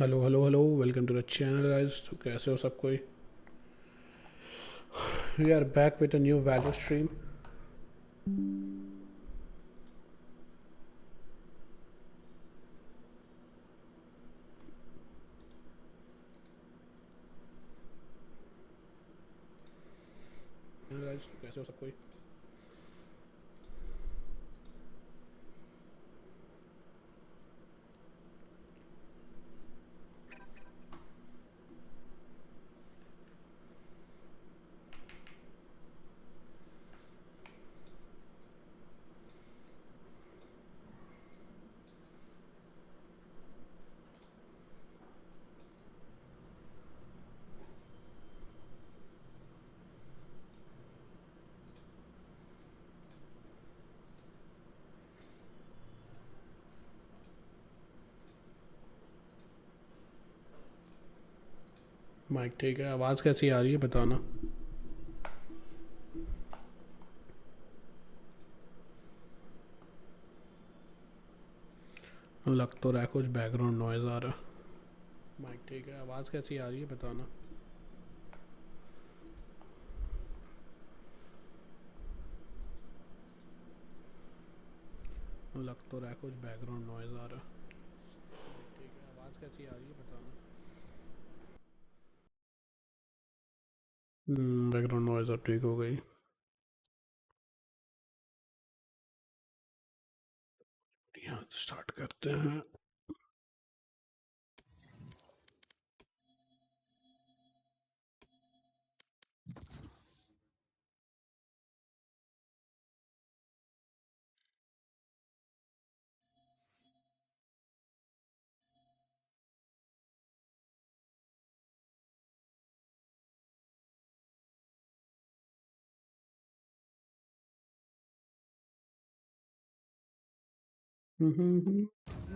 Hello hello hello welcome to the channel guys. तो कैसे हो सब कोई? We are back with a new value stream. Guys तो कैसे हो सब कोई? माइक ठीक है? आवाज़ कैसी आ रही है बताना। लग तो रहा है कुछ बैकग्राउंड नॉइज़ आ रहा है। माइक ठीक है? आवाज़ कैसी आ रही है बताना। लग तो रहा है कुछ बैकग्राउंड नॉइज़ आ रहा है। ठीक है, आवाज़ कैसी आ रही है बताना। बैकग्राउंड नॉइज़ अब ठीक हो गई। यहाँ स्टार्ट करते हैं।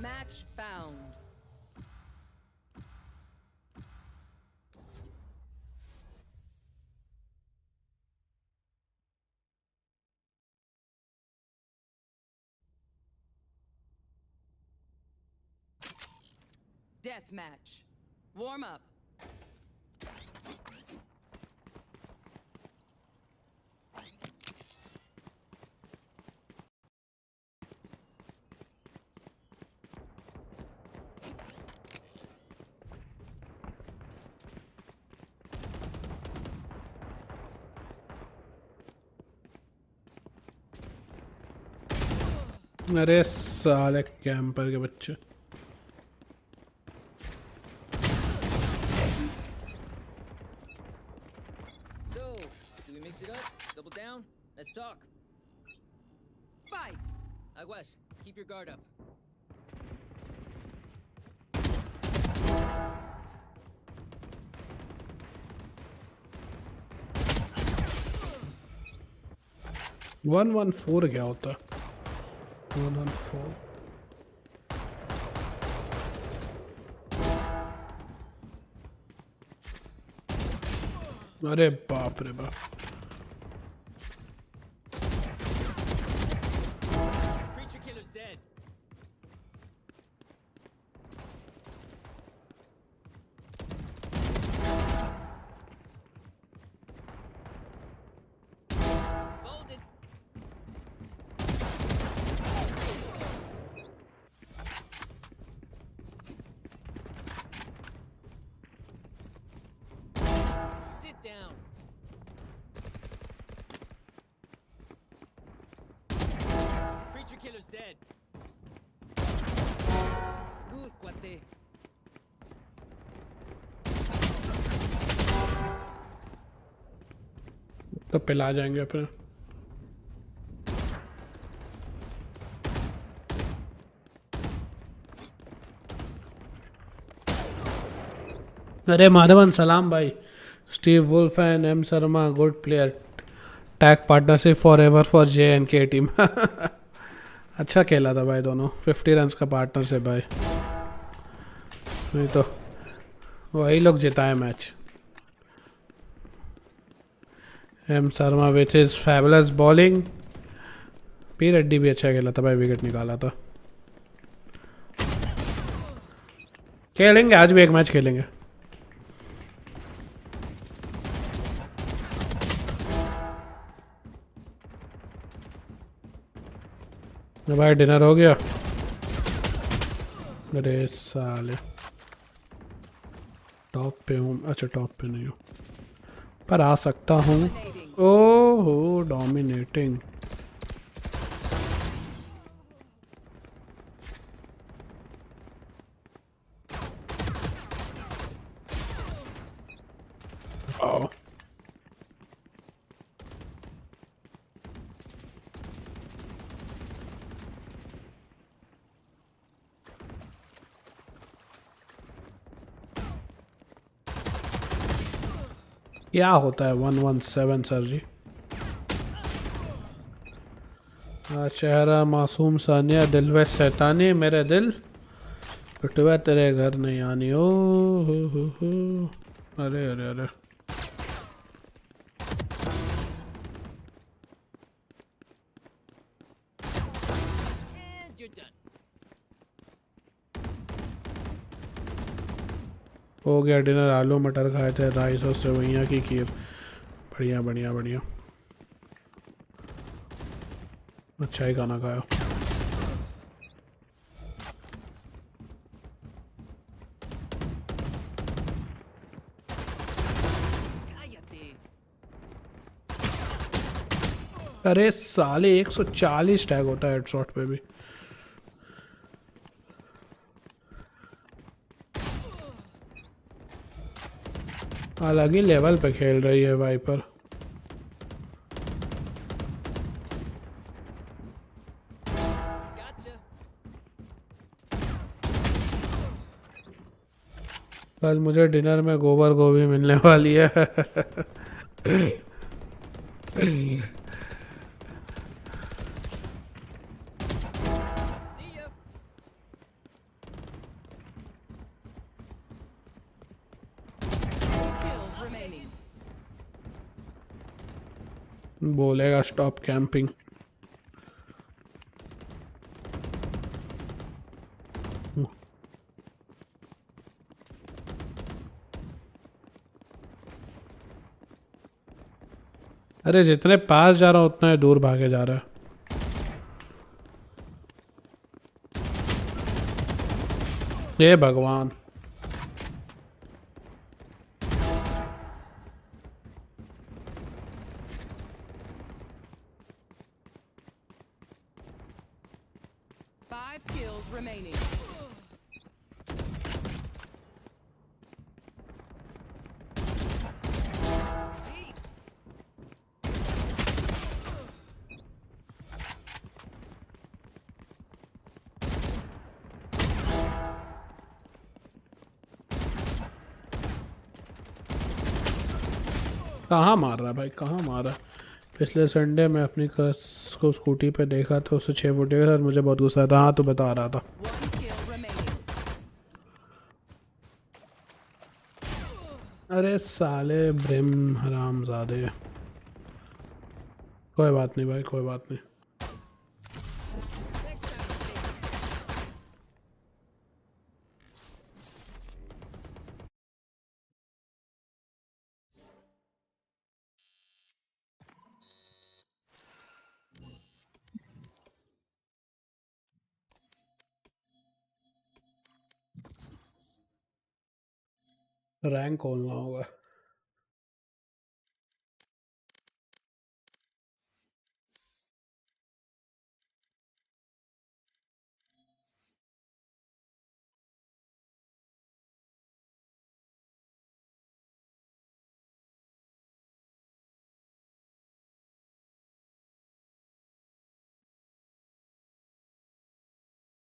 Match found. Death match. Warm up. अरे साले कैंपर के बच्चे। So, do we mix it up? Double down? Let's talk. Fight! Aguas, keep your guard up. One one four क्या होता है? 114। अरे बाप रे बाप। Creature killer's dead. Folded. Sit down. Creature killer's dead. Scoot, cuate. तो पिला जाएंगे अपने। अरे माधवन सलाम भाई। Steve Wolf and M Sharma good player. Tag partnership forever for J N K team. अच्छा खेला था भाई दोनों। 50 रन का पार्टनरशिप भाई। नहीं तो वही लोग जिताए match. M Sharma with his fabulous bowling. P Reddy भी अच्छा खेला था भाई, विकेट निकाला था। खेलेंगे, आज भी एक मैच खेलेंगे। तो भाई डिनर हो गया? अरे साले, टॉप पे हूँ। अच्छा टॉप पे नहीं हूँ, पर आ सकता हूँ। Dominating. ओहो डोमिनेटिंग। क्या होता है 117 सर जी? चेहरा मासूम सानिया, दिल व शैतानी, मेरे दिल पिटवा तेरे घर नहीं आनी। ओ हो। अरे अरे अरे। And you're done. हो गया डिनर, आलू मटर खाए थे, राइस और सेवइयाँ की खीर। बढ़िया बढ़िया बढ़िया, अच्छा ही खाना खाया। Cállate. अरे साले 140 टैग होता है हेडशॉट पे भी। अलग ही लेवल पे खेल रही है वाइपर। Gotcha. कल मुझे डिनर में गोबर गोभी मिलने वाली है। See ya. Kills remaining. बोलेगा स्टॉप कैंपिंग। अरे जितने पास जा रहा हूँ उतना ही दूर भागे जा रहा है। हे भगवान। Five kills remaining. कहाँ मार रहा है भाई, कहाँ मार रहा है? पिछले संडे में अपनी कस को स्कूटी पे देखा तो उसे 6 फुटे के साथ, मुझे बहुत गुस्सा था। हाँ तो बता रहा था। One kill remaining. अरे साले ब्रिम हरामजादे। कोई बात नहीं भाई, कोई बात नहीं। Next time. रैंक खोलना होगा।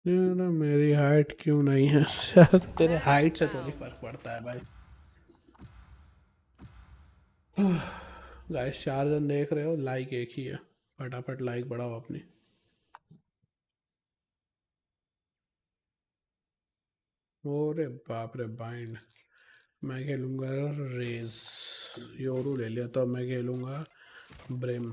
ये ना मेरी हाइट क्यों नहीं है? शायद तेरे हाइट से थोड़ी फर्क पड़ता है भाई। गाइस 4 जन देख रहे हो, लाइक एक ही है। फटाफट लाइक बढ़ाओ अपनी। ओरे बाप रे बाइंड। मैं खेलूंगा रेज। योरू ले लिया तो मैं खेलूंगा ब्रिम।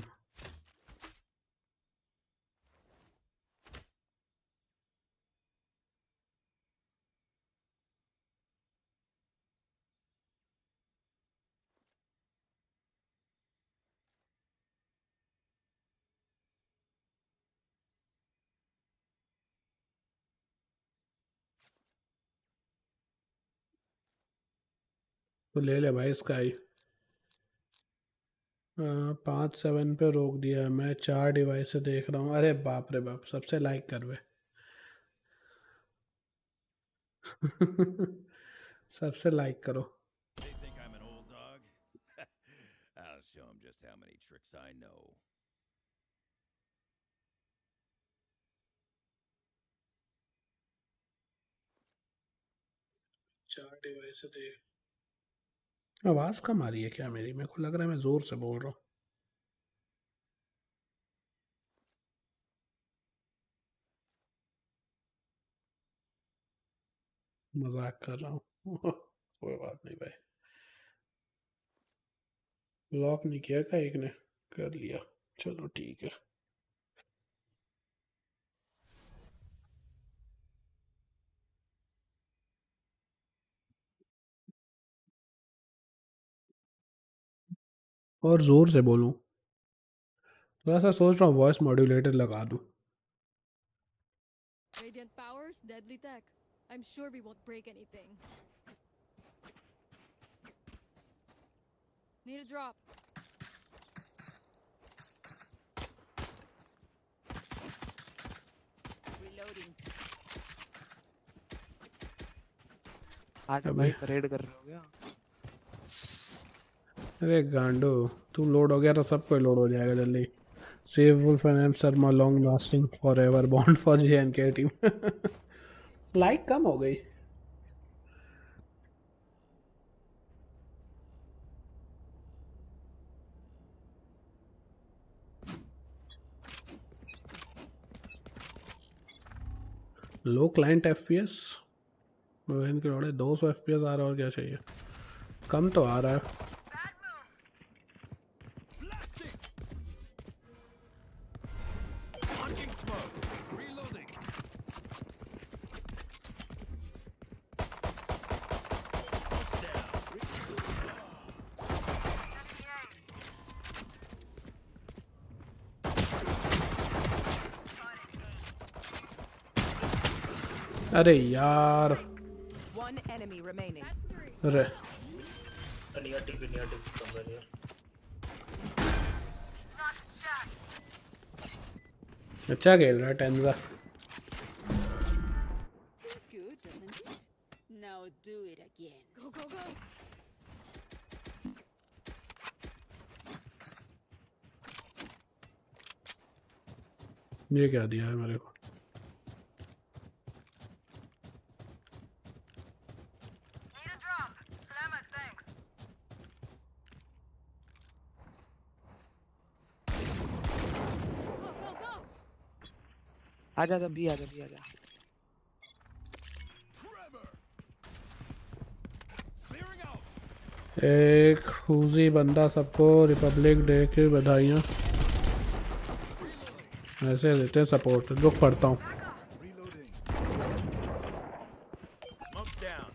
तो ले ले भाई इसका ही। 5-7 पे रोक दिया है। मैं 4 डिवाइस से देख रहा हूँ। अरे बाप रे बाप, सबसे लाइक कर बे। सबसे लाइक करो। They think I'm an old dog? I'll show them just how many tricks I know. 4 device से देख। आवाज़ कम आ रही है क्या मेरी? मेरे को लग रहा है मैं ज़ोर से बोल रहा हूँ। मजाक कर रहा हूँ। कोई बात नहीं भाई। लॉक नहीं किया क्या एक ने? कर लिया। चलो ठीक है। और ज़ोर से बोलूँ? थोड़ा सा सोच रहा हूँ वॉइस मॉड्यूलेटर लगा दूँ। Radiant powers, deadly tech. I'm sure we won't break anything. Need a drop. Reloading. आज अबे भाई परेड कर रहे हो क्या? अरे गांडो, तू लोड हो गया तो सब कोई लोड हो जाएगा जल्दी। Save wolf and M Sharma long lasting forever bond for J and K team. Like कम हो गई। Low client FPS. इनके थोड़े 200 एफपीएस आ रहा है, और क्या चाहिए? कम तो आ रहा है। Launching smoke. Reloading. अरे यार। One enemy remaining. अरे near tip somewhere here. अच्छा खेल रहा है टेंजा। Feels good, doesn't it? Now do it again. Go, go, go. ये क्या दिया है मेरे को? Go, go, go. आजा आजा भी आजा भी आजा। Trevor. Clearing out. एक हुजी बंदा सबको रिपब्लिक डे की बधाइयाँ। ऐसे देते हैं सपोर्ट। रुक पढ़ता हूँ। Reloading. Smoke's down.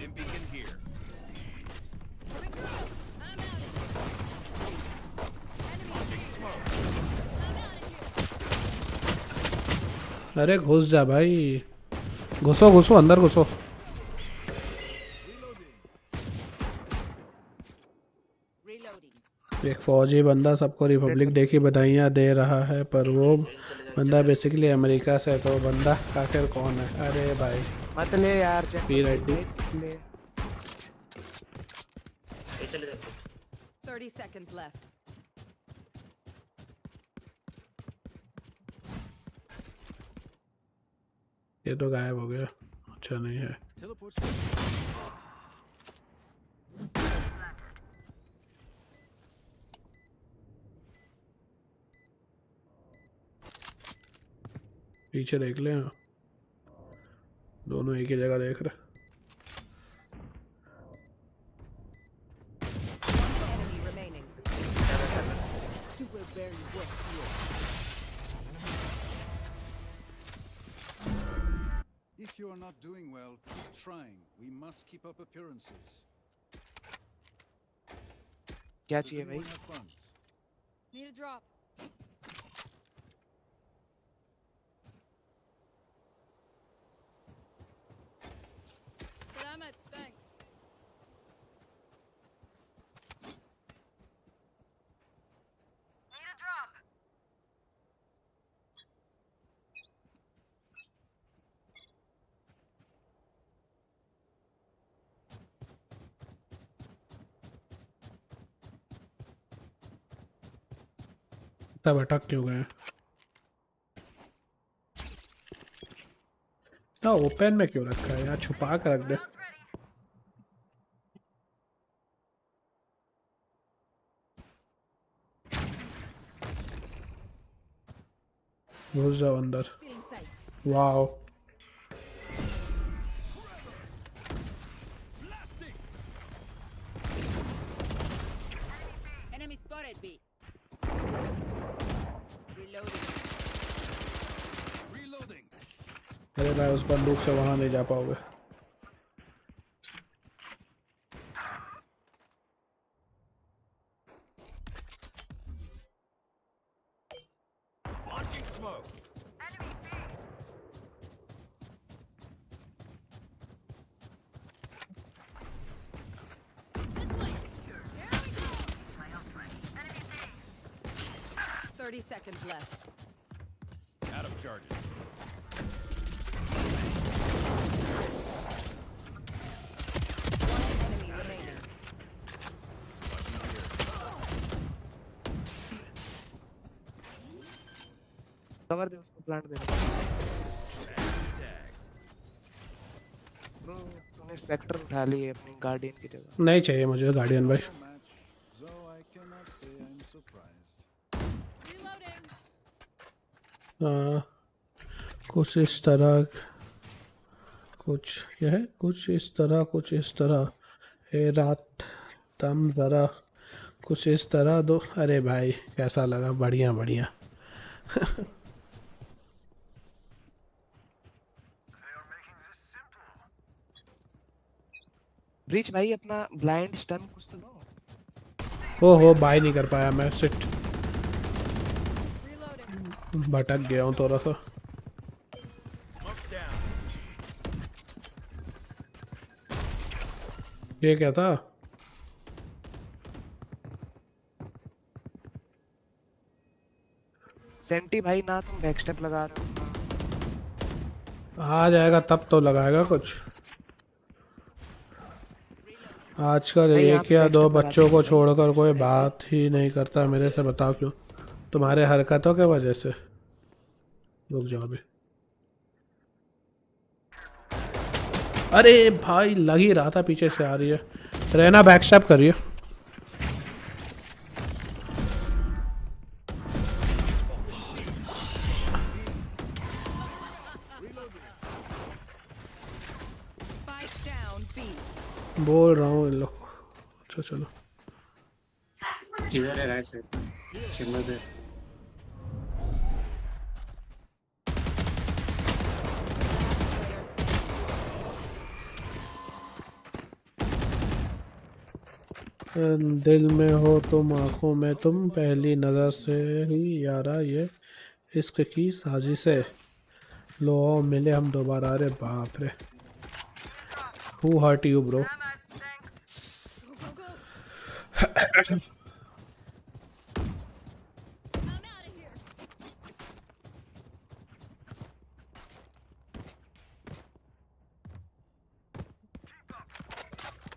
Stim beacon here. Coming through. I'm out of here. Enemy. Launching smoke. I'm out of here. अरे घुस जा भाई। घुसो घुसो अंदर घुसो। Reloading. एक फौजी बंदा सबको रिपब्लिक डे की बधाइयाँ दे रहा है, पर वो बंदा बेसिकली अमेरिका से है, तो बंदा आखिर कौन है? अरे भाई मत ले यार चेक पी रेड्डी। ले। ये चले जाते 30 seconds left. ये तो गायब हो गया। अच्छा नहीं है। Teleport's पीछे देख ले। हाँ, दोनों एक ही जगह देख रहे। Enemy remaining. You were very wet here. If you are not doing well, keep trying. We must keep up appearances. क्या Does चाहिए भाई? anyone have funds? Need a drop. Salamat, thanks. तब अटक क्यों गए? ना ओपन में क्यों रखा है? यहाँ छुपा कर रख दे। घुस जाओ अंदर। Wow, Enemy spotted B. Reloading. Reloading. अरे भाई उस बंदूक से वहां नहीं जा पाओगे। Launching smoke. This way. There we go. 30 seconds left. Out of charges. One enemy remaining. Cover दे उसको, प्लांट दे। ब्रो तूने स्पेक्टर उठा ली है अपनी गार्डियन की जगह। नहीं चाहिए मुझे गार्डियन भाई। Match, though I cannot say I'm surprised. Reloading. कुछ इस तरह, कुछ यह है, कुछ इस तरह, कुछ इस तरह। हे रात दम ज़रा कुछ इस तरह दो। अरे भाई कैसा लगा? बढ़िया बढ़िया। ब्रीच भाई अपना ब्लाइंड स्टन कुछ तो दो। ओहो बाय नहीं कर पाया मैं, सिट। Reloading. भटक गया हूँ थोड़ा सा। Smoke's down. ये क्या था? सेंटी भाई ना तुम बैक स्टेप लगा रहे हो। आ जाएगा तब तो लगाएगा कुछ। आजकल भाई, आप एक या next दो step लगा बच्चों को दीजिए। छोड़कर कोई बात ही नहीं करता मेरे से। बताओ क्यों? तुम्हारे हरकतों के वजह से। रुक जाओ अभी। अरे भाई लग ही रहा था पीछे से आ रही है। रहना बैक स्टेप करिए। Spike down B. बोल रहा हूँ इन लोग को। अच्छा चलो। इधर है राइट साइड चेम्बर पे। दिल में हो तुम, आंखों में तुम, पहली नज़र से ही यारा ये इश्क की साजिश है। लो आओ मिले हम दोबारा। अरे बाप रे, who hurt you bro? Go, go, go. I'm out of here.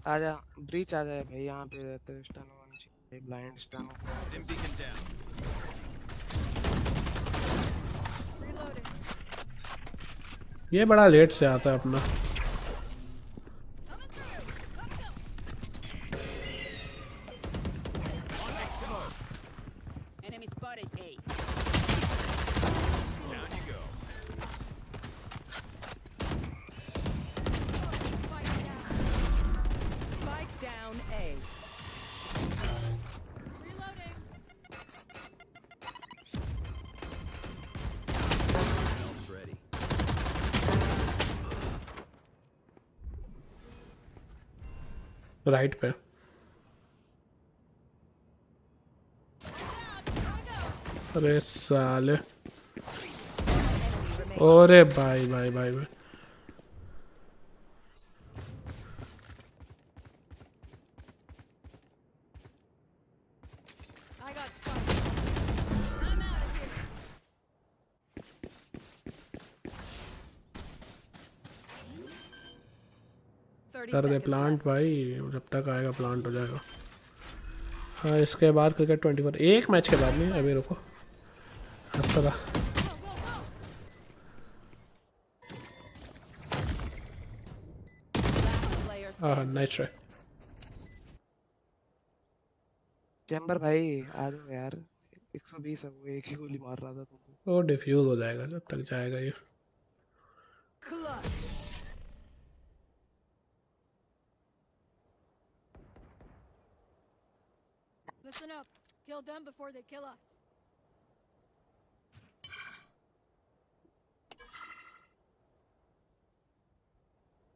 आजा ब्रीच आ जाए भाई, यहाँ पे रहते हैं स्टन होनी चाहिए, blind stun. Dim beacon down. Reloading. ये बड़ा लेट से आता है अपना। Coming through. Let's go. Enemy spotted A. Down you go. Spike down A. Reloading. Else ready. Right पे। अरे साले, अरे भाई भाई भाई भाई। I got spiked. I'm out of here. कर दे प्लांट भाई, जब तक आएगा प्लांट हो जाएगा। हाँ इसके बाद क्रिकेट 24, एक मैच के बाद नहीं, अभी रुको। अच्छा हाँ नाइस ट्राई। चैम्बर भाई आ जाओ यार, 120 है वो, एक ही गोली मार रहा था तुमको। वो डिफ्यूज हो जाएगा जब तक जाएगा ये। Listen up. Kill them before they kill us.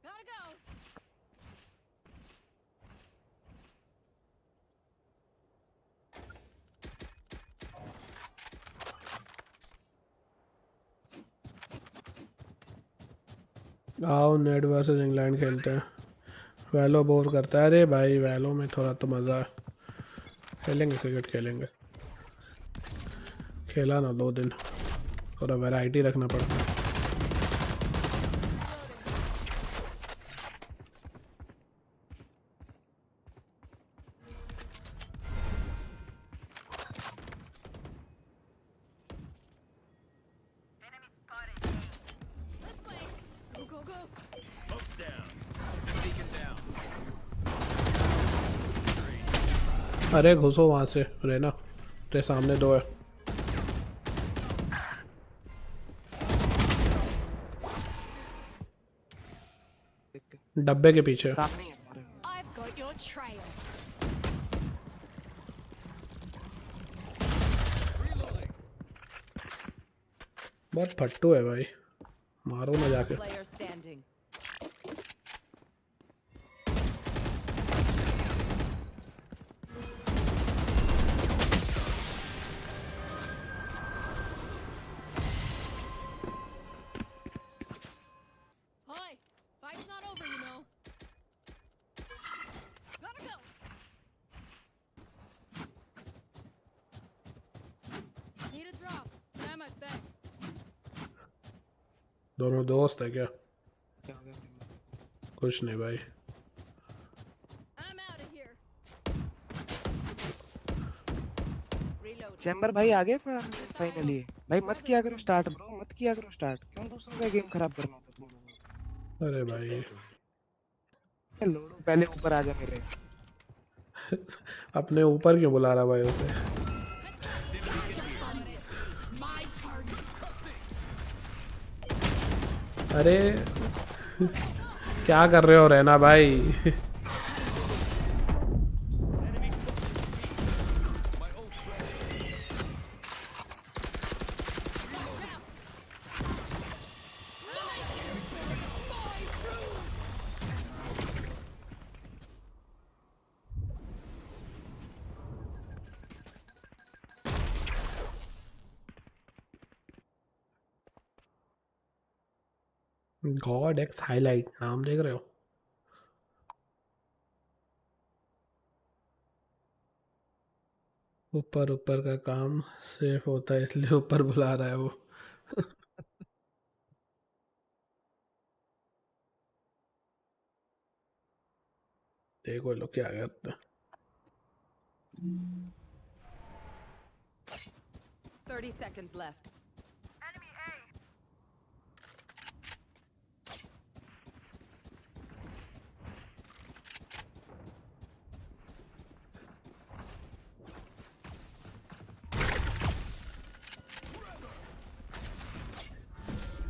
Gotta go. आओ नेट वर्सेस इंग्लैंड खेलते हैं। वैलो बोर करता है। अरे भाई वैलो में थोड़ा तो मज़ा है, खेलेंगे क्रिकेट खेलेंगे। खेला ना 2 दिन, थोड़ा वैरायटी रखना पड़ता है। This way. Go, go, go. Smoke's down. Beacon down. अरे घुसो वहाँ से, रहना तेरे सामने 2 है। डब्बे के पीछे। सामने ही है हमारे। I've got your trail. बहुत फट्टू है भाई, मारो ना जाके। Player standing. Hi. Fight's not over, you know. Gotta go. Need a drop. Sam, thanks. दोनों दोस्त है क्या? क्या हो गया भाई? कुछ नहीं भाई। I'm out of here. Reload. Chamber भाई आ गए फाइनली। भाई मत किया करो स्टार्ट ब्रो, मत किया करो स्टार्ट। क्यों दूसरों का गेम खराब करना होता तुम लोगों अरे भाई को? लोडो पहले ऊपर आ जा मेरे। अपने ऊपर क्यों बुला रहा भाई उसे? अरे क्या कर रहे हो रहना भाई? गॉड एक्स हाईलाइट नाम देख रहे हो? ऊपर ऊपर का काम सेफ होता है इसलिए ऊपर बुला रहा है वो। देखो लोग क्या करते हैं। 30 seconds left.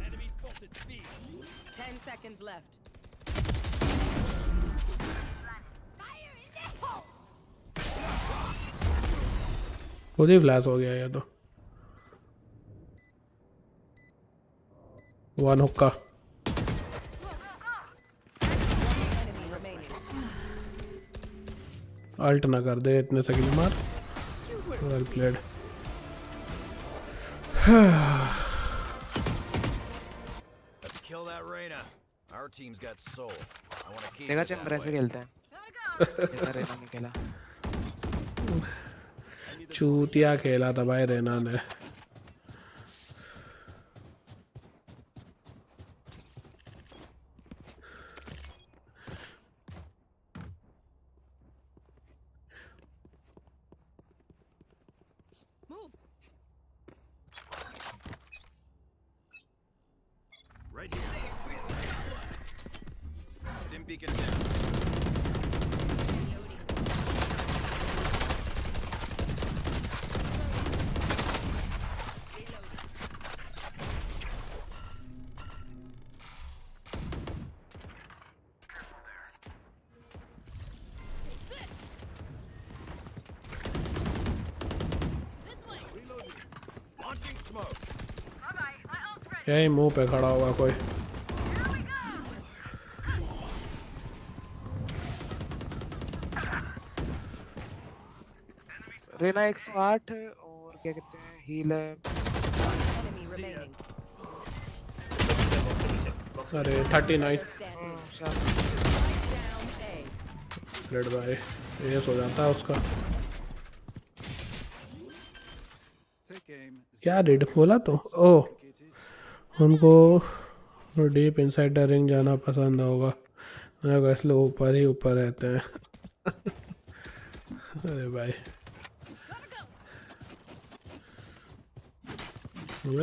Enemy spotted B. 10 seconds left. खुद ही फ्लैश हो गया ये तो। 1 हुक्का। Enemy remaining. अल्ट ना कर दे इतने से किल मार। Well played. Let's kill that Reyna. Our team's got soul. I want to keep देखा it चैम्बर that ऐसे way. खेलते हैं। देखा रेना नहीं खेला। चूतिया खेला था भाई रेना ने। Move. Right here. Stim beacon down. This way. Launching smoke. यही मुंह पे खड़ा होगा कोई। रेना 108 और क्या कहते हैं हील है। Enemy remaining. अरे 39 Standing. शाबाश। Down A. रेड भाई ये सो जाता है उसका। Take aim. क्या रेड बोला तो ओ उनको डीप इनसाइड द रिंग जाना पसंद होगा। वैसे लोग ऊपर ही ऊपर रहते हैं। अरे भाई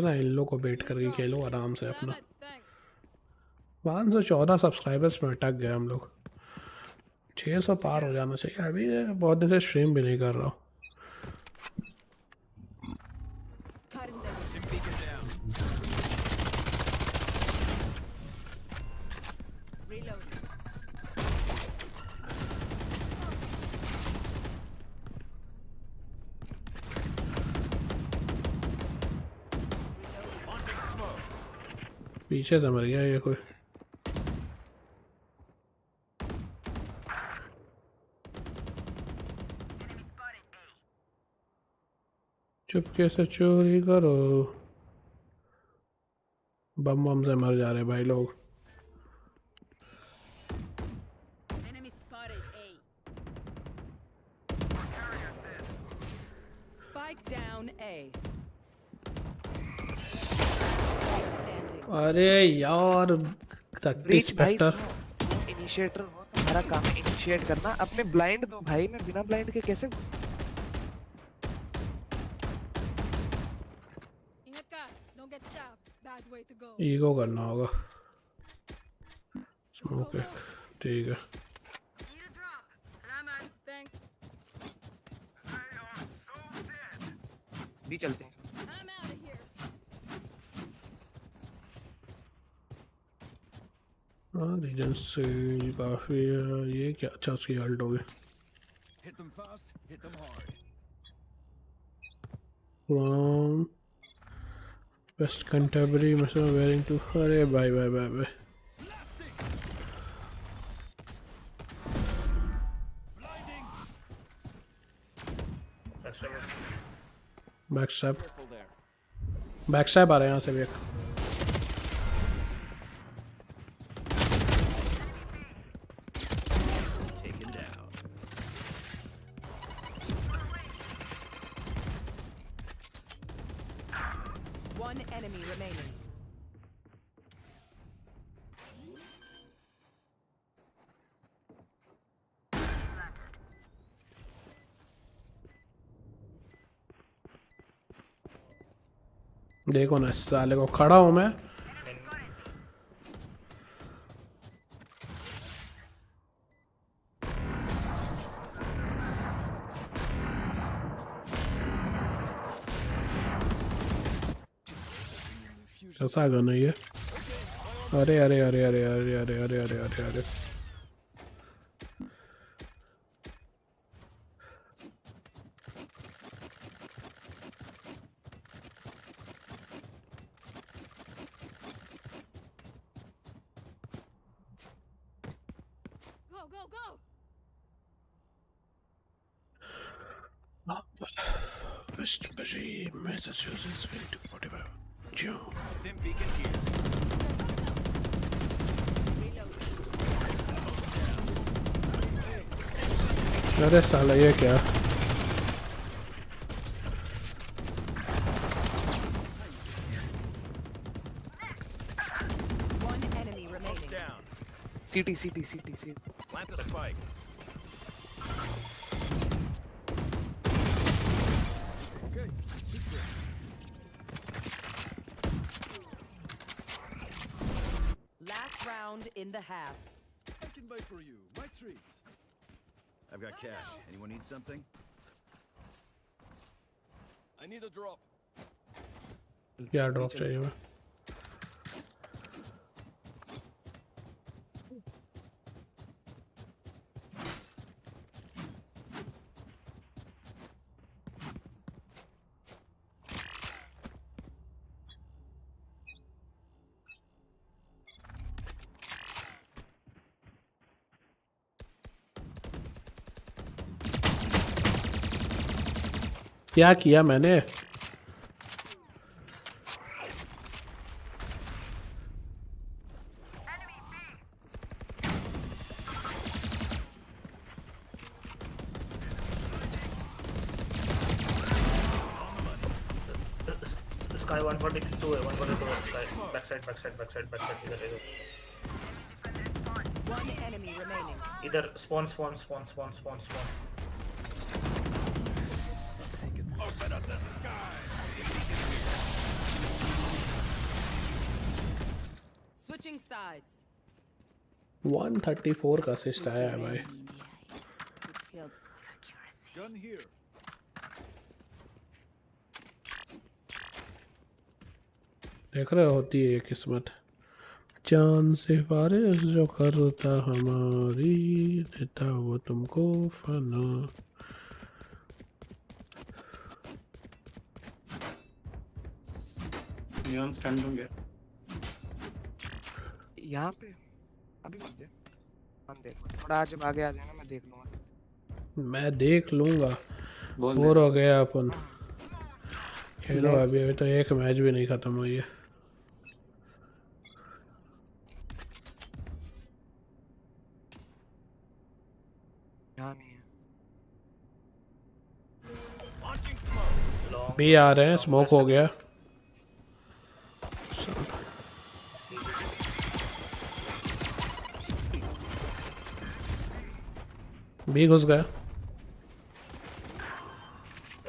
ना इन लोग को बेट करके खेलो आराम से अपना। Damn it, thanks. 514 सब्सक्राइबर्स में अटक गए हम लोग। 600 पार हो जाना चाहिए। अभी बहुत दिन से स्ट्रीम भी नहीं कर रहा हूँ। Stim beacon down. Launching smoke. पीछे से मर गया ये कोई। चुपके से चोरी करो। बम बम से मर जा रहे भाई लोग। Enemy spotted A. Spike down A. Standing. अरे यार ब्रीच भाई स्पेक्टर इनिशिएटर हो तुम्हारा काम है इनिशिएट करना। अपने ब्लाइंड दो भाई, मैं बिना ब्लाइंड के कैसे घुस सकता Ingat ka. Don't get stabbed. Bad way to go. Ego करना होगा। ओके ठीक है। Need a drop. Salamat. Thanks. हूं? भी चलते हैं। I'm out of here. हाँ रीजन से काफ़ी ये क्या अच्छा उसकी हल्ट हो गई। Hit them fast, hit them hard. From west Canterbury mission wearing two. अरे भाई भाई भाई भाई Blinding. Back step Careful there. Back step आ रहे हैं यहाँ से भी एक। Taken down. One enemy remaining. देखो ना इस साले को खड़ा हूँ मैं। कैसा गन है ये? अरे अरे अरे अरे अरे अरे अरे अरे अरे अरे Go, go, go. West Bury, Massachusetts, 45. June. Dim beacon here. अरे साला ये क्या? One enemy remaining. Down. CT. Plant the spike. Last round in the half. I can buy for you. My treat. I've got cash. Anyone need something? I need a drop. क्या drop चाहिए मैं? क्या किया मैंने? Sky 142 है 142 Sky backside इधर One enemy remaining. इधर spawn Open up the sky. Switching sides. 134 का असिस्ट आया है भाई. Gun here. देख रहे होती है ये किस्मत. चांद सिफारिश जो करता हमारी देता वो तुमको फना. यहाँ पे अभी मत दे. हम देख थोड़ा जब आगे आ जाएगा मैं देख लूंगा. मैं देख लूंगा. बोर हो गया अपन. खेलो अभी तो एक मैच भी नहीं खत्म हुई है. यहाँ नहीं है. Launching smoke. भी आ रहे हैं. स्मोक हो गया. भी घुस गया.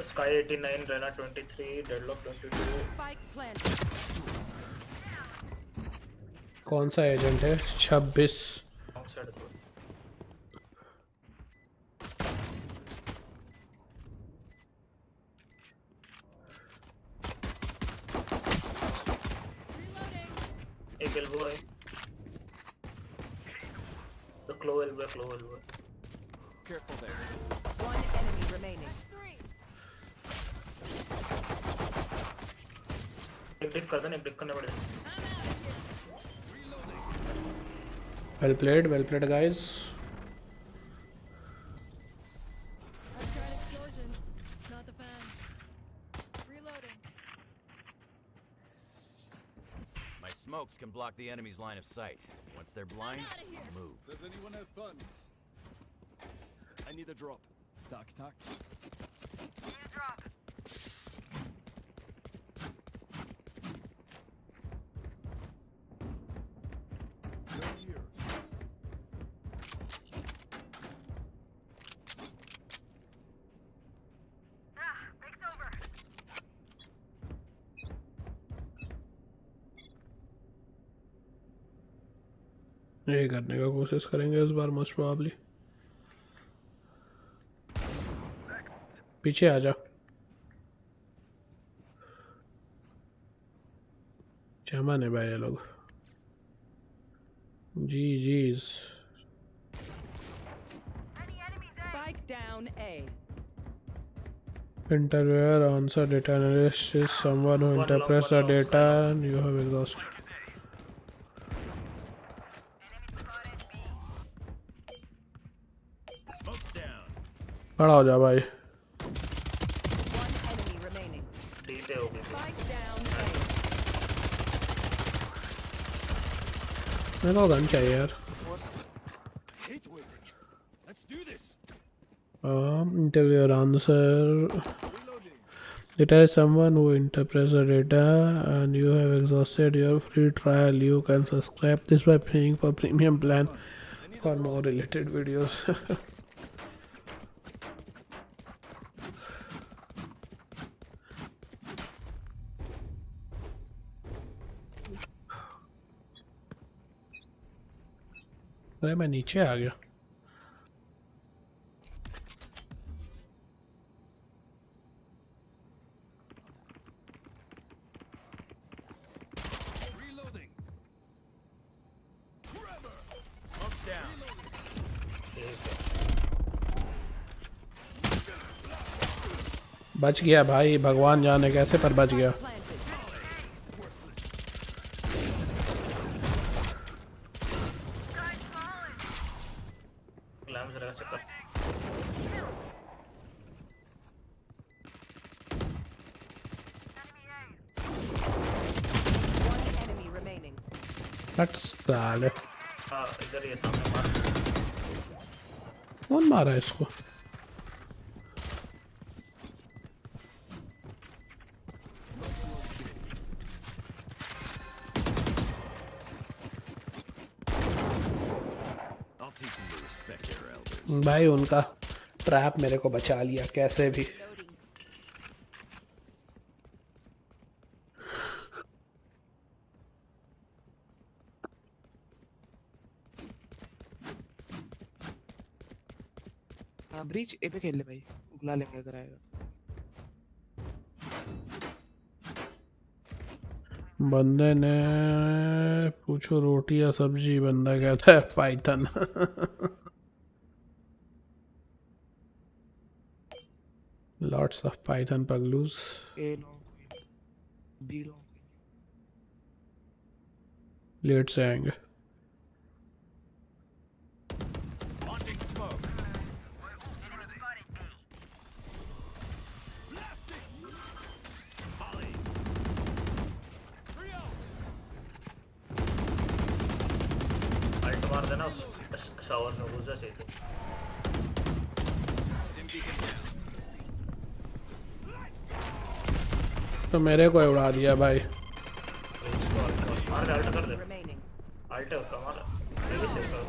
Sky 89 Rena 23 Deadlock 22 Spike planted. कौन सा एजेंट है? 26. outside एक elbow है. The claw elbow. Careful there. One enemy remaining. एक डिप कर देना. एक डिप करने पड़ेगा. Well played guys. I've tried explosions. Not the fan. Reloading. My smokes can block the enemy's line of sight. Once they're blind, outta here. move. Does anyone have funds? I need a drop. Talk. Need a drop. Here. ये करने का कोशिश करेंगे इस बार most probably. पीछे आ जा. चमन है भाई ये लोग. जीज. Spike down A. Interviewer answer data analyst is someone who interprets the data and you have exhausted. Smoke's down. खड़ा हो जा भाई. डी पे होगी तो। Spike down A. मेरे को गन चाहिए यार. Hate waiting. Let's do this. Interviewer answer. Reloading. Data is someone who interprets the data and you have exhausted your free trial. You can subscribe this by paying for premium plan for more related videos. अरे मैं नीचे आ गया. Reloading. Trevor. Up down. बच गया भाई, भगवान जाने कैसे पर बच गया. Planted. ग्लैम जरा चक्कर. One enemy remaining. Let's साले. हाँ इधर ही है सामने मार. कौन मारा है इसको? I'll teach them to respect their elders. भाई उनका ट्रैप मेरे को बचा लिया कैसे भी. ब्रीच ए पे खेल ले भाई, उगला लेंगे अगर आएगा. बंदे ने पूछो रोटी या सब्जी, बंदा कहता है पाइथन. लॉट्स ऑफ पाइथन पगलूज. A low B low. Late से आएंगे. Launching smoke. Molly. Trio. Ult मार देना उस शावर में घुस जा चाहिए तो. Dim beacon down. तो मेरे को उड़ा दिया भाई. मार अल्ट कर दे. Remaining. अल्ट कमाल. ये भी सेव कर.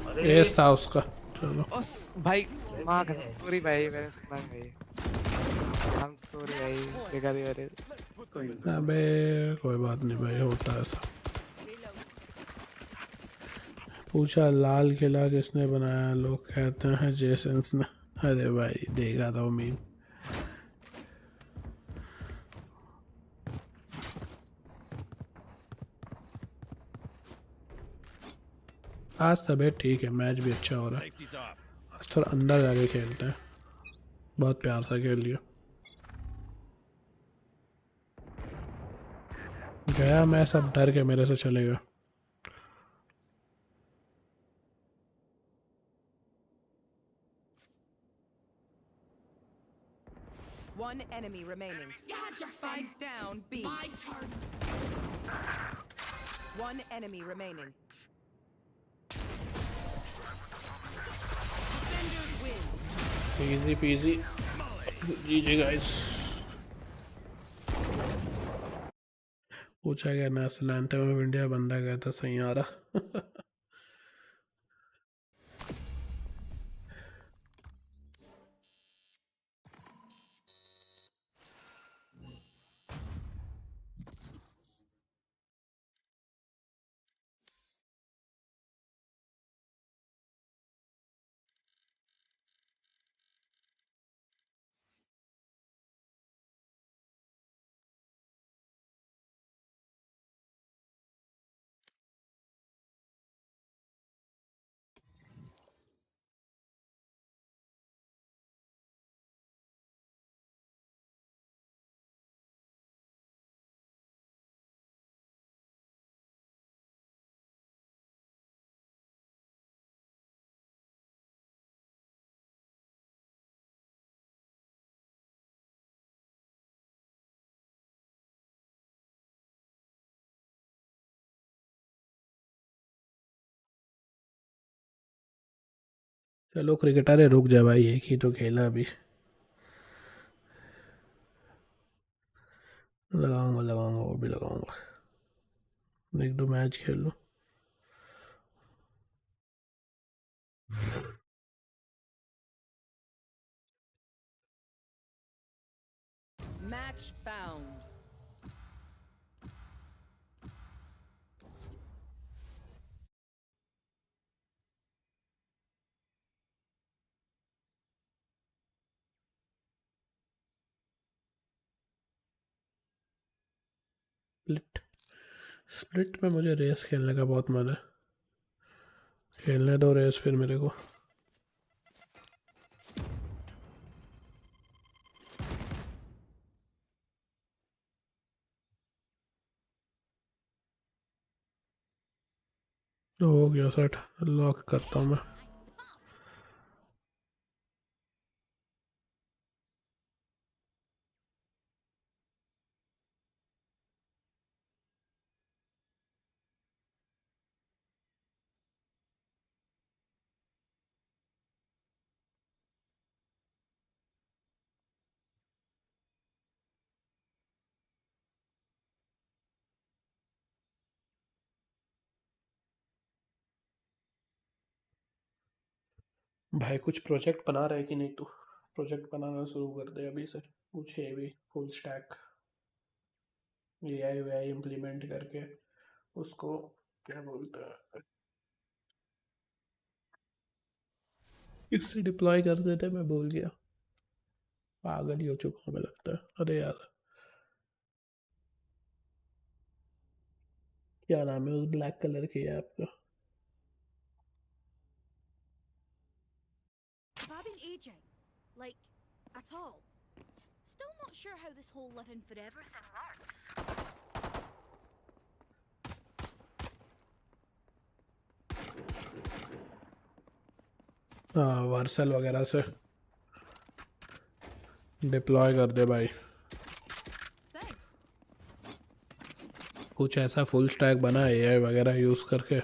अरे एस था उसका. चलो ओस भाई मां का सॉरी भाई, मैंने सुना भाई. आई एम सॉरी भाई, देखा दे मेरे. अबे कोई बात नहीं भाई, होता है ऐसा. पूछा लाल किला किसने बनाया, लोग कहते हैं जेसन्स ने. अरे भाई देखा था उम्मीद. आज तबीयत ठीक है, मैच भी अच्छा हो रहा है. Safety's off. आज थोड़ा अंदर जाके खेलते हैं. बहुत प्यार सा खेल लिया. गया मैं, सब डर के मेरे से चले गए. One enemy remaining. Spike down B. My turn. One enemy remaining. Defenders win. Easy PG. जीजी गाइस. पूछा गया नेशनल एंथम ऑफ इंडिया, बंदा कहता सही आ रहा. चलो क्रिकेटर है, रुक जा भाई, एक ही तो खेला अभी। लगाऊंगा लगाऊंगा, वो भी लगाऊंगा, एक दो मैच खेल लो। Match found. स्प्लिट, स्प्लिट में मुझे रेस खेलने का बहुत मन है, खेलने दो रेस फिर मेरे को। तो हो गया सेट, लॉक करता हूँ मैं। भाई कुछ प्रोजेक्ट बना रहे कि नहीं तू? प्रोजेक्ट बनाना शुरू कर दे अभी से, कुछ heavy full stack AI VI implement करके, उसको क्या बोलते हैं, इससे डिप्लॉय कर देते, मैं भूल गया, पागल ही हो चुका हूँ मैं लगता है। अरे यार क्या नाम है उस ब्लैक कलर के ऐप का? Have I been aging? Like, at all? Still not sure how this whole living forever thing works. हाँ वर्सल वगैरह से डिप्लॉय कर दे भाई, Thanks. कुछ ऐसा फुल स्टैक बना एआई वगैरह यूज़ करके,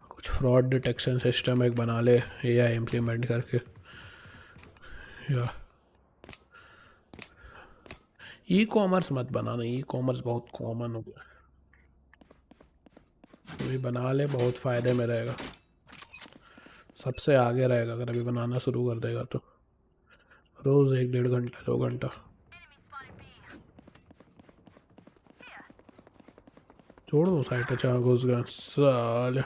कुछ फ्रॉड डिटेक्शन सिस्टम एक बना ले एआई इम्प्लीमेंट करके। या ई कॉमर्स मत बनाना, ई कॉमर्स बहुत कॉमन हो गया, अभी बना ले, बहुत फ़ायदे में रहेगा, सबसे आगे रहेगा अगर अभी बनाना शुरू कर देगा तो। रोज़ 1 डेढ़ घंटा 2 घंटा। छोड़ दो साइट, अच्छा घुस गया साले।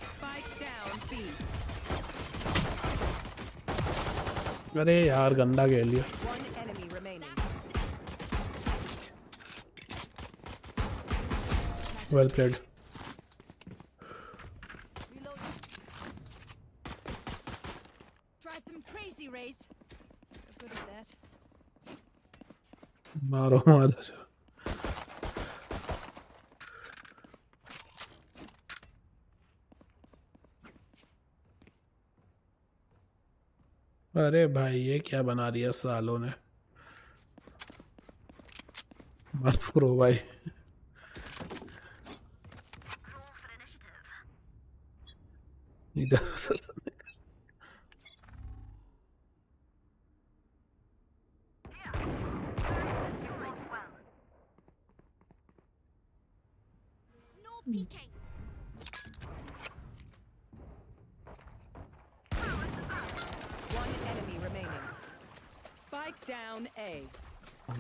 Spike down B. अरे यार गंदा खेल लिया। One enemy remaining. Well played. Reloading. Drive them crazy, Raze. You're good at that. मारो आधा से। अरे भाई ये क्या बना दिया सालों ने, माफ करो भाई। इधर No peeking. One enemy remaining. Spike down A.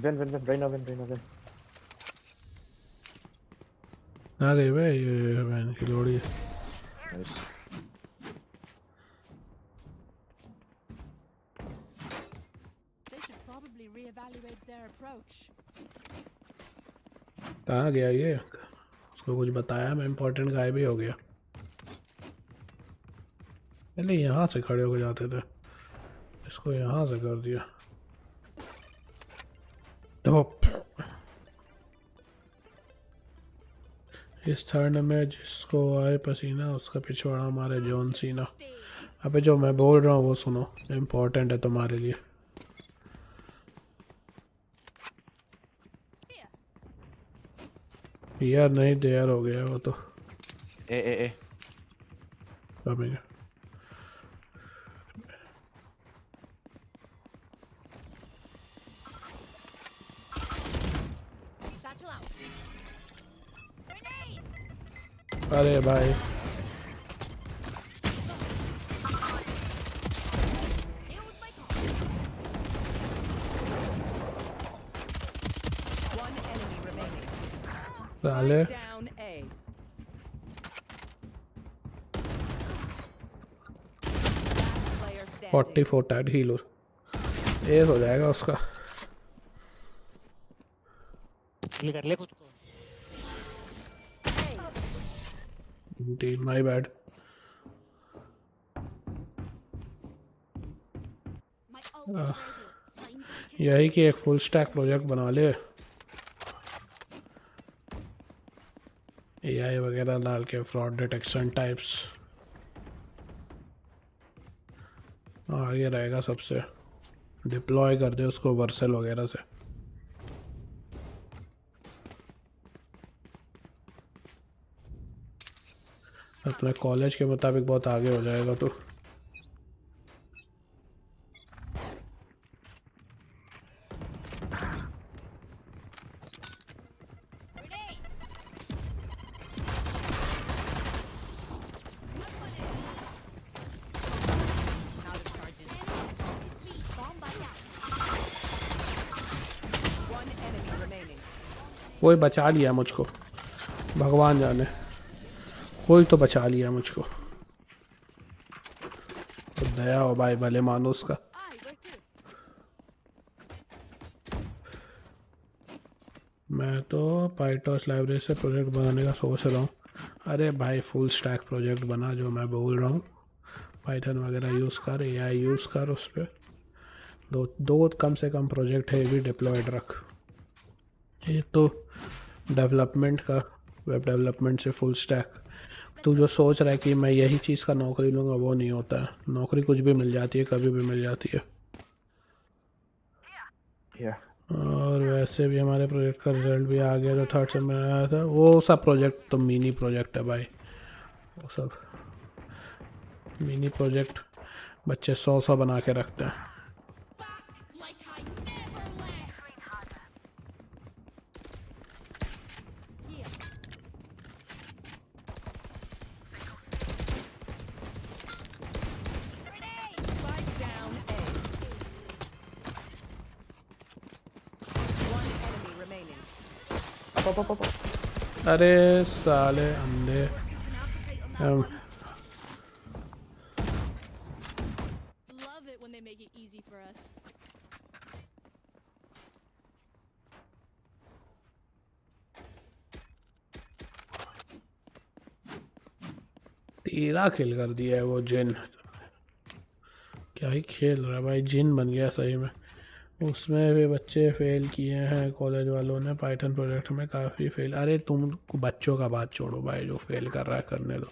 Win, right now, win. आ गई भाई ये बहन की लोड़ी। Nice. They should probably reevaluate their approach. कहाँ गया ये, उसको कुछ बताया मैं, इम्पोर्टेंट गायब भी हो गया। पहले यहाँ से खड़े हो जाते थे, इसको यहाँ से कर दिया। टॉप इस थर्ड में जिसको आए पसीना उसका पिछवाड़ा मारे जॉन सीना। अबे जो मैं बोल रहा हूँ वो सुनो, इम्पोर्टेंट है तुम्हारे लिए। Here. यार नहीं देर हो गया वो तो। ए कमिंग। Satchel out. Grenade! अरे भाई Deal with my call. One enemy remaining. साले Down A. Player standing. 44 tad healer एज हो जाएगा उसका। किल कर ले खुद को। Team my bad. My ult is ready. Line back is यही कि एक फुल स्टैक प्रोजेक्ट बना ले, एआई वगैरह डाल के, फ्रॉड डिटेक्शन टाइप्स आगे रहेगा सबसे। डिप्लॉय कर दे उसको वर्सेल वगैरह से। अपने कॉलेज के मुताबिक बहुत आगे हो जाएगा तो। grenade. Bomb by down. One enemy remaining. कोई बचा लिया मुझको, भगवान जाने, कोई तो बचा लिया मुझको। तो दया हो भाई भले मानुस का। Aye, right here. मैं तो पाइटॉस लाइब्रेरी से प्रोजेक्ट बनाने का सोच रहा हूँ। अरे भाई फुल स्टैक प्रोजेक्ट बना, जो मैं बोल रहा हूँ, पाइथन वगैरह यूज़ कर, एआई यूज़ कर, उस पर दो कम से कम प्रोजेक्ट है भी डिप्लॉयड रख। ये तो डेवलपमेंट का, वेब डेवलपमेंट से फुल स्टैक। तू जो सोच रहा है कि मैं यही चीज़ का नौकरी लूँगा, वो नहीं होता है। नौकरी कुछ भी मिल जाती है, कभी भी मिल जाती है। या और वैसे भी हमारे प्रोजेक्ट का रिजल्ट भी आ गया, जो थर्ड सेम में आया था। वो सब प्रोजेक्ट तो मिनी प्रोजेक्ट है भाई, वो सब मिनी प्रोजेक्ट बच्चे 100 बना के रखते हैं। Like I never left. Here. Grenade. Spike down A. One enemy remaining. अरे साले अंधे। Keep an appetite on that one. Love it when they make it easy for us. तेरा खेल कर दिया है वो जिन। क्या ही खेल रहा है भाई, जिन बन गया सही में। उसमें भी बच्चे फेल किए हैं कॉलेज वालों ने, पाइथन प्रोजेक्ट में काफ़ी फेल। अरे तुम बच्चों का बात छोड़ो भाई, जो फेल कर रहा है करने दो।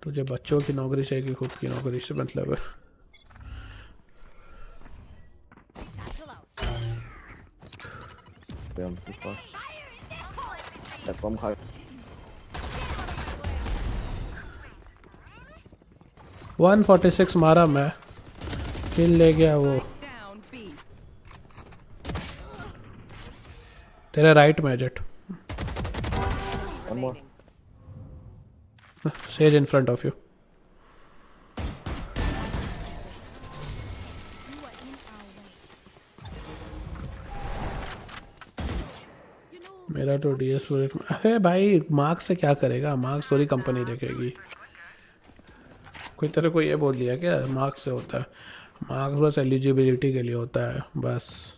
तुझे बच्चों की नौकरी चाहिए कि खुद की नौकरी से मतलब है? Satchel out. हम ऊपर कम खा 146 मारा मैं, किल ले गया वो। Down B. तेरे राइट में jet, Remaining. Says in front of you. You are in our way. You know, मेरा तो डीएस प्रोजेक्ट में। अरे भाई मार्क्स से क्या करेगा, मार्क्स थोड़ी कंपनी देखेगी। कोई तरह को ये बोल दिया क्या मार्क्स से होता है? मार्क्स बस एलिजिबिलिटी के लिए होता है, बस।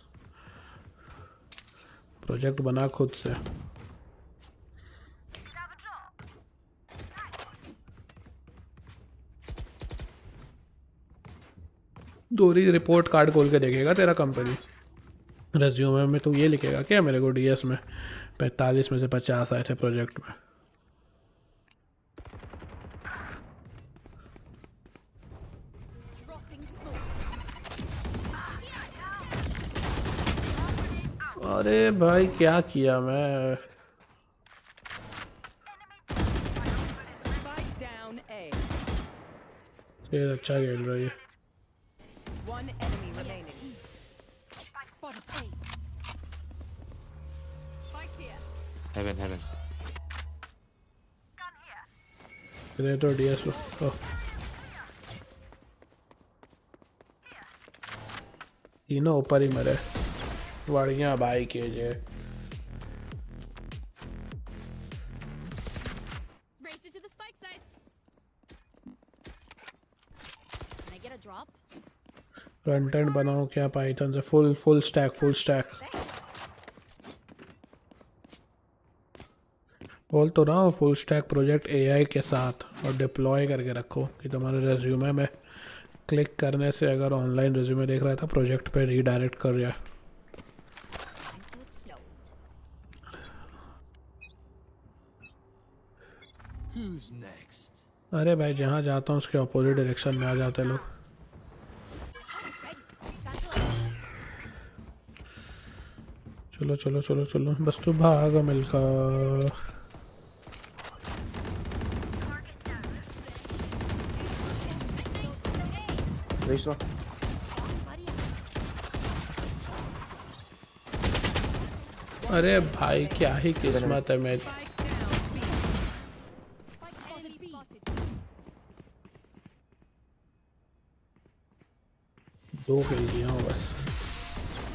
प्रोजेक्ट बना खुद से। दोरी रिपोर्ट कार्ड खोल के देखेगा तेरा कंपनी। रेज्यूमे में तो ये लिखेगा क्या मेरे को डीएस में 45 में से 50 आए थे प्रोजेक्ट में। dropping smokes. अरे भाई क्या किया मैं। ये अच्छा खेल रही है। One enemy remaining. हेवन ये तो डीएस तीनों ऊपर ही मरे। बढ़िया भाई के जे। Race it to the spike sites. Can I get a drop? Front end बनाओ क्या पाइथन से? Full stack. बोल तो रहा हूँ फुल स्टैक प्रोजेक्ट एआई के साथ, और डिप्लॉय करके रखो कि तुम्हारे रेज्यूमे में क्लिक करने से अगर ऑनलाइन रेज्यूमे देख रहा था प्रोजेक्ट पे रीडायरेक्ट कर जाए। Time to explode. Who's next? अरे भाई जहाँ जाता हूँ उसके अपोजिट डायरेक्शन में आ जाते लोग। चलो बस तू भाग मिलकर। रेसो अरे भाई क्या ही किस्मत है मेरी। Spike down B. Enemy spotted. दो खेल दिया हूँ बस।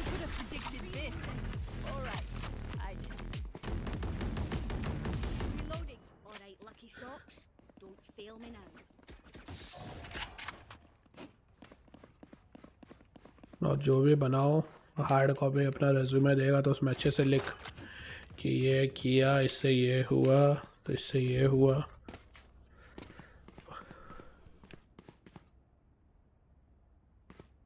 Could have predicted this. Alright. Reloading. Alright, lucky socks. Don't fail me now. और जो भी बनाओ हार्ड कॉपी अपना रेज्यूमे देगा तो उसमें अच्छे से लिख कि ये किया, इससे ये हुआ, तो इससे ये हुआ।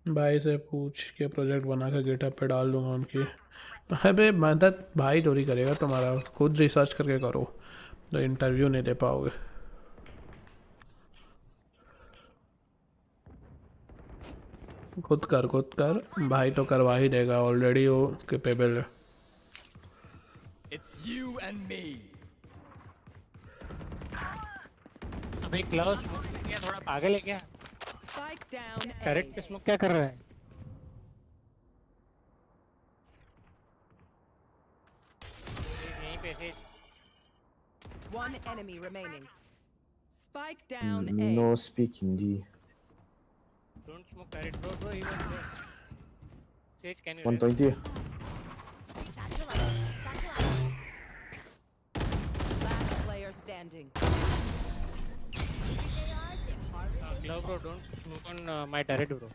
भाई से पूछ के प्रोजेक्ट बना के गिटहब पे डाल दूंगा उनकी। अबे मदद भाई थोड़ी करेगा तुम्हारा, खुद रिसर्च करके करो तो इंटरव्यू नहीं दे पाओगे। खुद कर भाई तो करवा ही देगा, ऑलरेडी वो कैपेबल है। It's you and me. अबे क्लाउस क्या थोड़ा पागल है क्या? Spike down A. करेक्ट पे स्मोक क्या कर रहा है? यहीं पे से One enemy remaining. Spike down A. No speak Hindi. Don't smoke correct bro he was there. Sage can you 120 Last player standing. Klaus bro don't smoke on my turret bro.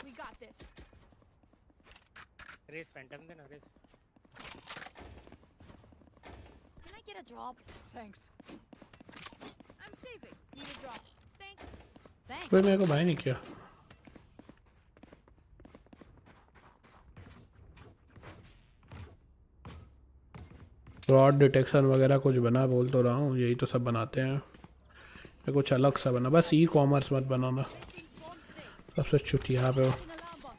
We got this. Raze phantom देना Raze. Can I get a drop? Thanks. I'm saving. Need a drop. Thanks. Thanks. कोई मेरे को भाई नहीं किया। Fraud detection वगैरह कुछ बना, बोल तो रहा हूँ यही तो सब बनाते हैं। ये कुछ अलग सा बना, बस ई कॉमर्स मत बनाना, सबसे चुटिया पे हो। An alarm bot.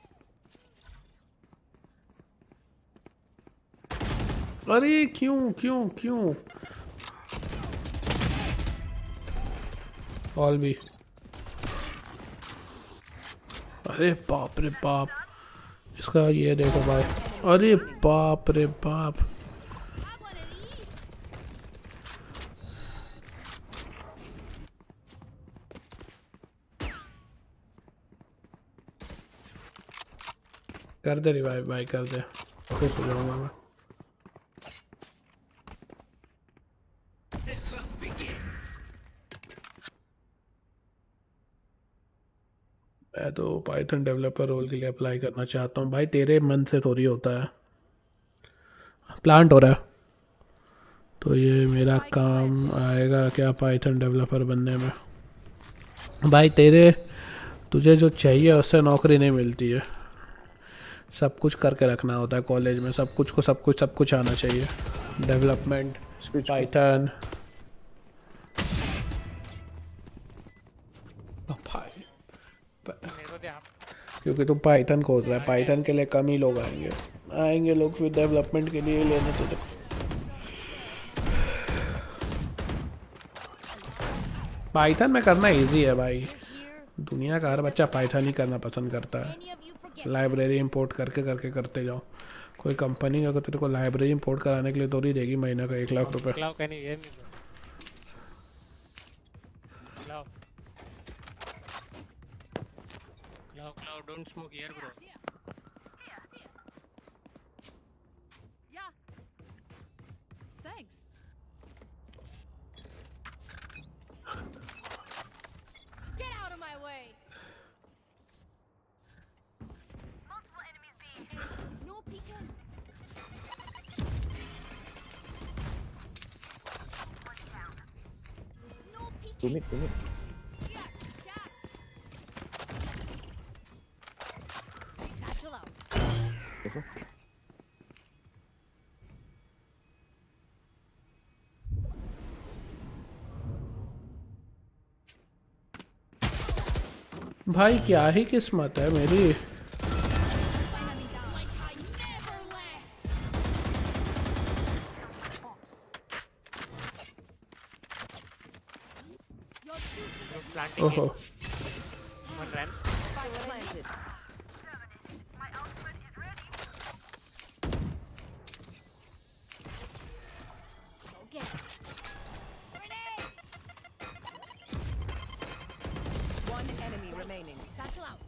अरे क्यों ऑल भी। अरे बाप रे बाप, इसका ये देखो भाई। अरे बाप रे बाप, Have one of these. कर दे रिवाइव भाई, कर दे, खुश हो जाऊंगा मैं। मैं तो पाइथन डेवलपर रोल के लिए अप्लाई करना चाहता हूँ भाई, तेरे मन से थोड़ी होता है। प्लांट हो रहा है तो ये मेरा काम आएगा क्या पाइथन डेवलपर बनने में? भाई तुझे जो चाहिए उससे नौकरी नहीं मिलती है, सब कुछ करके रखना होता है कॉलेज में, सब कुछ आना चाहिए। डेवलपमेंट पाइथन भाई, मेरे को दे आप। क्योंकि तू पाइथन खोज रहा है, पाइथन के लिए कम ही लोग आएंगे लोग फिर डेवलपमेंट के लिए लेने तुझे। पाइथन में करना इजी है भाई, दुनिया का हर बच्चा पाइथन ही करना पसंद करता है। Any of you forget library import करके करके करते जाओ। कोई कंपनी अगर तेरे को लाइब्रेरी इंपोर्ट कराने के लिए तो नहीं देगी महीना का 1 लाख रुपए। Cloud, can you hear me, bro? Cloud. Cloud, don't smoke here, bro. Yeah. Thanks. Get out of my way. Multiple enemies being. No peeking. No peeking. तुम्हें Yeah. Yeah. Satchel out. देखो भाई क्या ही किस्मत है मेरी। Like I never left. You're too You're planting ओहो, it. One ramp. Spike planted. okay. Grenade. One enemy remaining. Satchel out.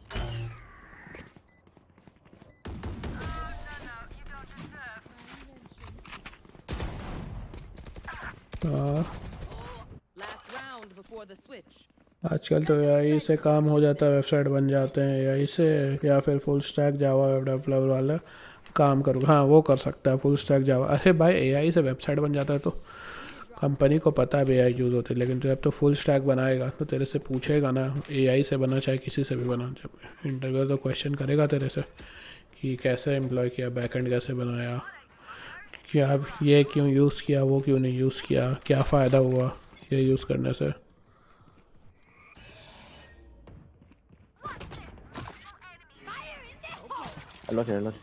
हाँ Last round before the switch. आजकल तो एआई से काम हो जाता है, वेबसाइट बन जाते हैं एआई से, या फिर full stack Java web developer वाला काम करूँ। हाँ वो कर सकता है फुल स्टैक जावा। अरे भाई एआई से वेबसाइट बन जाता है तो कंपनी को पता है भी एआई यूज़ होती है, लेकिन जब तो फुल स्टैक बनाएगा तो तेरे से पूछेगा ना, एआई से बना चाहे किसी से भी बना, जब इंटरव्यू तो क्वेश्चन करेगा तेरे से कि कैसे एम्प्लॉय किया, बैकएंड कैसे बनाया, क्या ये क्यों यूज़ किया, वो क्यों नहीं यूज़ किया, क्या फ़ायदा हुआ ये यूज़ करने से। अल्लाह खैर अल्लाह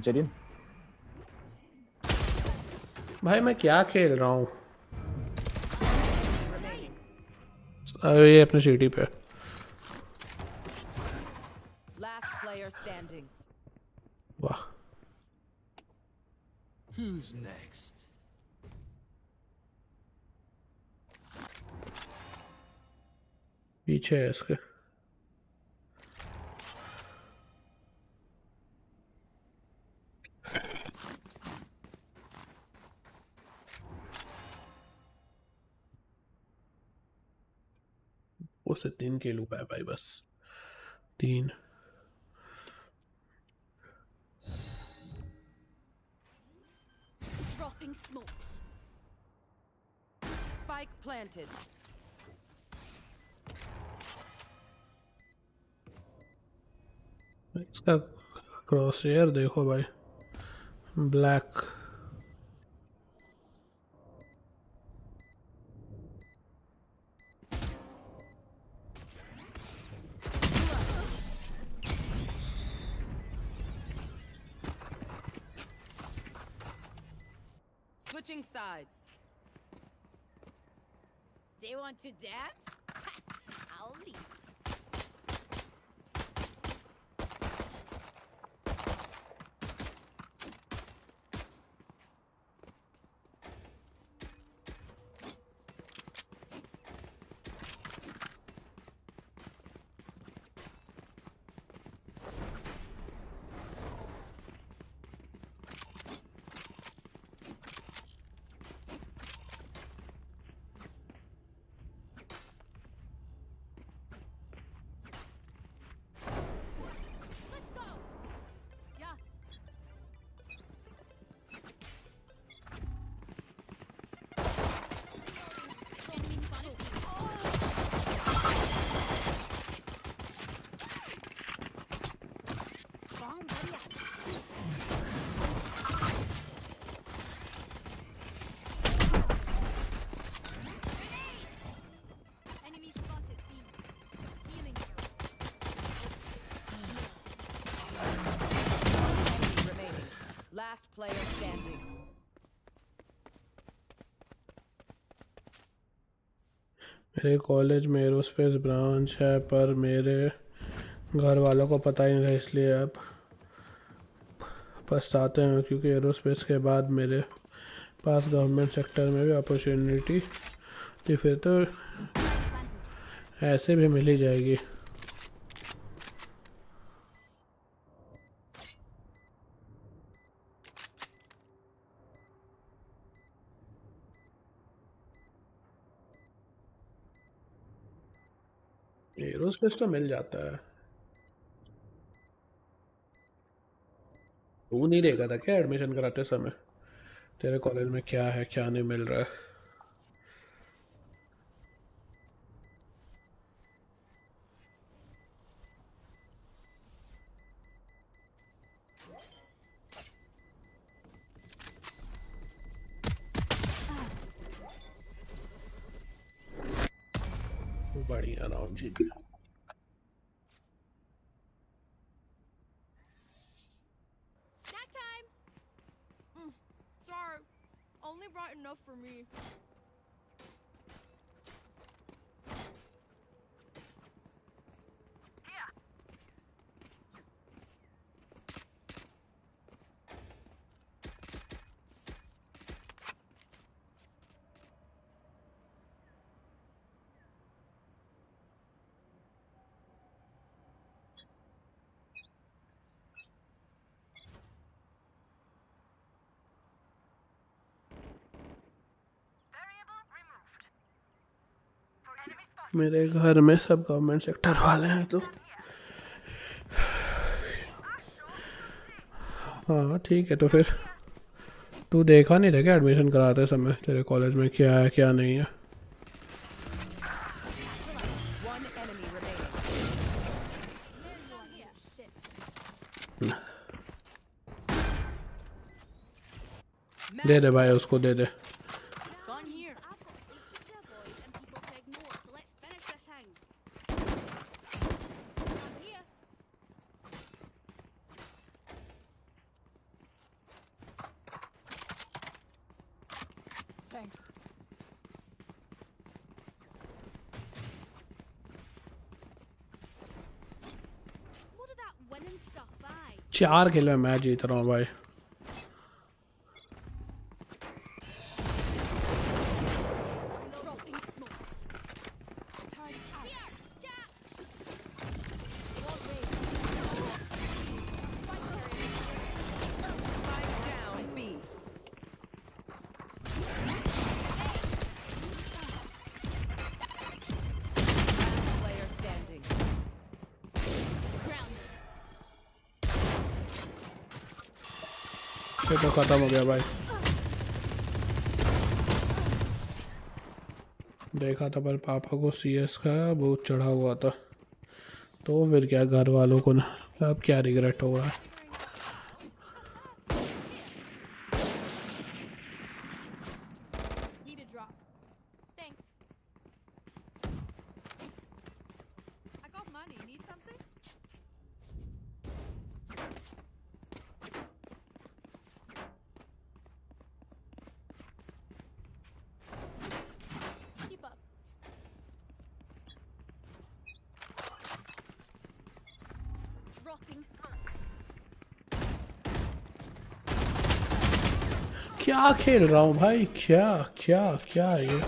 जरीन भाई मैं क्या खेल रहा हूँ। Remaining. ये अपने सीटी पे Last player standing. वाह। Who's next? पीछे है इसके। उसे 3 के लूप है भाई, बस 3। Dropping smokes. Spike planted. इसका क्रॉस एयर देखो भाई, black. Switching sides. Do you want to dance? I'll leave. Last player standing. मेरे कॉलेज में एरोस्पेस ब्रांच है पर मेरे घर वालों को पता ही नहीं था, इसलिए अब पछताते हैं क्योंकि एरोस्पेस के बाद मेरे पास गवर्नमेंट सेक्टर में भी अपॉर्चुनिटी थी, फिर तो ऐसे भी मिल ही जाएगी। एरोस्पेस तो मिल जाता है। तू नहीं देखा था क्या एडमिशन कराते समय तेरे कॉलेज में क्या है क्या नहीं मिल रहा है? बढ़िया राउंड जीत गया। Snack time! Sorry, only brought enough for me. मेरे घर में सब गवर्नमेंट सेक्टर वाले हैं तो हाँ ठीक है। तो फिर तू देखा नहीं था क्या एडमिशन कराते समय तेरे कॉलेज में क्या है क्या नहीं है? One enemy remaining. दे दे भाई, उसको दे दे। Gone here. I've got pizza to avoid and people to ignore, so let's finish this thing. Down here. Thanks. Load of that winning stuff, aye. 4 kilo में मैच जीत रहा हूँ भाई। Dropping smokes. Turn here. Catch. Spike down B. Last player standing. Ground. ये तो खत्म हो गया भाई। देखा था पर पापा को CS का बहुत चढ़ा हुआ था, तो फिर क्या घर वालों को ना अब क्या रिग्रेट हो रहा है। Need a drop. Thanks. I got money. Need something? Keep up. Dropping smokes. क्या खेल रहा हूँ भाई, क्या क्या क्या है ये? Our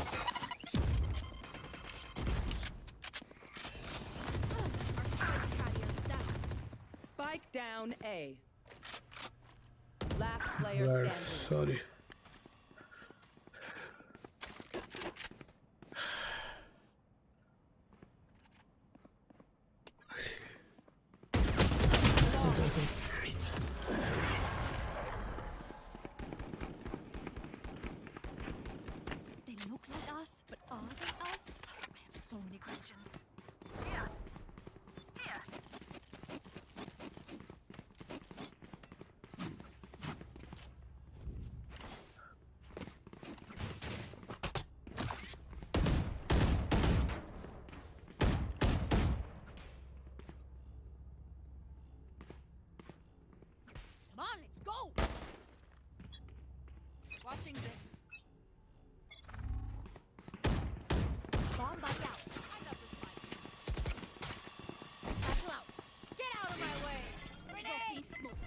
spike carrier's down. Spike down A. Last player standing. Sorry. They look like us, but are they us? I have so many questions. Come on, let's go! Watching this. Bomb buddy out. I got this fight. Battle out. Get out of my way. Grenade. Smoke.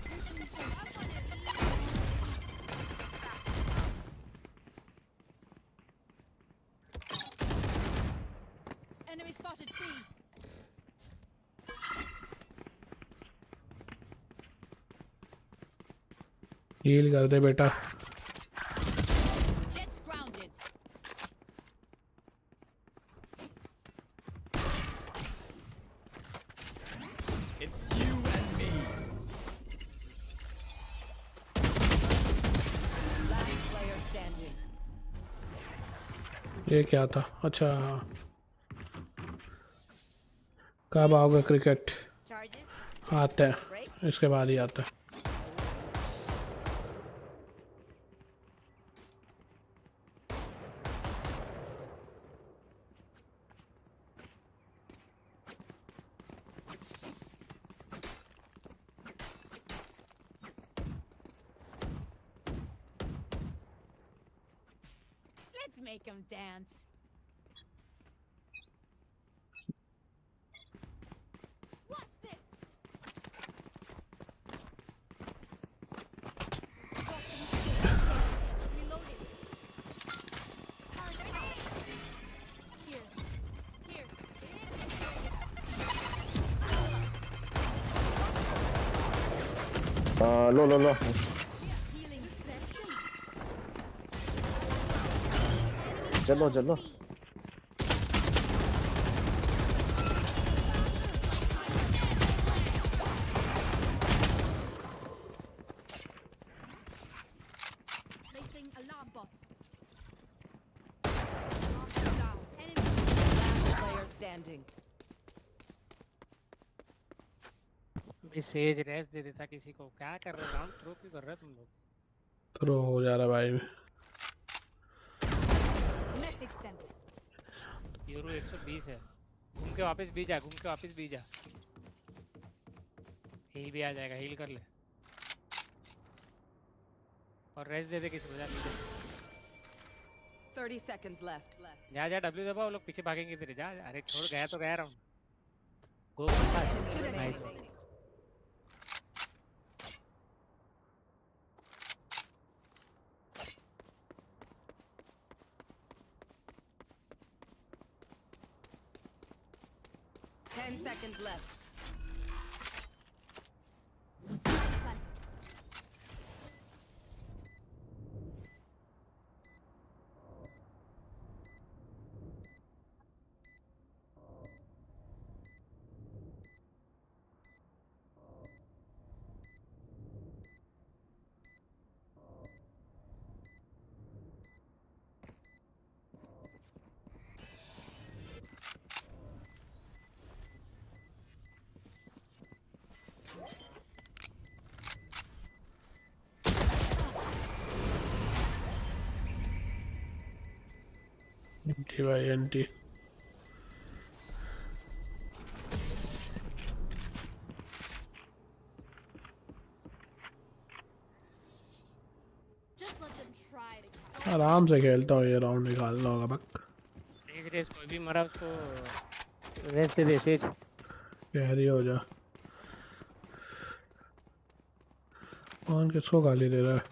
Enemy spotted C. Heal कर दे बेटा. Jets grounded. It's you and me. Last player standing. ये क्या था? अच्छा, कब आओगे cricket? Charges. आते हैं, इसके बाद ही आते हैं. Let's make them dance. Watch this. Reloading. Here. Here. Low. Healing session. चलो. Placing alarm bot. Down. Enemy. Last player standing. भाई सेज रेस दे देता किसी को. क्या कर रहे हो? राउंड थ्रो क्यों कर रहे हो तुम लोग? थ्रो हो जा रहा भाई. Message sent. यूरो 120 है. घूम के वापस भी जा. हील भी आ जाएगा. हील कर ले और रेस दे दे किसी को. जा 30 seconds left. जा डब्ल्यू दबा. वो लोग पीछे भागेंगे तेरे. जा. अरे छोड़. गया तो गया राउंड. गो. नाइस. 10 seconds left. एंटी भाई anti. Just let them try to catch. आराम से खेलता हूँ. ये राउंड निकालना होगा बक. रेस कोई भी मरा उसको रेस दे दे. सेज गहरी हो जा. कौन किसको गाली दे रहा है?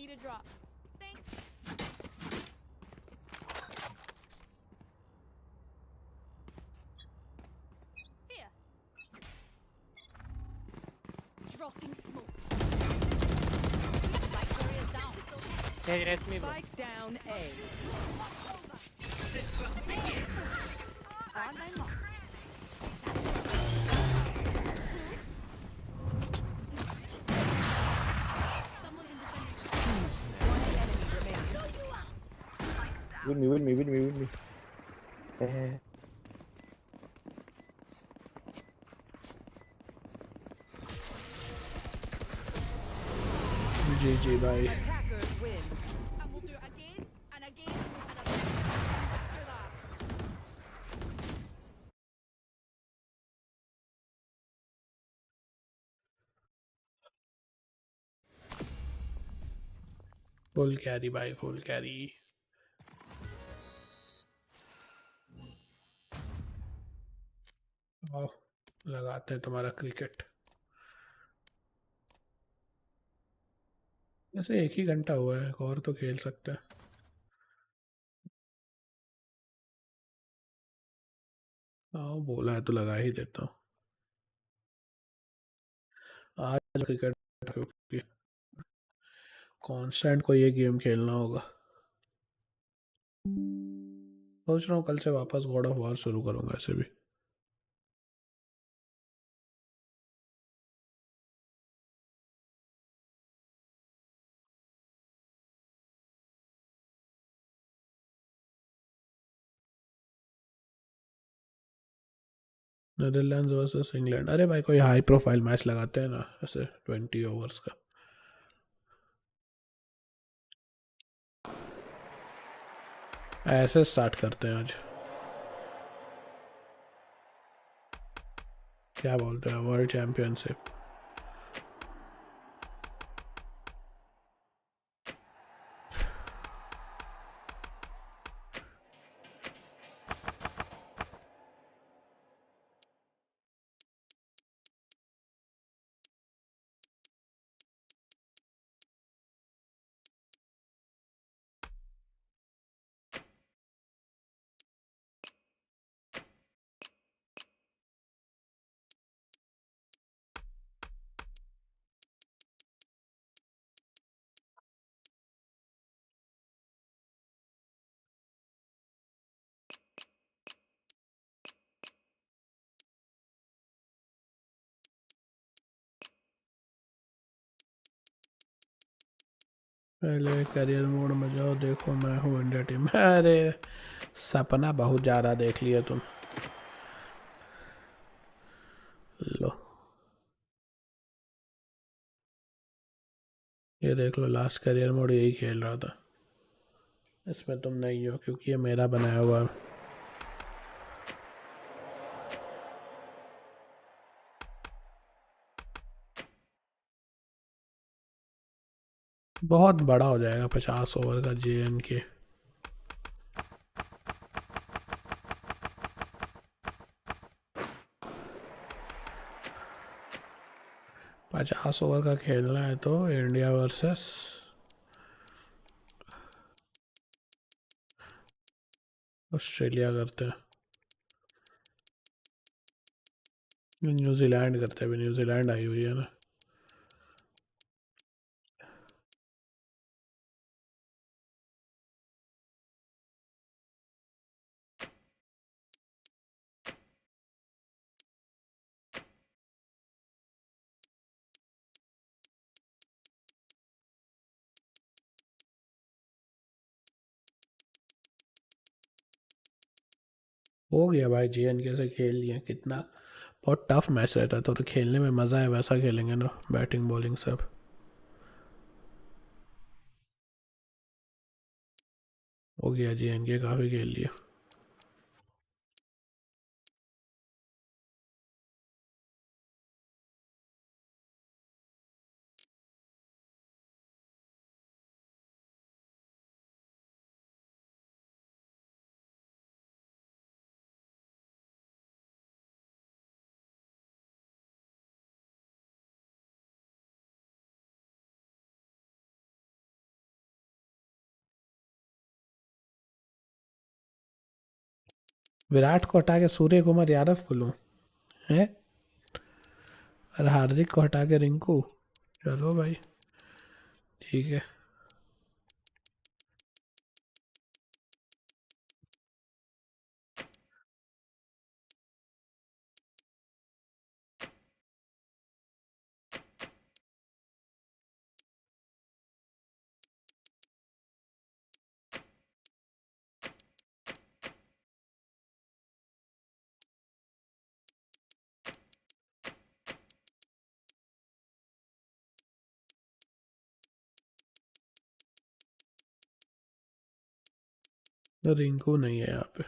Need a drop. Thanks. Here. Dropping smoke. Spike barrier down. Sage Raze में. Spike down A. On my mark. Someone's in defense. One enemy remaining. Win me. जी भाई. Attackers win. And we'll do it again and again and again after that. Full carry भाई, full carry. आओ लगाते हैं तुम्हारा cricket. वैसे एक ही घंटा हुआ है, और तो खेल सकते हैं। आओ बोला है तो लगा ही देता हूँ आज क्रिकेट, क्योंकि कांस्टेंट को ये गेम खेलना होगा। सोच रहा हूँ कल से वापस गॉड ऑफ वॉर शुरू करूँगा ऐसे भी। नेदरलैंड्स वर्सेस इंग्लैंड, अरे भाई कोई हाई प्रोफाइल मैच लगाते हैं ना, ऐसे 20 ओवर्स का। ऐसे स्टार्ट करते हैं आज। क्या बोलते हैं, वर्ल्ड चैंपियनशिप। पहले करियर मोड में जाओ, देखो मैं हूँ इंडिया टीम। अरे सपना बहुत ज़्यादा देख लिया तुम। लो ये देख लो, लास्ट करियर मोड यही खेल रहा था। इसमें तुम नहीं हो क्योंकि ये मेरा बनाया हुआ है। बहुत बड़ा हो जाएगा 50 ओवर का JNK। 50 ओवर का खेलना है तो इंडिया वर्सेस ऑस्ट्रेलिया करते हैं, न्यूजीलैंड करते हैं। अभी न्यूजीलैंड आई हुई है ना। हो गया भाई, JNK से खेल लिया कितना। बहुत टफ मैच रहता है, तो खेलने में मज़ा है, वैसा खेलेंगे ना, बैटिंग बॉलिंग सब। हो गया, JNK काफ़ी खेल लिया। विराट को हटा के सूर्य कुमार यादव को लूँ है, और हार्दिक को हटा के रिंकू। चलो भाई ठीक है। रिंकू नहीं है यहाँ पे।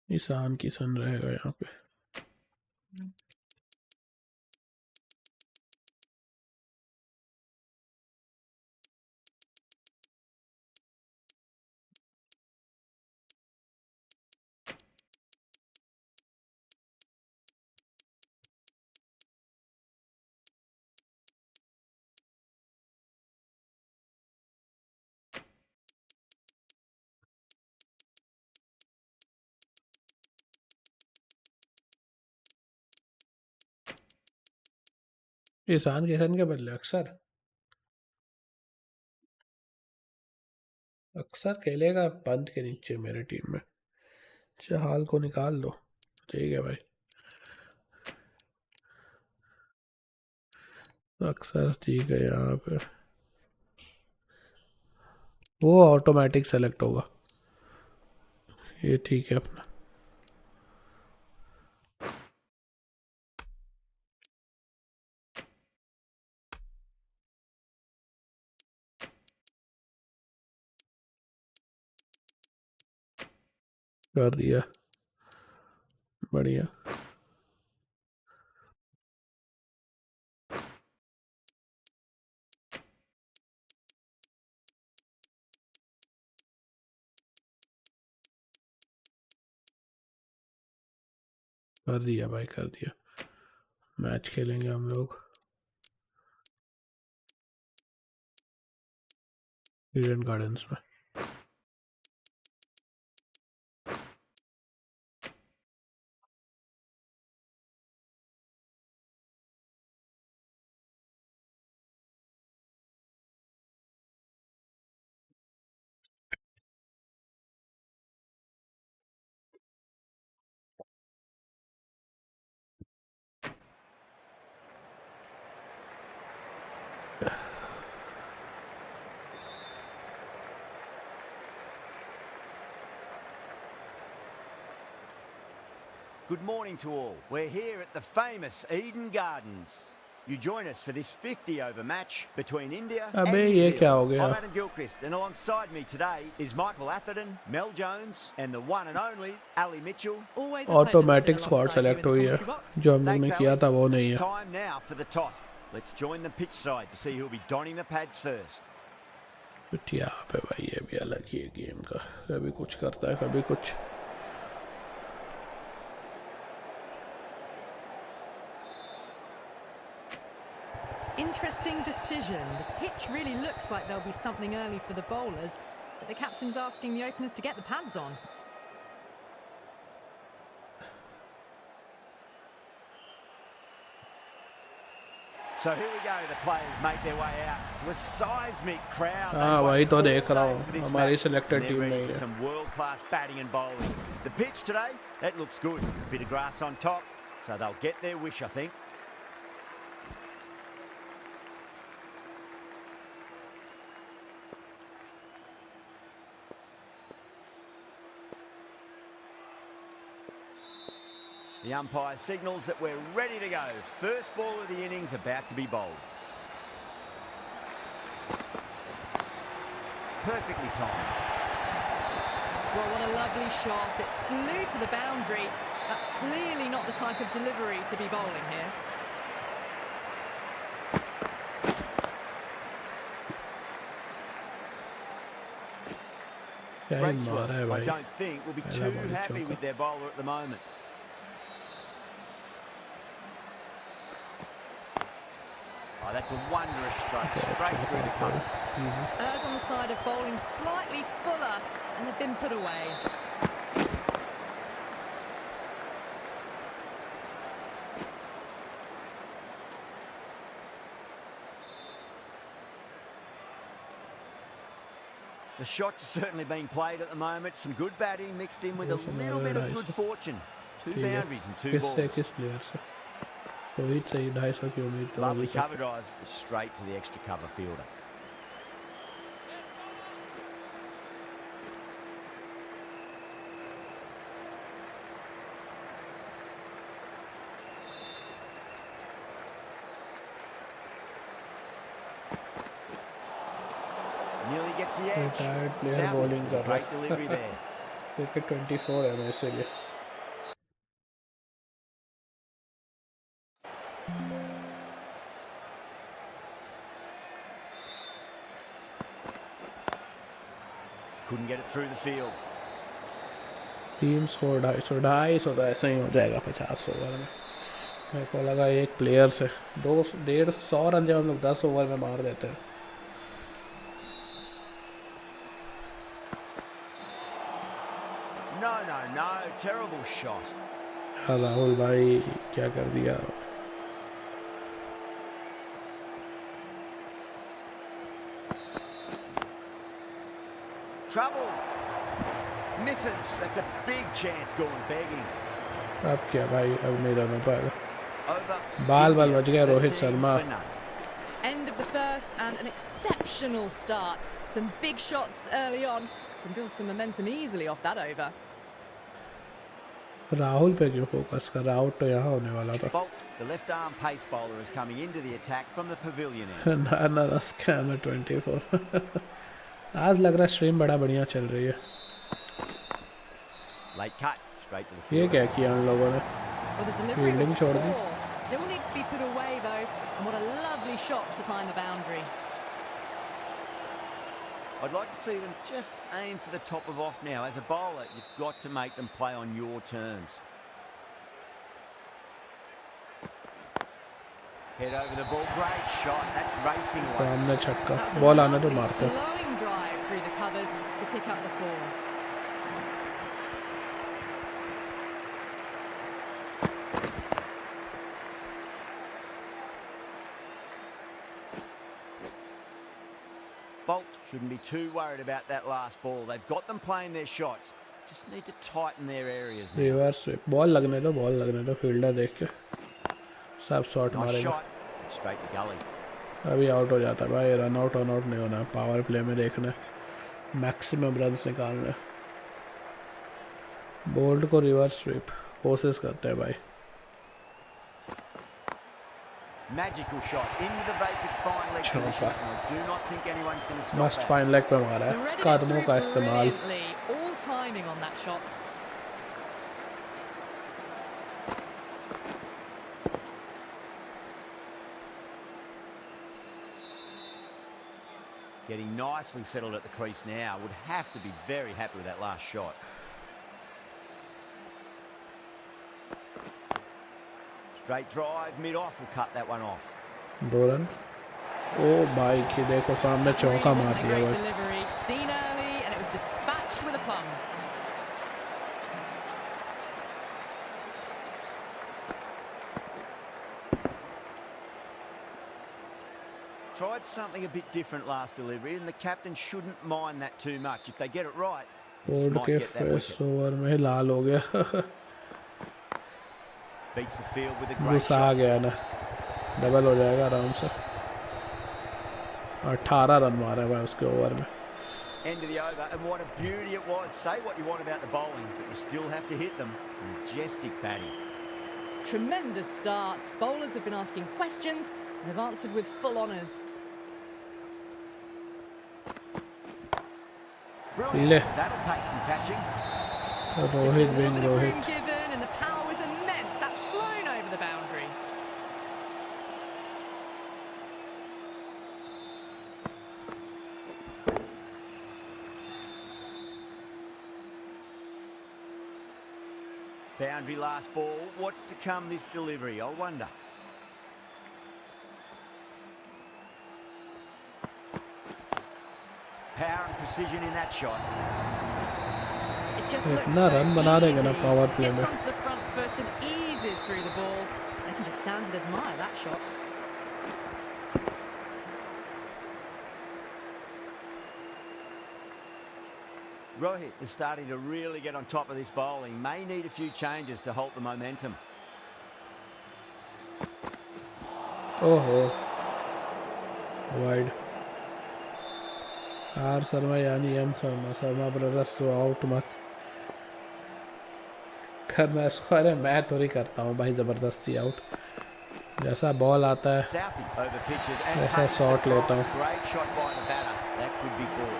ईशान किशन रहेगा यहाँ पे। ईशान किशन के बदले अक्सर अक्सर खेलेगा पंत के नीचे मेरे टीम में। चहाल को निकाल दो। ठीक है भाई। अक्सर ठीक है यहाँ पे। वो ऑटोमेटिक सेलेक्ट होगा। ये ठीक है अपना। कर दिया। बढ़िया। कर दिया भाई, कर दिया। मैच खेलेंगे हम लोग ईडन गार्डन्स में। Good morning to all. We're here at the famous Eden Gardens. You join us for this 50-over match between India and अबे New ये क्या हो Zealand. गया? I'm Adam Gilchrist, and alongside me today is Michael Atherton, Mel Jones, and the one and only Ali Mitchell. Automatic squad select हुई है, जो हम लोग ने Thanks, किया Ali. था वो नहीं It's है। time now for the toss. Let's join the pitch side to see who'll be donning the pads first. पिटिया पे भाई, ये भी अलग ही है गेम का। कभी कुछ करता है, कभी कुछ। Interesting decision. The pitch really looks like there'll be something early for the bowlers, but the captain's asking the openers to get the pads on. So here we go, the players make their way out to a seismic crowd. हाँ वही तो देख रहा हूँ, हमारी selected selected team ready नहीं for है। some world-class batting and bowling. The pitch today, that looks good. A bit of grass on top, so they'll get their wish, I think. The umpire signals that we're ready to go. First ball of the innings about to be bowled. Perfectly timed. Well, what a lovely shot. It flew to the boundary. That's clearly not the type of delivery to be bowling here. क्या ही Great मारा swell. है I भाई। don't think we'll be पहला too ball happy चौका। with their bowler at the moment. Oh, that's a wondrous stroke, straight through the covers. Errs on the side of bowling slightly fuller, and they've been put away. The shots are certainly being played at the moment. Some good batting mixed in with a little bit of good fortune. Two boundaries and two balls. किस player से? रोहित से 250 की उम्मीद तो Lovely अभी से। cover drive, straight to the extra cover fielder. Nearly gets the edge. Retired player Southey, bowling कर रहा great है। delivery there. क्रिकेट 24 है मैं इसीलिए। Couldn't get it through the field. Team score 250 तो ऐसे ही हो जाएगा 50 ओवर में। मेरे को लगा एक प्लेयर से 150 रन जब हम लोग 10 ओवर में मार देते हैं। No, terrible shot. हाँ राहुल भाई क्या कर दिया। trouble. Misses. That's a big chance gone begging. अब क्या भाई, अब नहीं रहना पाएगा. Over. बाल India, बच गया Rohit 13 Sharma. for none. End of the first and an exceptional start. Some big shots early on. Can build some momentum easily off that over. Rahul पे क्यों फोकस कर, आउट तो यहाँ होने वाला था. Bolt, the left arm pace bowler, is coming into the attack from the pavilion end. ना scam है 24. आज लग रहा है स्ट्रीम बड़ा बढ़िया चल रही है. Late cut, straight to the ये field. क्या किया उन लोगों ने? Well, the delivery was Fielding छोड़ दी. poor. Still need to be put away though. And what a lovely shot to find the boundary. I'd like to see them just aim for the top of off now. As a bowler, you've got to make them play on your terms. Head over the ball, great shot. That's racing away. सामने छक्का. That's a ball आने तो lovely मारते. flowing drive through the covers to pick up the 4. Bolt shouldn't be too worried about that last ball. They've got them playing their shots. Just need to tighten their areas now. Reverse sweep. Ball लगने दो fielder देख के. सब shot Nice मारेगा. shot. Straight to gully. अभी out हो जाता है भाई. रन आउट नहीं होना. पावर प्ले में देखना है. मैक्सिमम रन्स निकालना है. बोल्ट को रिवर्स स्वीप कोशिश करते हैं भाई. Magical shot into the vacant fine leg position. I do not think anyone's going to stop must that. Fine leg पे मारा है. Threaded it कदमों through का इस्तेमाल. brilliantly. All timing on that shot. Getting nicely settled at the crease now. Would have to be very happy with that last shot. Straight drive, mid-off will cut that one off. 2 run. ओ भाई की देखो सामने चौका Wasn't मार a दिया great भाई. delivery. Seen early and it was dispatched with a plum. Tried something a bit different last delivery, and the captain shouldn't mind that too much. If they get it right, they just bolt might के get that first wicket. Over में लाल हो गया. Beats the field with a great गुस्सा आ shot. गया ना. Double हो जाएगा आराम से. 18 रन मारे भाई उसके ओवर में. End of the over, and what a beauty it was. Say what you want about the bowling, but you still have to hit them. Majestic batting. Tremendous start. Bowlers have been asking questions and have answered with full honours. Brilliant. Le. That'll take some catching. Just a Rohit little बिंग bit of room Rohit. given and the power was immense. That's flown over the boundary. Boundary last ball. What's to come this delivery, I wonder. Power and precision in that shot. It just looks इतना so run बना देंगे ना easy. Power play Gets में. onto the front foot and eases through the ball. They can just stand and admire that shot. Rohit is starting to really get on top of this bowling. May need a few changes to halt the momentum. ओहो. Wide. Are Sharma यानी M Sharma brothers तो out मत करना इसको. अरे मैं थोड़ी करता हूँ भाई ज़बरदस्ती आउट. जैसा बॉल आता है Southey over pitches and वैसा pays शॉट लेता surprise. हूँ. Great shot by the batter. That could be four.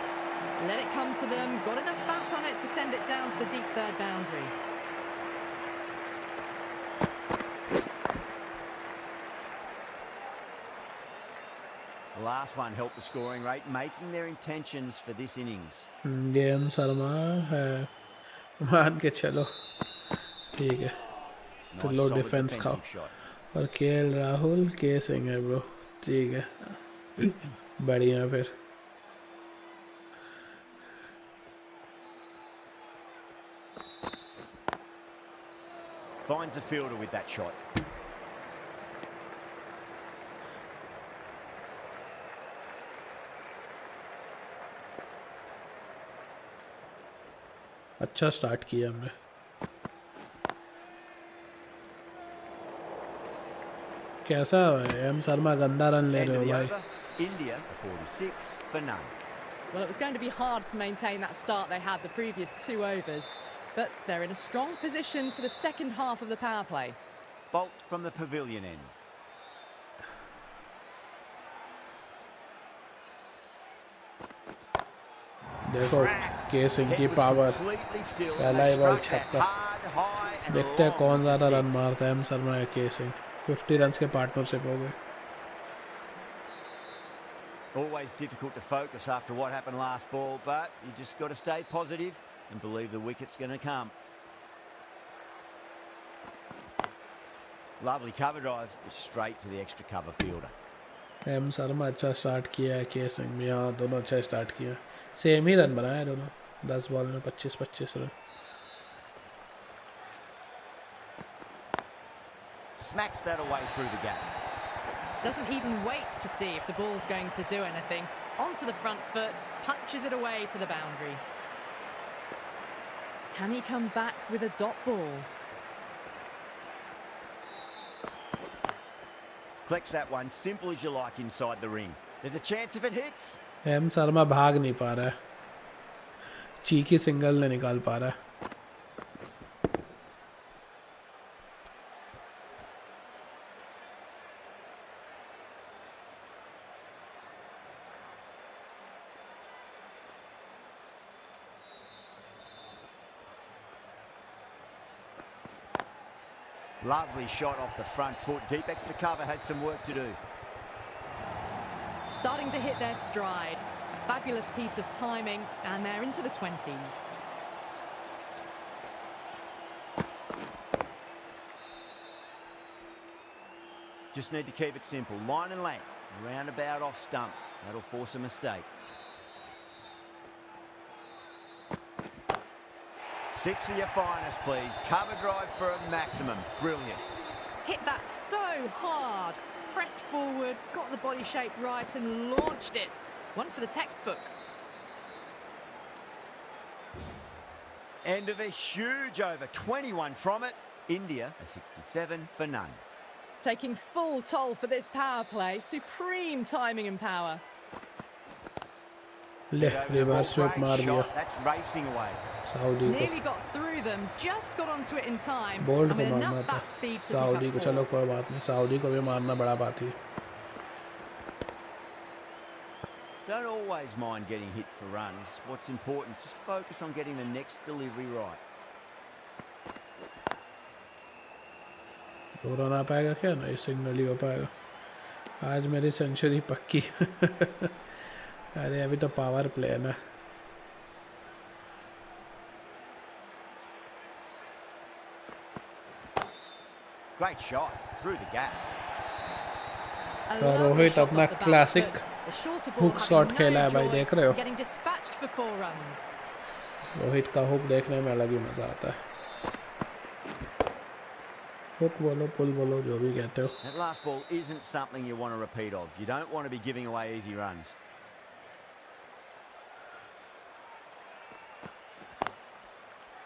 Let it come to them. Got enough bat on it to send it down to the deep third boundary. The last one helped the scoring rate, making their intentions for this innings. Game Sharma है मान के चलो. ठीक है. तो Nice लो solid defence खाओ. defensive shot. और KL Rahul के सिंह है ब्रो. ठीक है. बढ़िया फिर. Finds the fielder with that shot. अच्छा स्टार्ट किया हमने. कैसा है एम शर्मा, गंदा रन ले End रहे of हो the भाई. over. India 46 for none. Well, it was going to be hard to maintain that start they had the previous 2 overs, but they're in a strong position for the second half of the power play. Bolt from the pavilion end. देखो के सिंह की Head was power. completely still and पहला they he ball struck that छक्का. hard, high and देखते हैं long कौन for ज़्यादा run six. मारता है, एम शर्मा या के सिंह. 50 रन के पार्टनरशिप हो गए. Always difficult to focus after what happened last ball, but you just got to stay positive and believe the wicket's going to come. Lovely cover drive, it's straight to the extra cover fielder. M Sharma अच्छा start किया है, के सिंह भी हाँ दोनों अच्छा start किया. Same ही run बनाए दोनों, 10 बॉल में 25-25 run. Smacks that away through the gap. Doesn't even wait to see if the ball's going to do anything. Onto the front foot, punches it away to the boundary. Can he come back with a dot ball? Collects that one, simple as you like inside the ring. There's a chance if it hits. M Sharma भाग नहीं पा रहा है, cheeky single नहीं निकाल पा रहा है. Lovely shot off the front foot. Deep extra cover has some work to do. Starting to hit their stride. A fabulous piece of timing, and they're into the 20s. Just need to keep it simple. Line and length. Roundabout off stump. That'll force a mistake. 6 of your finest, please. Cover drive for a maximum. Brilliant. Hit that so hard. Pressed forward, got the body shape right and launched it. One for the textbook. End of a huge over. 21 from it. India a 67 for none. Taking full toll for this power play. Supreme timing and power. ले Get over the reverse ball. Sweep Great मार दिया shot. That's racing away. Southee को. Nearly got through them, just got onto it in time. Boult and को with मारना enough था, bat speed to Southee pick को. up चलो 4. कोई बात नहीं, सऊदी को भी मारना बड़ा बात ही. Don't always mind getting hit for runs. What's important is just focus on getting the next delivery right. दो रन आ पाएगा क्या? नहीं, सिग्नल ही हो पाएगा. आज मेरी सेंचुरी पक्की. अरे अभी तो पावर प्ले है ना. Great shot through the gap. A और lovely रोहित shot अपना off the back classic foot. The shorter ball hook having shot no खेला है भाई, joy, देख रहे हो? getting dispatched for 4 runs. Rohit का हुक देखने में अलग ही मजा आता है. हुक बोलो, पुल बोलो, जो भी कहते हो. That last ball isn't something you want to repeat of. You don't want to be giving away easy runs.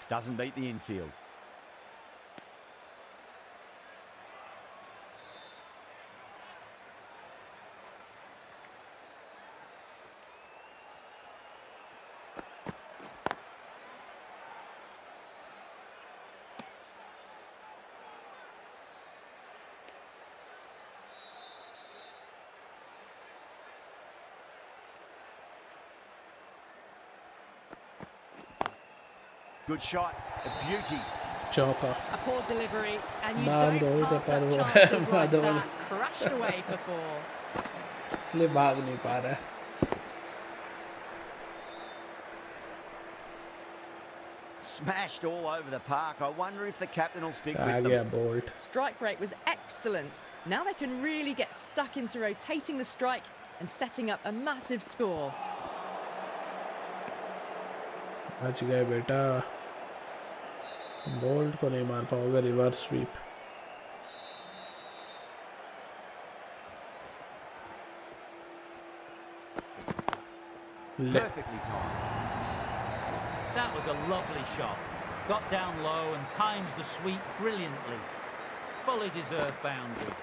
Doesn't beat the infield. Good shot, a beauty. चौका. A poor delivery, and you नाम don't Rohit pass पर up वो chances like Madhavan. that. Crashed away for 4. इसलिए भाग नहीं पा रहा है. Smashed all over the park. I wonder if the captain will stick आ with गया them. Boult. Strike rate was excellent. Now they can really get stuck into rotating the strike and setting up a massive score. बच गए बेटा. Bolt को नहीं मार पाओगे. Reverse sweep. Perfectly timed. That was a lovely shot. Got down low and times the sweep brilliantly. Fully deserved boundary.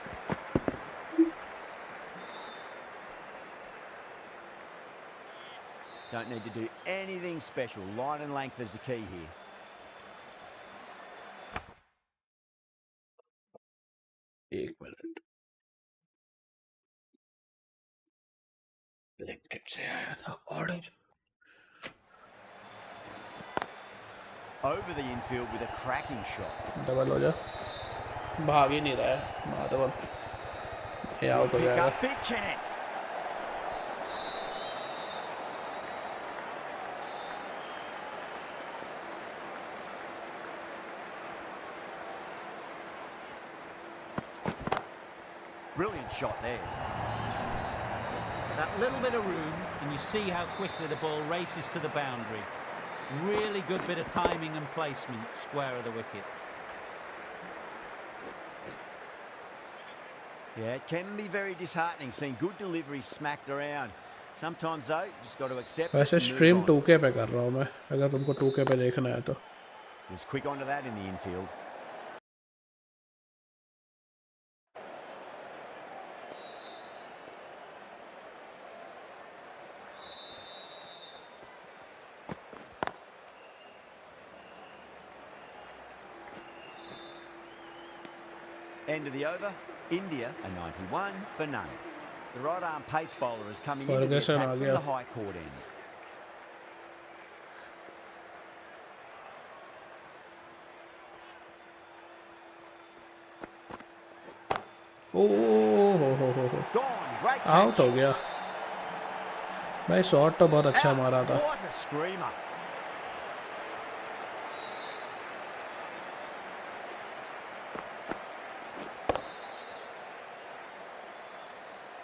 Don't need to do anything special. Line and length is the key here. एक minute blanket से आया था order Over the infield with a cracking shot. Double हो जा भाग ही नहीं रहा है माधवन ये आउट हो Pick जाएगा up, big chance. Brilliant shot there. That little bit of room, and you see how quickly the ball races to the boundary. Really good bit of timing and placement, square of the wicket. Yeah, it can be very disheartening seeing good deliveries smacked around. Sometimes though, you just got to accept it. वैसे and move stream on. 2K पे कर रहा हूँ मैं अगर तुमको 2K पे देखना है तो Was quick onto that in the infield. End of the over, India a 91 for none. The right arm pace bowler is coming into the Ferguson attack आ from गया। the high court end. ओह Gone, great out catch. हो गया भाई shot तो बहुत अच्छा Out. मारा था What a screamer.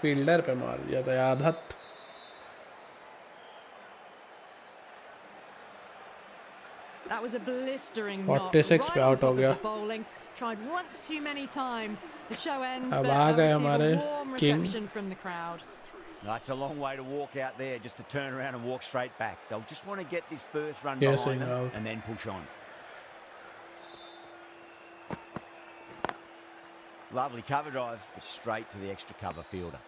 फील्डर पे मार दिया था यार हद That was a blistering 46 knock, पे right on out top हो of गया। the bowling. Tried once too many times. The show ends, अब but आ गए received हमारे a warm king। reception from the crowd. No, it's a long way to walk out there just to turn around and walk straight back. They'll just want to get this first run Yes, behind I them know. and then push on. Lovely cover drive, but straight to the extra cover fielder.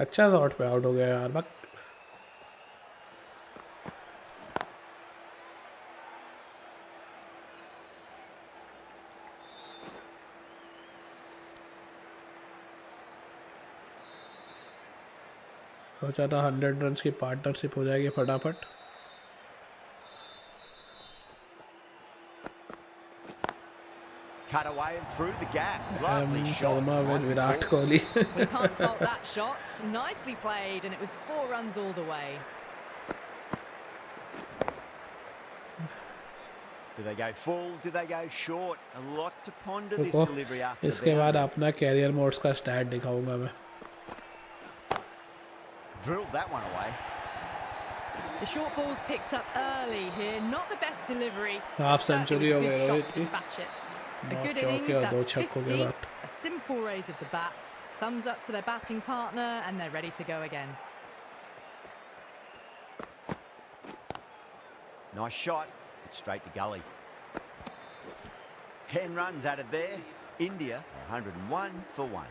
अच्छा shot पे out हो गया यार बक सोचा था 100 run की partnership हो जाएगी फटाफट Cut away and through the gap. Lovely shot. Sharma with Might be Virat four. Kohli We can't fault that shot. Nicely played, and it was 4 runs all the way. Do they go full? Do they go short? A lot to ponder this रुको delivery after the इसके बाद boundary. अपना career modes का stat दिखाऊंगा मैं Drilled that one away. The short ball's picked up early here. Not the best delivery. Half but certainly century was हो a गई good shot Rohit to की dispatch it. A 9 good चौके innings, और 2 that's छक्कों के 50. साथ A simple raise of the bats. Thumbs up to their batting partner, and they're ready to go again. Nice shot, but straight to gully. 10 runs added there. India 101 for 1.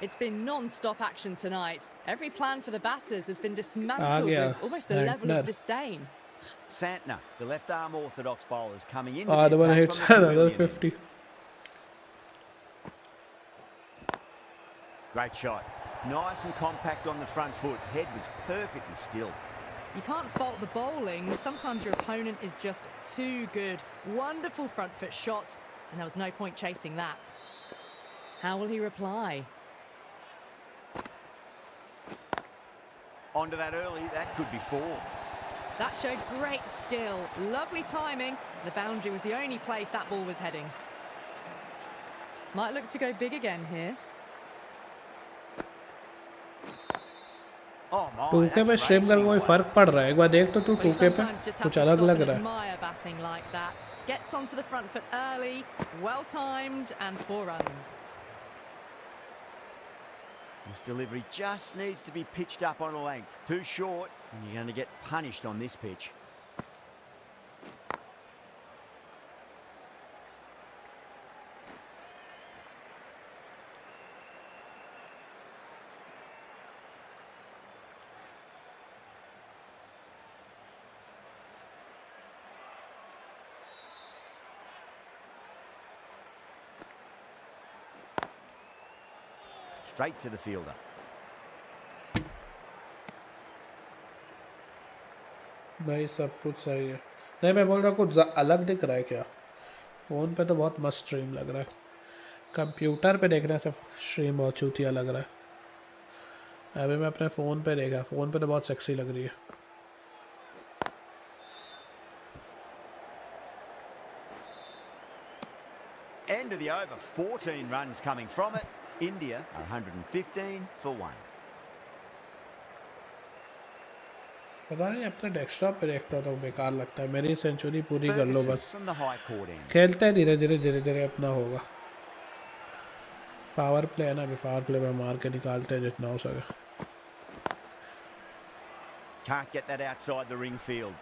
It's been non-stop action tonight. Every plan for the batters has been uh dismantled गया with almost a level Santner of disdain. Santner, the left arm orthodox bowler, is coming into the Adwan attack hits from the another pavilion end. 50 Great shot. Nice and compact on the front foot. Head was perfectly still. You can't fault the bowling. Sometimes your opponent is just too good. Wonderful front foot shot, and there was no point chasing that. How will he reply? Onto that early, that could be 4. That showed great skill. Lovely timing. The boundary was the only place that ball was heading. Might look to go big again here. Oh my, 2K पे that's stream कर racing कोई away. फर्क पड़ रहा है एक बार देख तो तू Well, you 2K पे sometimes just have कुछ to अलग stop लग and रहा है admire batting like that. Gets onto the front foot early, well timed, and 4 runs. This delivery just needs to be pitched up on a length. Too short, and you're going to get punished on this pitch. Straight to the fielder. भाई सब कुछ सही है। नहीं, मैं बोल रहा हूँ कुछ अलग दिख रहा है क्या? फ़ोन पे तो बहुत मस्त स्ट्रीम लग रहा है, कंप्यूटर पे देखने से स्ट्रीम बहुत चूतिया लग रहा है। अभी मैं अपने फ़ोन पे देखा, फ़ोन पे तो बहुत सेक्सी लग रही है। End of the over, 14 runs coming from it. India are 115 for 1. पता नहीं, अपने डेस्कटॉप पे देखता तो बेकार लगता है। मेरी सेंचुरी पूरी कर लो बस। From the high court end. खेलते हैं धीरे धीरे अपना होगा। पावर प्ले है ना, अभी पावर प्ले में मार के निकालते हैं जितना हो सके। Can't get that outside the ring field.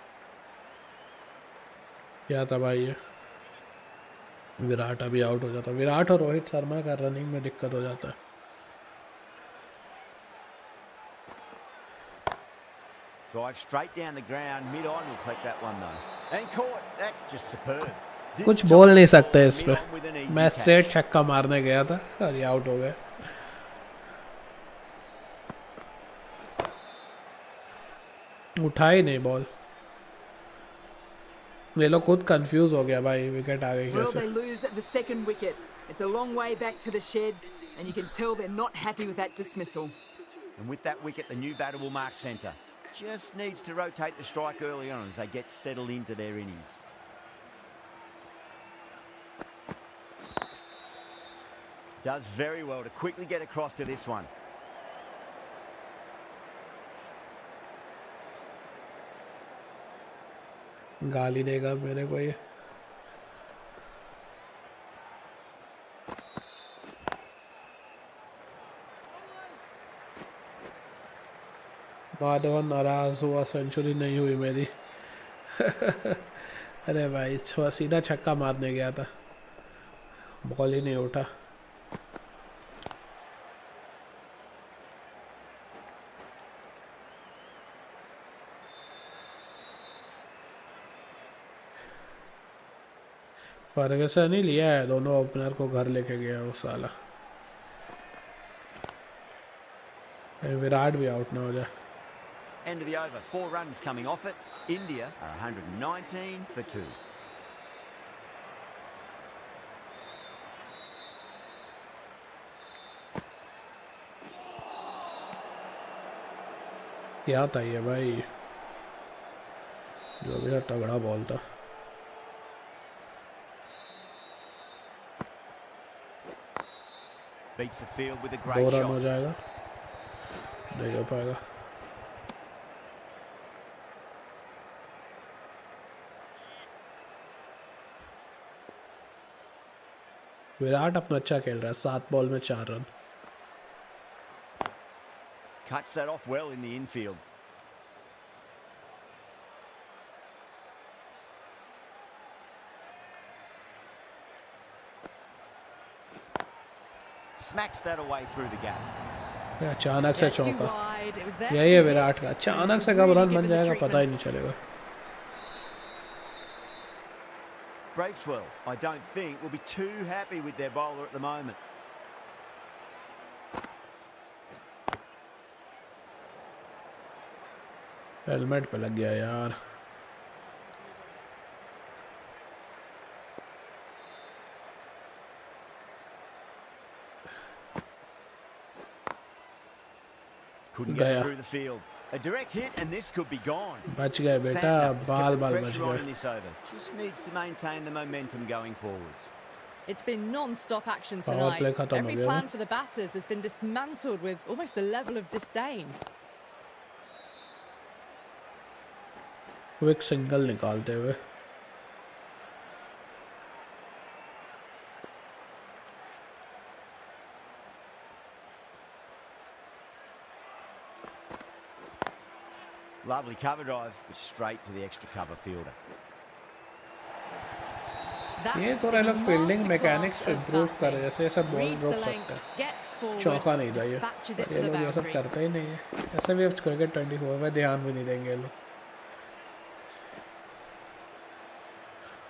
क्या था भाई ये? विराट अभी आउट हो जाता। विराट और रोहित शर्मा का रनिंग में दिक्कत हो जाता है। Drive straight down the ground, mid-on will collect that one though. And caught, that's just superb. कुछ बोल नहीं सकते इस पे। मैं स्ट्रेट छक्का मारने गया था और ये आउट हो गया। उठा ही नहीं बॉल। ये लोग खुद कंफ्यूज हो गया भाई, विकेट आ गई Well, कैसे। they lose at the second wicket. It's a long way back to the sheds, and you can tell they're not happy with that dismissal. And with that wicket, the new batter will mark centre. Just needs to rotate the strike early on as they get settled into their innings. Does very well to quickly get across to this one. गाली देगा मेरे को ये। माधवन नाराज हुआ, century नहीं हुई मेरी। अरे भाई सीधा छक्का मारने गया था, बॉल ही नहीं उठा। फर्गसन ही लिया है, दोनों ओपनर को घर लेके गया वो साला। विराट भी आउट ना हो जाए। End of the over, 4 runs coming off it. India are 119 for 2. क्या था ये भाई? जो भी तगड़ा बॉल था। Beats the field with a 2 great run हो shot. जाएगा, नहीं हो पाएगा। विराट अपना अच्छा खेल रहा है, 7 बॉल में 4 run. Cuts that off well in the infield. Smacks that away through the gap. अचानक से Gets you चौका। wide. It was there यही to है hit, विराट का, and अचानक से कब really रन बन given the जाएगा पता ही treatment. नहीं चलेगा। Bracewell, I don't think, will be too happy with their bowler at the moment. Helmet पे लग गया यार। Couldn't get it गया। through the field. A direct hit and this could be gone. बच गए बेटा, Santner has बाल kept the बाल बच pressure on in गए। this over. Just needs to maintain the momentum going forwards. It's been non-stop action Power play tonight. खत्म हो Every गया plan ना। for the batters has been dismantled with almost a level of disdain. Quick single निकालते हुए। Lovely cover drive, but straight to the extra cover fielder. ये थोड़ा लोग fielding mechanics पे इम्प्रूव कर रहे हैं, जैसे ऐसा बॉल रोक सकते हैं, चौका नहीं था ये, पर ये लोग ये सब करते ही नहीं है। ऐसे भी अब क्रिकेट 24 में ध्यान भी नहीं देंगे ये लोग।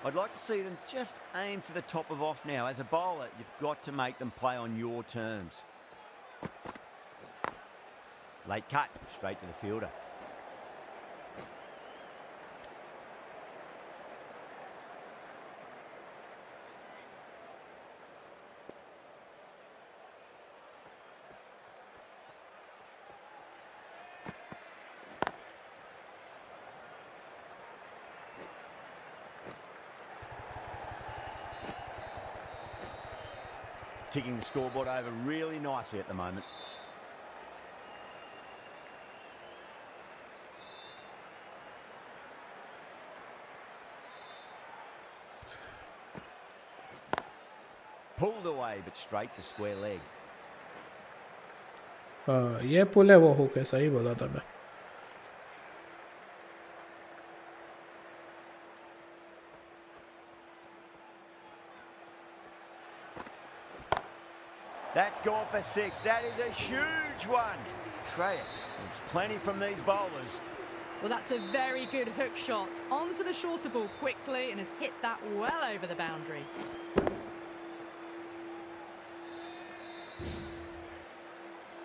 I'd like to see them just aim for the top of off now. As a bowler, you've got to make them play on your terms. Late cut, straight to the fielder. Ticking the scoreboard over really nicely at the moment. Pulled away, but straight to square leg. हाँ ये पुल है वो हो के सही बोला था मैं। That's gone for 6. That is a huge one. Shreyas, it's plenty from these bowlers. Well, that's a very good hook shot. Onto the shorter ball quickly and has hit that well over the boundary.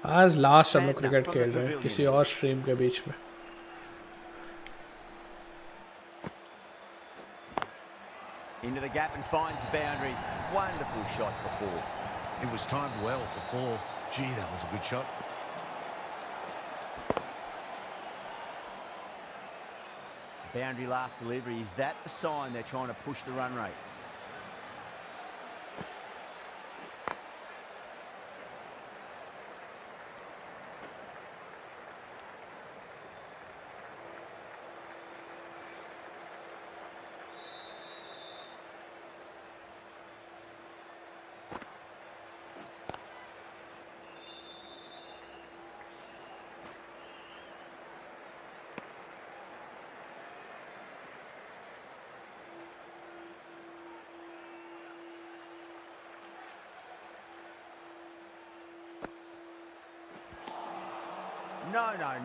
आज last हम लोग cricket खेल रहे हैं किसी और stream के बीच में। Into the gap and finds the boundary. Wonderful shot for 4. It was timed well for 4. Gee, that was a good shot. Boundary last delivery. Is that the sign they're trying to push the run rate?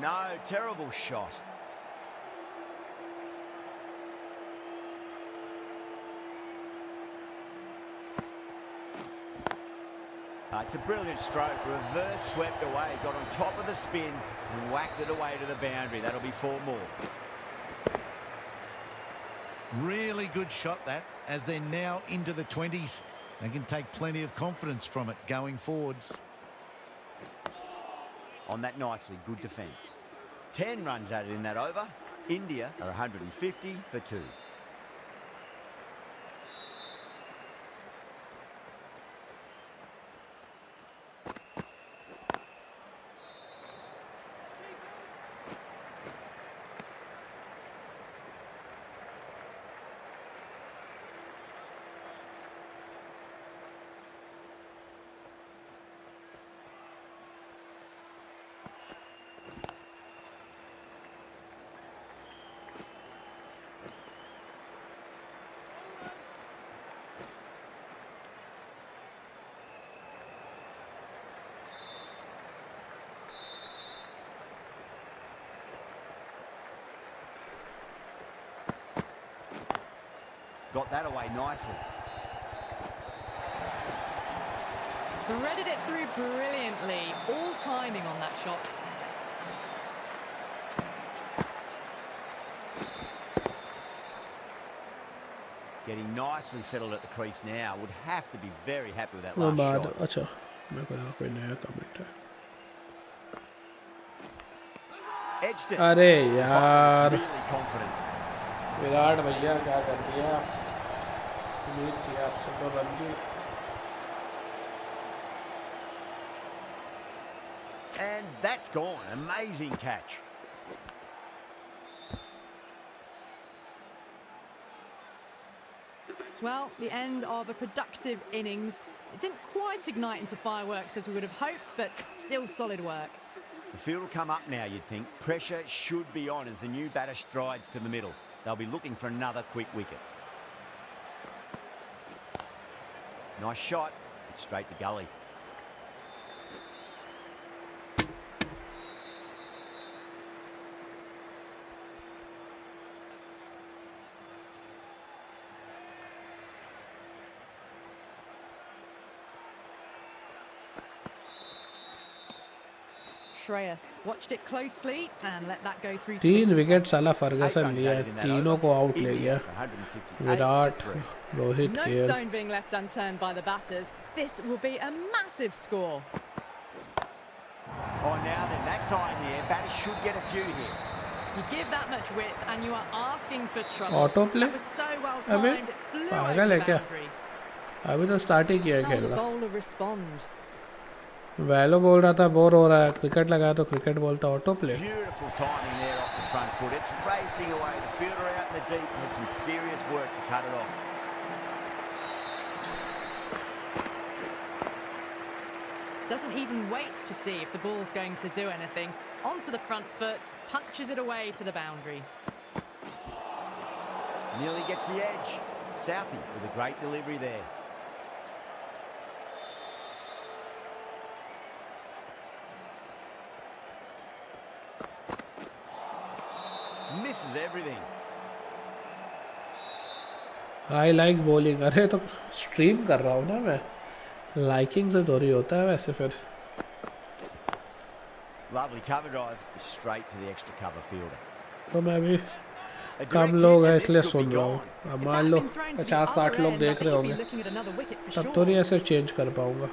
No. Terrible shot. It's a brilliant stroke. Reverse swept away. Got on top of the spin and whacked it away to the boundary. That'll be 4 more. Really good shot that, as they're now into the 20s. They can take plenty of confidence from it going forwards. On that nicely, good defence. 10 runs added in that over. India are 150 for 2. Got that away nicely. Threaded it through brilliantly. All timing on that shot. Getting nicely settled at the crease now. Would have to be very happy with that last shot. अच्छा मेरे को लगा कोई नया comment है। Edged it. अरे यार Really confident. Virat भैया क्या कर दिया, उम्मीद थी आपसे तो Ranji. And that's gone. Amazing catch. Well, the end of a productive innings. It didn't quite ignite into fireworks as we would have hoped, but still solid work. The field will come up now, you'd think. Pressure should be on as the new batter strides to the middle. They'll be looking for another quick wicket. Nice shot. It's straight to gully. Shreyas watched it closely and let that go through. 3 wicket साला Fergusson लिया है, तीनों को out ले गया. Virat, Rohit, No KL. stone being left unturned by the batters. This will be a massive score. Oh, now then, that's high in the air. Batters should get a few here. You give that much width and you are asking for trouble. Autoplay? That was so well अबे timed. It flew over पागल है the क्या? boundary. अभी तो start ही किया How will the खेलना. bowler respond? वैलो बोल रहा था बोर हो रहा है, क्रिकेट लगाया तो क्रिकेट बोलता auto play. Beautiful timing there off the front foot. It's racing away. The fielder out in the deep has some serious work to cut it off. Doesn't even wait to see if the ball's going to do anything. Onto the front foot, punches it away to the boundary. Nearly gets the edge. Southey with a great delivery there. Misses everything. I like bowling. अरे तो stream कर रहा हूँ ना मैं, liking से थोड़ी होता है वैसे फिर. Lovely cover drive, straight to the extra cover fielder. तो मैं भी कम लोग हैं इसलिए सुन रहा हूँ. अब मान लो 50-60 लोग देख रहे होंगे तब थोड़ी ऐसे चेंज कर पाऊँगा.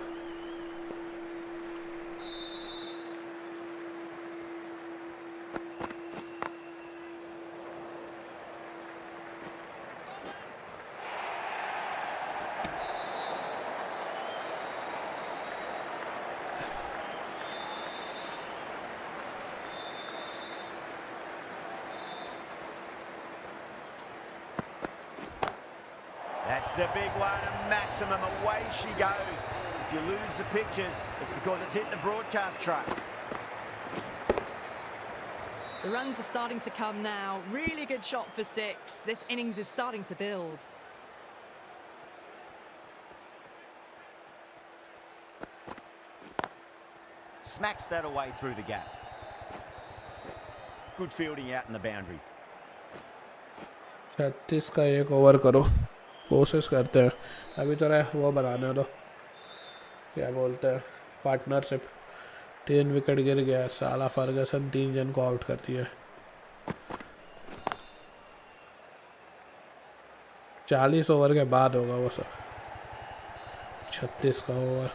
That's a big one, a maximum. Away she goes. If you lose the pictures, it's because it's hit the broadcast truck. The runs are starting to come now. Really good shot for 6. This innings is starting to build. Smacks that away through the gap. Good fielding out in the boundary. 36 का एक over करो, कोशिश करते हैं. अभी तो रहे वो बनाने दो, क्या बोलते हैं, पार्टनरशिप. 3 विकेट गिर गया. साला फर्गसन 3 जन को आउट कर दिया. 40 ओवर के बाद होगा वो सब. 36 का ओवर.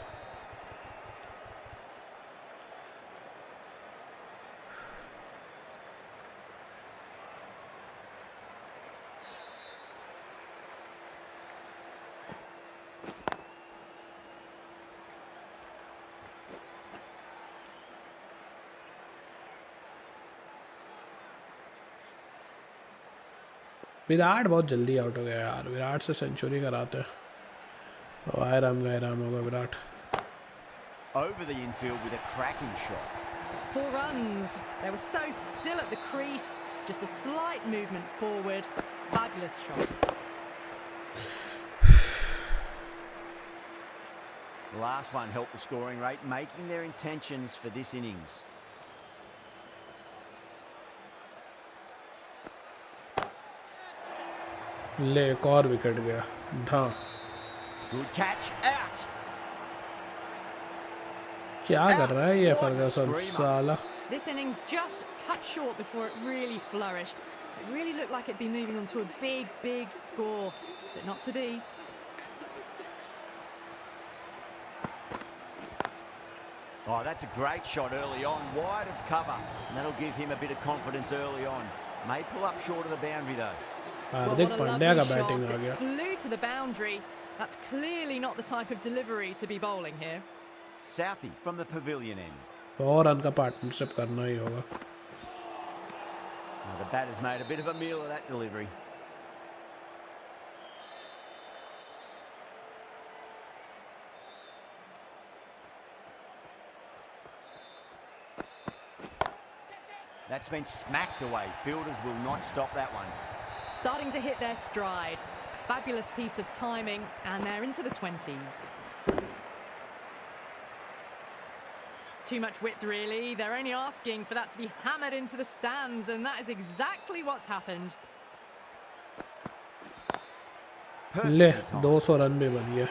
विराट बहुत जल्दी आउट हो गया यार. विराट से सेंचुरी कराते हैं. गए राम होगा Virat. Over the infield with a cracking shot. 4 runs. They were so still at the crease. Just a slight movement forward. Fabulous shot. The last one helped the scoring rate, making their intentions for this innings. ले एक और wicket गया. धा Good catch out. क्या कर रहा है ये फर्गसन साला. This innings just cut short before it really flourished. It really looked like it'd be moving on to a big score, but not to be. Oh, that's a great shot early on, wide of cover, and that'll give him a bit of confidence early on. May pull up short of the boundary though. Hardik Pandya का batting आ गया. It flew to the boundary. That's clearly not the type of delivery to be bowling here. Southey from the pavilion end. 100 run का partnership करना ही होगा. The batter's made a bit of a meal of that delivery. That's been smacked away. Fielders will not stop that one. Starting to hit their stride. Fabulous piece of timing, and they're into the 20s. Too much width, really. They're only asking for that to be hammered into the stands, and that is exactly what's happened. ले 200 run भी बन गया.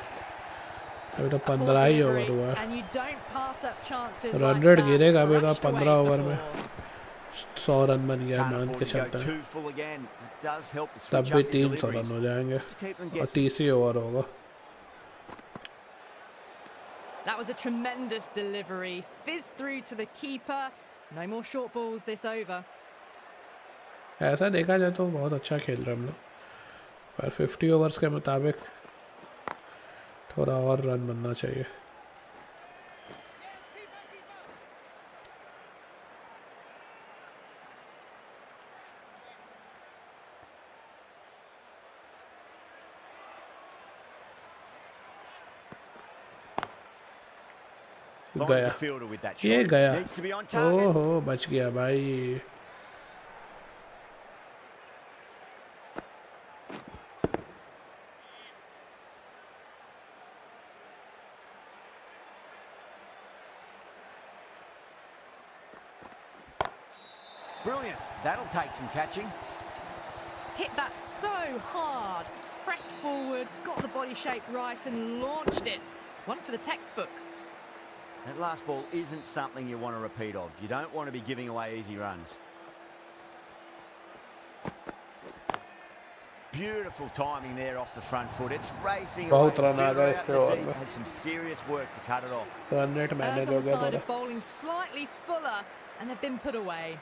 अभी तो 15 ही over हुआ है. And you don't pass up chances run like rate that. गिरेगा अभी तो Brushed 15 away ओवर for में four. 100 रन बन गया. Can't मान afford के to go चलता है. too full again. It does help to तब switch भी up your 300 deliveries रन हो जाएंगे just to keep them और guessing. 30 ही ओवर होगा. That was a tremendous delivery. Fizzed through to the keeper. No more short balls this over. ऐसा देखा जाए तो बहुत अच्छा खेल रहे हम लोग, पर 50 ओवर्स के मुताबिक थोड़ा और रन बनना चाहिए. Finds गया. a fielder with that ये shot. गया. Needs to be on target. ओहो बच गया भाई. Brilliant. That'll take some catching. Hit that so hard. Pressed forward, got the body shape right and launched it. One for the textbook. That last ball isn't something you want to repeat of. You don't want to be giving away easy runs. Beautiful timing there off the front foot. It's racing away. बहुत run आ गए Fielder इसके out over the deep में. has some serious work to cut it off. Run rate Errs manage on हो the गया side थोड़ा. of bowling slightly fuller, and they've been put away.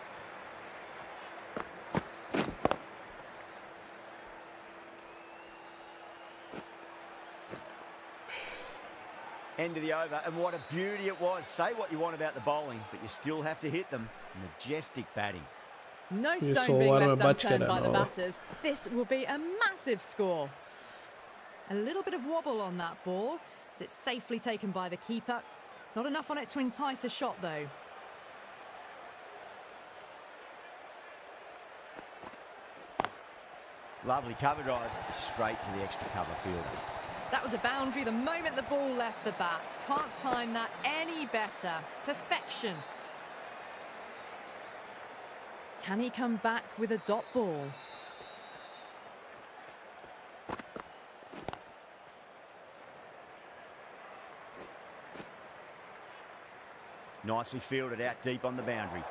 End of the over, and what a beauty it was. Say what you want about the bowling, but you still have to hit them. Majestic batting. No Yes, stone being over left में बच के unturned by the रहना होगा. batters. This will be a massive score. A little bit of wobble on that ball. It's safely taken by the keeper. Not enough on it to entice a shot, though. Lovely cover drive, straight to the extra cover fielder. That was a boundary the moment the ball left the bat. Can't time that any better. Perfection. Can he come back with a dot ball? Nicely fielded out deep on the boundary.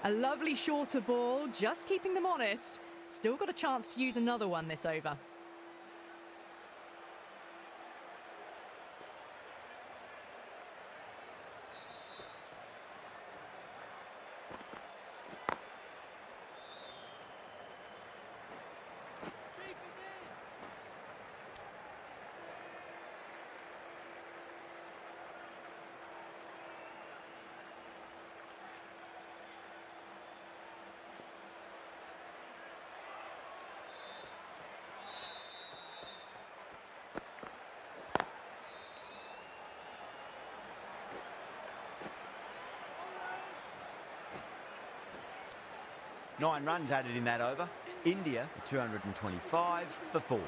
A lovely shorter ball, just keeping them honest. Still got a chance to use another one this over. Nine runs added in that over. India, 225 for 4.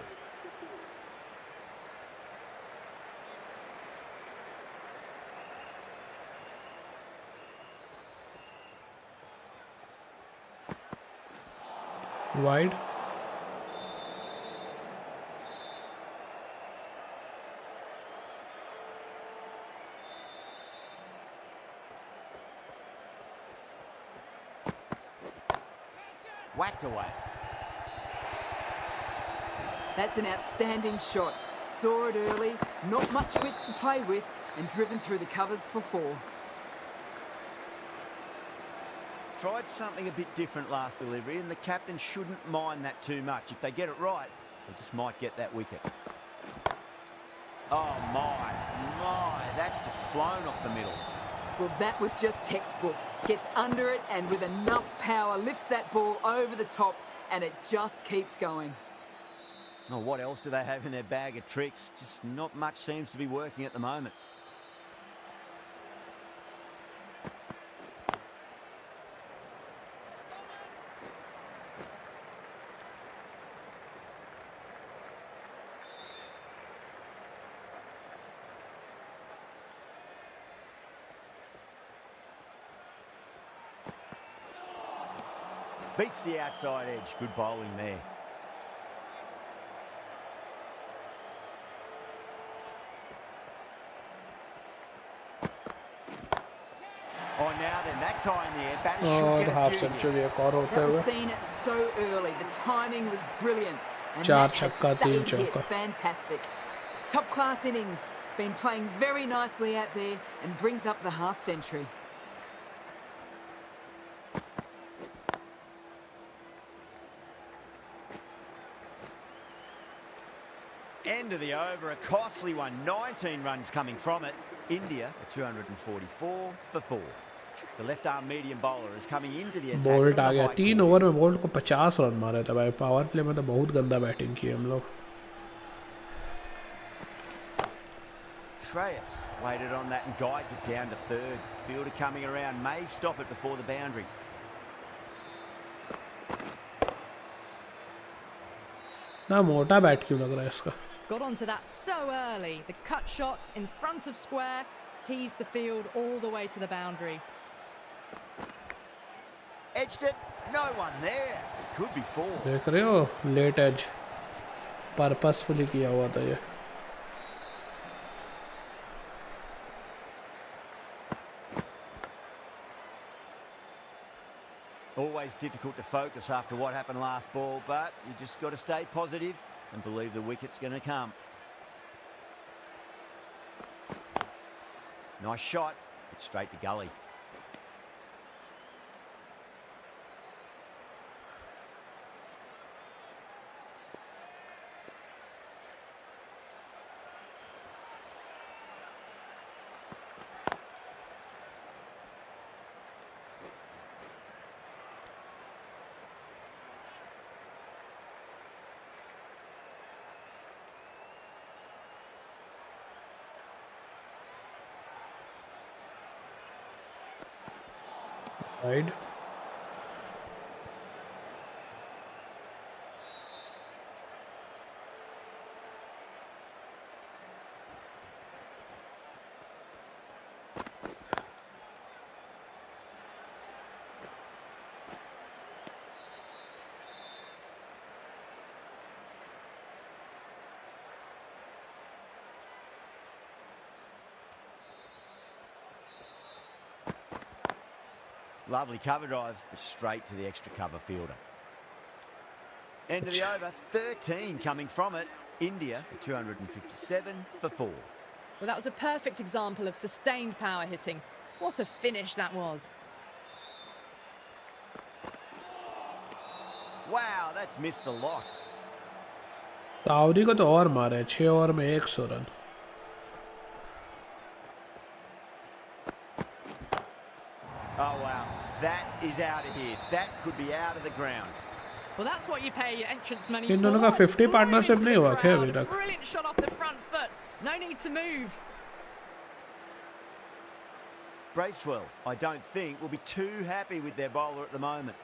Wide. Whacked away. That's an outstanding shot. Saw it early, not much width to play with, and driven through the covers for 4. Tried something a bit different last delivery, and the captain shouldn't mind that too much. If they get it right, they just might get that wicket. Oh my, that's just flown off the middle. Well, that was just textbook. Gets under it and with enough power lifts that ball over the top and it just keeps going. Oh, what else do they have in their bag of tricks? Just not much seems to be working at the moment. Beats the outside edge. Good bowling there. Oh, now then, that's high in the air. Batter should और get a half few here. Century एक और होते That was हुए seen so early. The timing was brilliant. And चार that has छक्का, तीन stayed here. चौका। Fantastic. Top class innings. Been playing very nicely out there and brings up the half century. End of the over, a costly one. 19 runs coming from it. India, a 244 for 4. The left-arm medium bowler is coming into the attack. Boult from आ the गया high 3 court. Over में Boult को 50 run मारे थे भाई power play में तो बहुत गंदा बैटिंग की हम लोग Shreyas waited on that and guides it down to third. Fielder coming around, may stop it before the boundary. ना मोटा बैट क्यों लग रहा है इसका Got onto that so early. The cut shot in front of square teased the field all the way to the boundary. Edged it, no one there. Could be 4. देख रहे हो लेट एज पर्पसफुली किया हुआ था ये Always difficult to focus after what happened last ball, but you just got to stay positive and believe the wicket's going to come. Nice shot, but straight to gully. Right Lovely cover drive, but straight to the extra cover fielder. End of the over, 13 coming from it. India, 257 for 4. Well, that was a perfect example of sustained power hitting. What a finish that was. Wow, that's missed the lot. Tawari को तो और मारे 6 over में 100 run Oh, wow. That is out of here. That could be out of the ground. Well, that's what you pay your entrance money इन दोनों का for. 50 partnership नहीं हुआ क्या अभी तक Brilliant shot off the front foot. No need to move. Bracewell, I don't think, will be too happy with their bowler at the moment.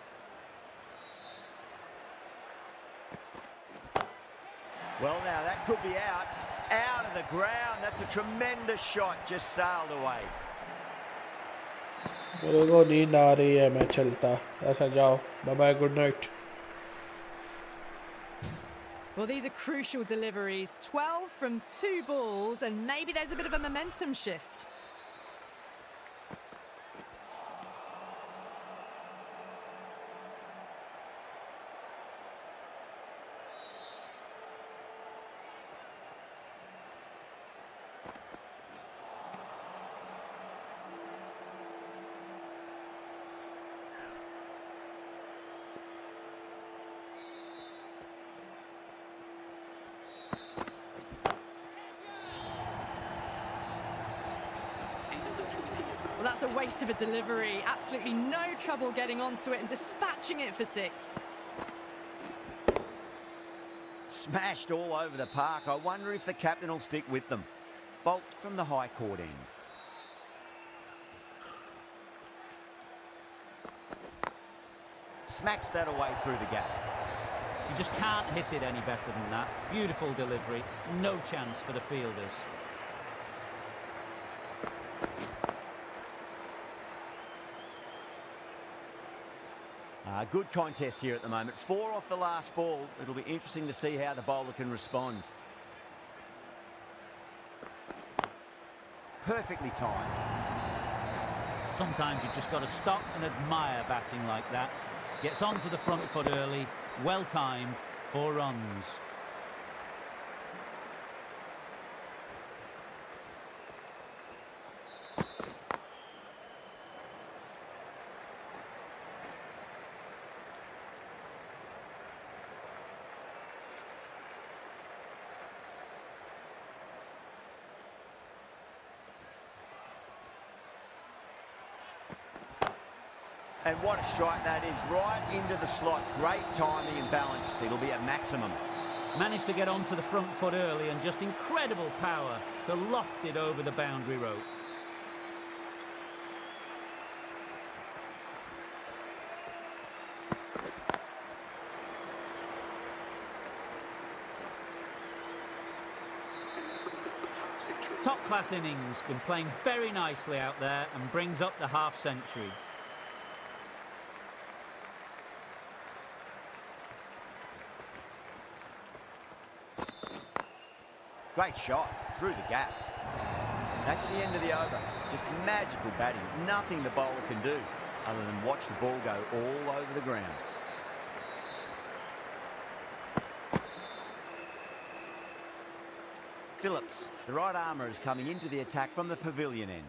Well, now, that could be out. Out of the ground. That's a tremendous shot. Just sailed away. मेरे को नींद आ रही है मैं चलता ऐसा जाओ bye bye good night Well, these are crucial deliveries. 12 from 2 balls, and maybe there's a bit of a momentum shift. that's a waste of a delivery. Absolutely no trouble getting onto it and dispatching it for 6. Smashed all over the park. I wonder if the captain will stick with them. Bolt from the high court end. Smacks that away through the gap. You just can't hit it any better than that. Beautiful delivery. No chance for the fielders. Good contest here at the moment. 4 off the last ball. It'll be interesting to see how the bowler can respond. Perfectly timed. Sometimes you've just got to stop and admire batting like that. Gets onto the front foot early. Well timed. 4 runs. And what a strike that is, right into the slot. Great timing and balance. It'll be at maximum. Managed to get onto the front foot early and just incredible power to loft it over the boundary rope. Top-class innings, been playing very nicely out there and brings up the half-century. Great shot through the gap. That's the end of the over. Just magical batting. Nothing the bowler can do other than watch the ball go all over the ground. Phillips, the right armour, is coming into the attack from the pavilion end.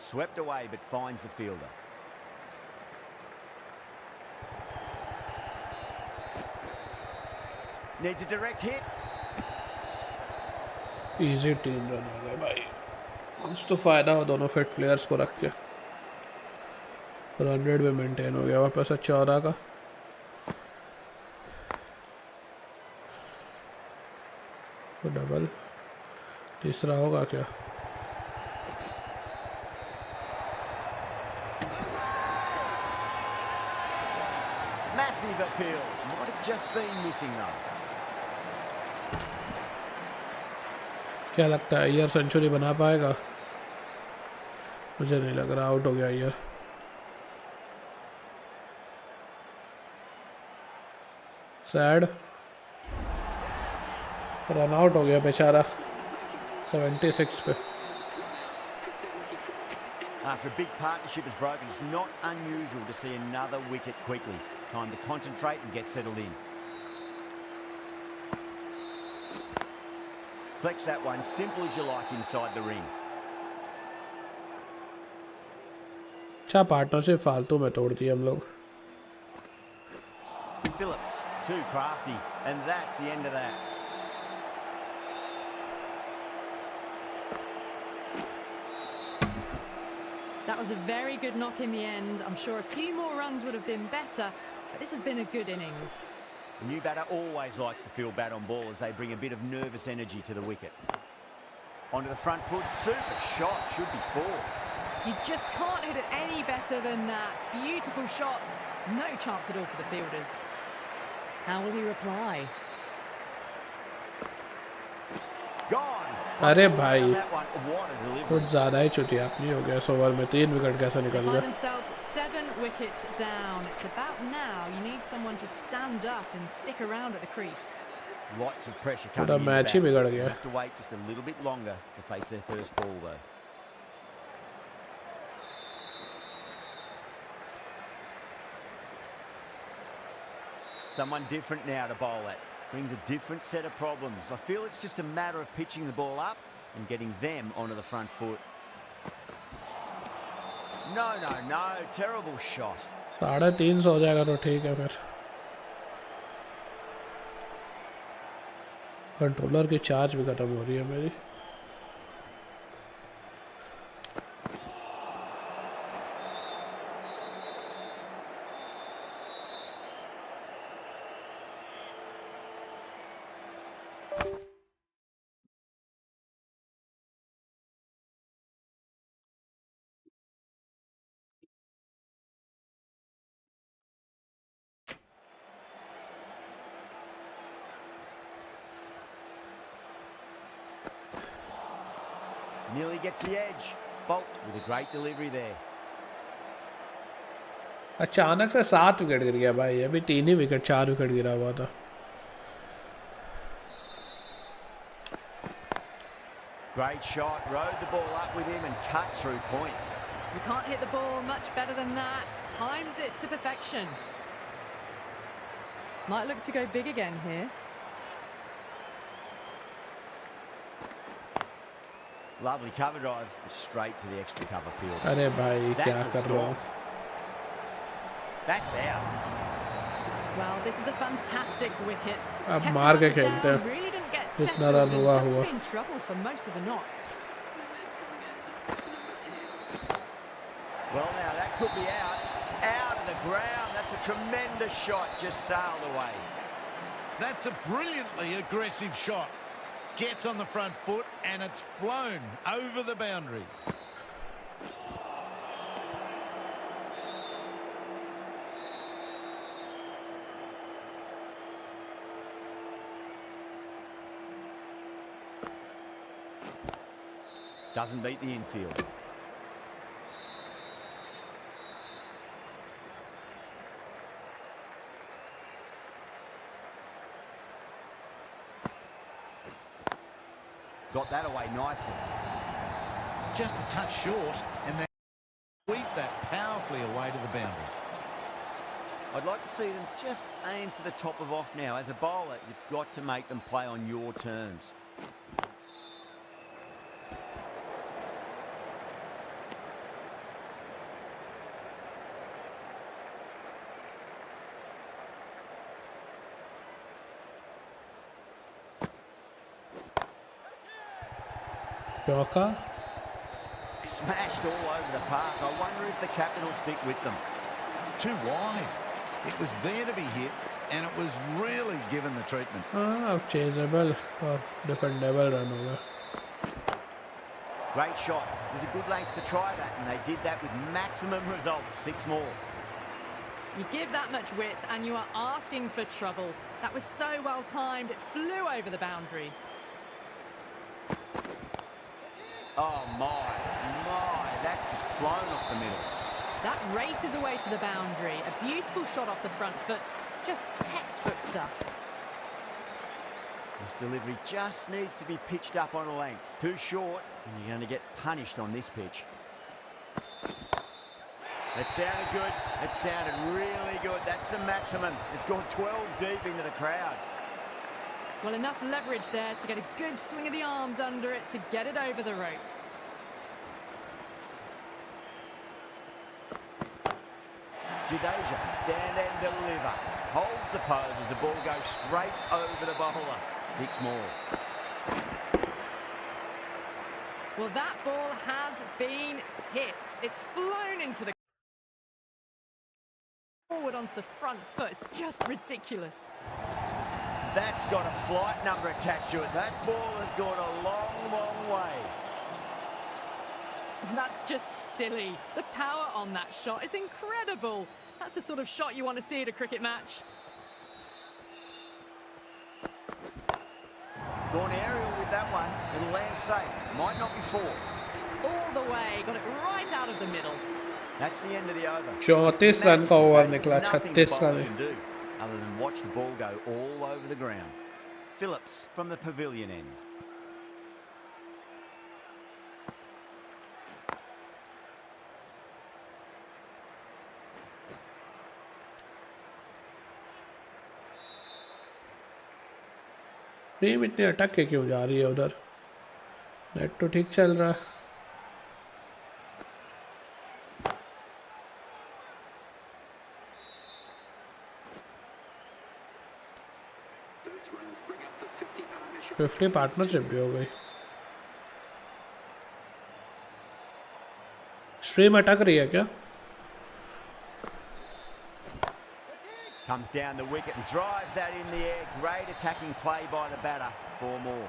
Swept away but finds the fielder. Needs a direct hit. Easy team run हो गया भाई. कुछ तो फायदा हो दोनों fit players को रख के. रन रेट भी मेंटेन हो गया वापस 14 का. तो डबल तीसरा होगा क्या? Massive appeal. Might have just been missing though. क्या लगता है अय्यर सेंचुरी बना पाएगा? मुझे नहीं लग रहा. आउट हो गया अय्यर. सैड. रन आउट हो गया बेचारा 76 पे. After a big partnership is broken, it's not unusual to see another wicket quickly. Time to concentrate and get settled in. Flex that one, simple as you like inside the ring. अच्छा partnership फालतू में तोड़ दी हम लोग. Phillips, too crafty, and that's the end of that. That was a very good knock in the end. I'm sure a few more runs would have been better, but this has been a good innings. The new batter always likes to feel bat on ball as they bring a bit of nervous energy to the wicket. Onto the front foot, super shot, should be 4. You just can't hit it any better than that. Beautiful shot. No chance at all for the fielders. How will he reply? Gone. अरे भाई That one, what a delivery. कुछ ज़्यादा ही चुतियापनी हो गया. इस over में 3 wicket कैसे निकल Find गया? themselves 7 wickets down. It's about now. You need someone to stand up and stick around at the crease. Lots of pressure पूरा coming in. मैच ही बिगड़ गया. Have to wait just a little bit longer to face their first ball though. Someone different now to bowl at. Brings a different set of problems. I feel it's just a matter of pitching the ball up and getting them onto the front foot. No, no, no. Terrible shot. 350 हो जाएगा तो ठीक है फिर. Controller की charge भी ख़त्म हो रही है मेरी। Nearly gets the edge. Bolt with a great delivery there. अचानक से 7 विकेट गिर गया भाई, अभी 3 ही विकेट 4 विकेट गिरा हुआ था। Great shot, rode the ball up with him and cut through point. You can't hit the ball much better than that. Timed it to perfection. Might look to go big again here. Lovely cover drive, straight to the extra cover field. अरे भाई क्या कर रहा हूँ? That's out. Well, this is a fantastic wicket. अब मार के खेलते हैं। Really didn't get जितना settled रन and हुआ looked to हुआ। be in trouble for most of the knock. Well, now that could be out. Out of the ground. That's a tremendous shot. Just sailed away. That's a brilliantly aggressive shot. Gets on the front foot and it's flown over the boundary. Doesn't beat the infield. Got that away nicely. Just a touch short and they sweep that powerfully away to the boundary. I'd like to see them just aim for the top of off now. As a bowler, you've got to make them play on your terms. चौका Smashed all over the park. I wonder if the captain will stick with them. Too wide. It was there to be hit and it was really given the treatment. हाँ अब chasable और defendable run होगा। Great shot. It was a good length to try that, and they did that with maximum results. 6 more. You give that much width and you are asking for trouble. That was so well timed, it flew over the boundary. Oh my, that's just flown off the middle. That races away to the boundary. A beautiful shot off the front foot. Just textbook stuff. This delivery just needs to be pitched up on a length. Too short, and you're going to get punished on this pitch. That sounded good. It sounded really good. That's a maximum. It's gone 12 deep into the crowd. Well, enough leverage there to get a good swing of the arms under it to get it over the rope. Jadeja, stand and deliver. Holds the pose as the ball goes straight over the bowler. 6 more. Well, that ball has been hit. It's flown into the forward onto the front foot. It's just ridiculous. That's got a flight number attached to it. That ball has gone a long, long way. That's just silly. The power on that shot is incredible. That's the sort of shot you want to see at a cricket match. Gone aerial with that one. It'll land safe. Might not be 4. All the way. Got it right out of the middle. That's the end of the over. 34 run का over निकला, 36 का नहीं। do other than watch the ball go all over the ground. Phillips from the pavilion end. Team इतनी अटक के क्यों जा रही है उधर? नेट तो ठीक चल रहा है। Those runs bring up the 50 partnership 50 partnership भी हो गई। स्ट्रीम अटक रही है क्या? Comes down the wicket and drives that in the air. Great attacking play by the batter. 4 more.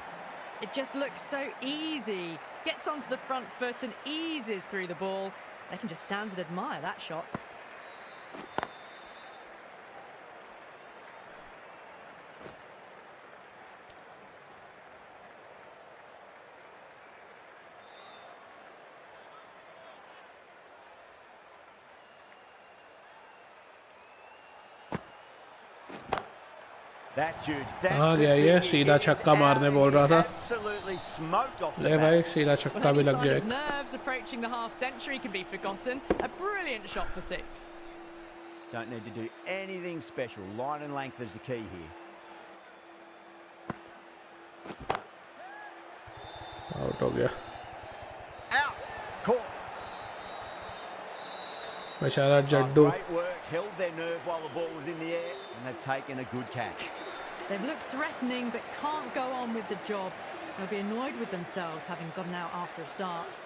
It just looks so easy. Gets onto the front foot and eases through the ball. They can just stand and admire that shot. That's huge. आ गया ये, सीधा छक्का मारने बोल रहा था। Absolutely smoked off the ले भाई, bat. सीधा छक्का भी Any लग sign गया of एक। nerves approaching the half century can be forgotten. A brilliant shot for 6. Don't need to do anything special. Line and length is the key here. Out हो गया Out. Caught. बेचारा Jaddu. Great work. Held their nerve while the ball was in the air, and they've taken a good catch. They've looked threatening but can't go on with the job. They'll be annoyed with themselves having gotten out after a start.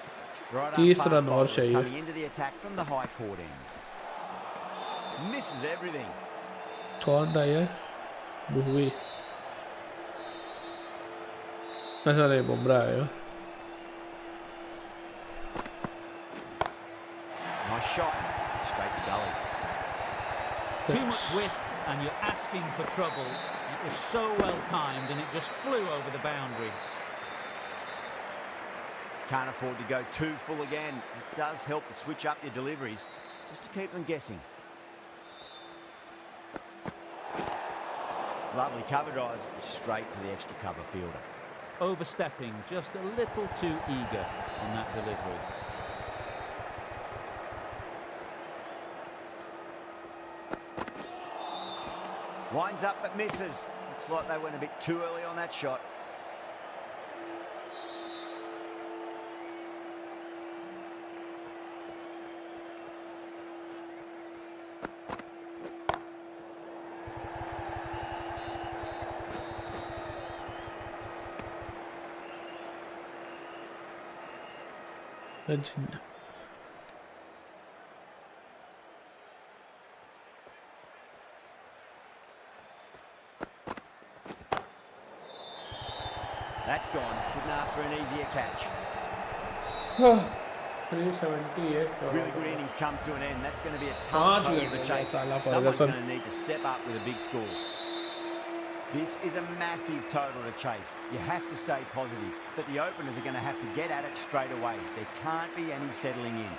Right 30 up run fast और bowlers चाहिए। coming into the attack from the high court end. Misses everything. कौन था ये? बुहवी। ऐसा नहीं, बुमराह है। Nice shot. Straight to gully. Too much width and you're asking for trouble. It was so well timed and it just flew over the boundary. Can't afford to go too full again. It does help to switch up your deliveries just to keep them guessing. Lovely cover drive straight to the extra cover fielder. Overstepping, just a little too eager on that delivery. Winds up but misses. Looks like they went a bit too early on that shot. Legend. That's gone. Couldn't ask for an easier catch. 378. Really good innings comes to an end. That's going to be a પાંચ tough total wicket to ले chase. साला Someone's Fergusson. going to need to step up with a big score. This is a massive total to chase. You have to stay positive, but the openers are going to have to get at it straight away. There can't be any settling in.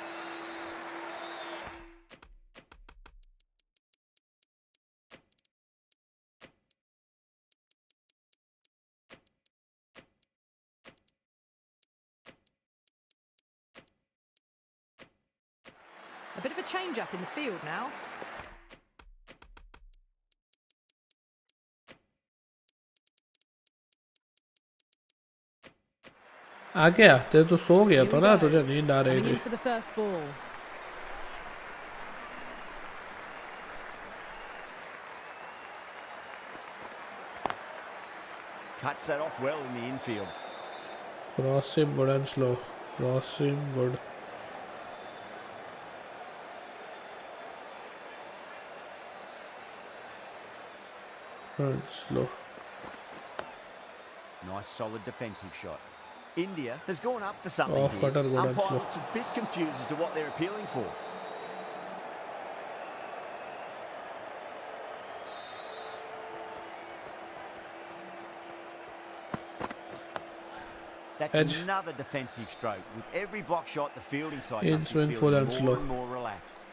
A bit of a change up in the field now. आ गया? तेरे तो सो गया तो ना, तुझे नींद आ रही Coming थी। in for the first ball. Cuts that off well in the infield. Cross him good and slow. Cross him good. And slow. Nice solid defensive shot. India has gone up for something Off here. cutter, good and Umpire slow. looks a bit confused as to what they're appealing for. That's Edge. another defensive stroke. With every block shot, the fielding side In must be swing, feeling full more and slow. and more relaxed.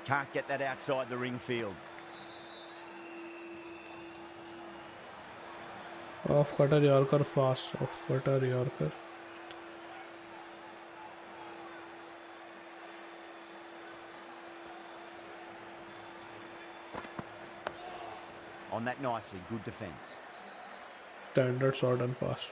Can't get that outside the ring field. Off cutter Yorker fast. Off cutter Yorker. On that nicely, good defence. Standard short and fast.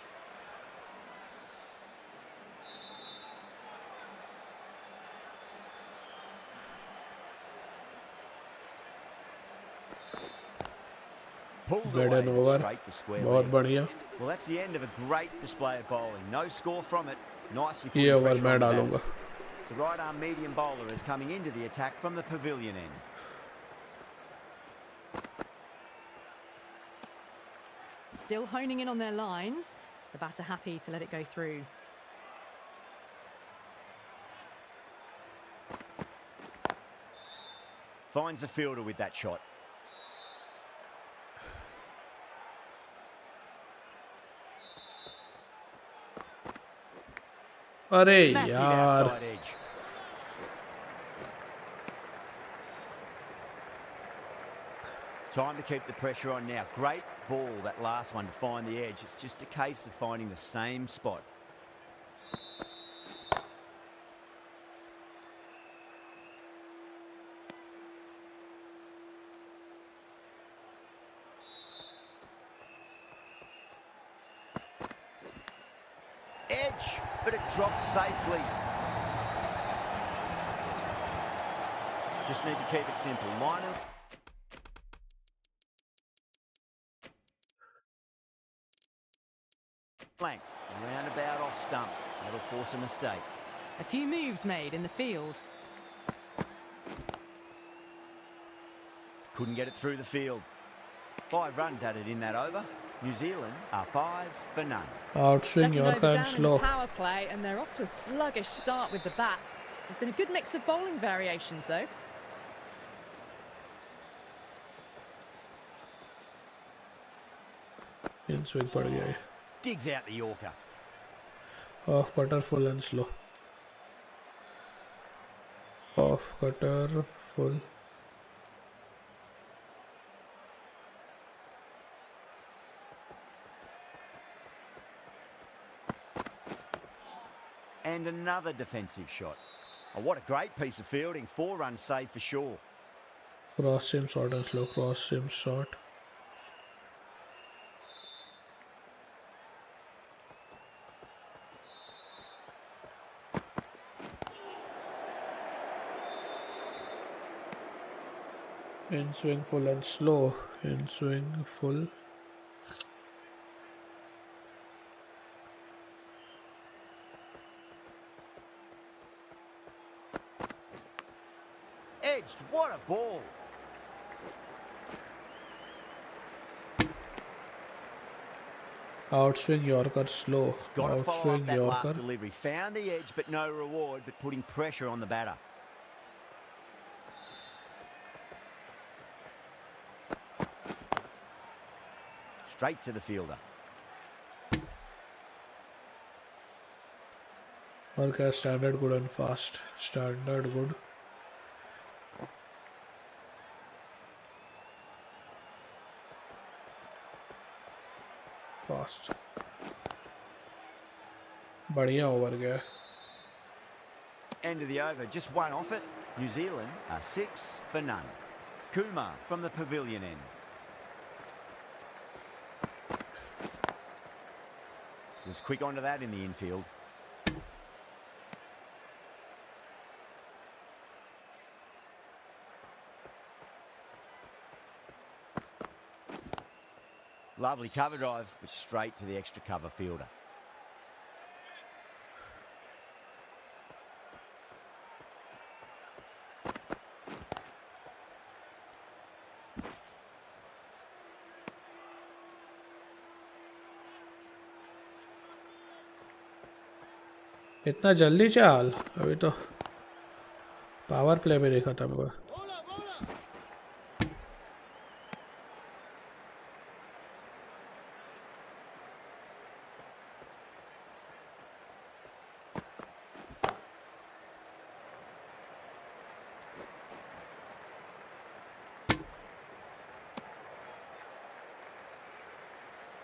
Pulled Dead away and and over. straight to square बहुत leg. बढ़िया. Well, that's the end of a great display of bowling. No score from it. Nicely put ये over pressure मैं on the डालूंगा. batters. The right arm medium bowler is coming into the attack from the pavilion end. Still honing in on their lines. The batter happy to let it go through. Finds the fielder with that shot. अरे Massive यार. outside edge. Time to keep the pressure on now. Great ball, that last one, to find the edge. It's just a case of finding the same spot. Edge, but it drops safely. Just need to keep it simple. Minor. Length, roundabout off stump. That'll force a mistake. A few moves made in the field. Couldn't get it through the field. 5 runs added in that over. New Zealand are 5 for none. Outswing Second over Yorker down and in the slow. power play, and they're off to a sluggish start with the bat. There's been a good mix of bowling variations, though. In swing पड़ गया ये. Digs out the Yorker. Off cutter full and slow. Off cutter full. And another defensive shot. Oh, what a great piece of fielding. 4 runs saved for sure. Cross seam short and slow. Cross seam short. In swing full and slow. In swing full. Edged. What a ball. Outswing Yorker slow. Got to follow up Outswing that last Yorker. delivery. Found the edge, but no reward, but putting pressure on the batter. Straight to the fielder. और क्या standard good and fast. Standard good. Fast. बढ़िया over गया. End of the over, just one off it. New Zealand are 6 for none. Kumar from the pavilion end. Was quick onto that in the infield. Lovely cover drive, but straight to the extra cover fielder. इतना जल्दी चाल अभी तो power play में नहीं खत्म हुआ.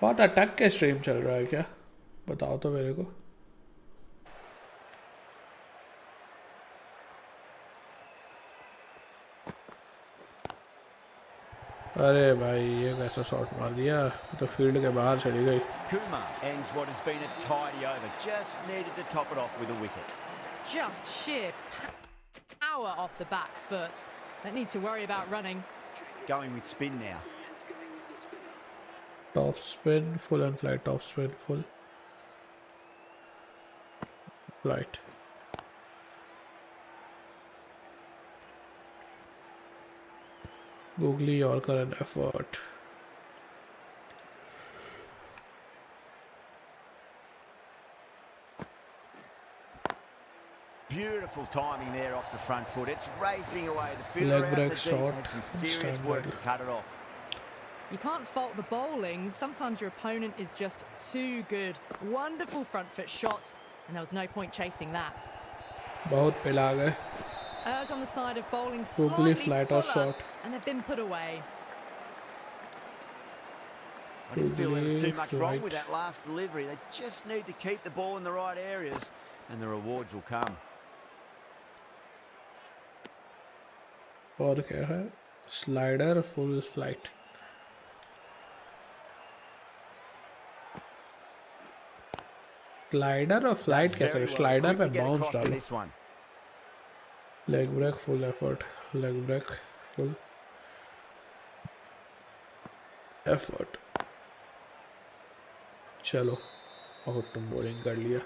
बहुत अटैक के स्ट्रीम चल रहा है क्या? बताओ तो मेरे को. अरे भाई ये कैसा शॉट मार दिया, तो फील्ड के बाहर चली गई. Kumar ends what has been a tidy over. Just needed to top it off with a wicket. Just sheer power off the back foot. Don't need to worry about running. Going with spin now. Top spin, full and flight. Top spin, full. Flight. Googly Yorker and effort. Beautiful timing there off the front foot. It's racing away. The fielder Leg out the break deep shot. has some serious Stand work middle. to cut it off. You can't fault the bowling. Sometimes your opponent is just too good. Wonderful front foot shot, and there was no point chasing that. बहुत पिला गए. Errs on the side of bowling Googly slightly flat or fuller, short. and they've been put away. I didn't feel there was too Googly much wrong with flight. that last delivery. They just need to keep the ball in the right areas, and the rewards will come. और क्या है? Slider, full flight. Slider और flight Does कैसे? very well. Slider पे Quickly get bounce across to डालो. this one. Leg break, full effort. Leg break, full effort. चलो, बहुत तुम bowling कर लिया.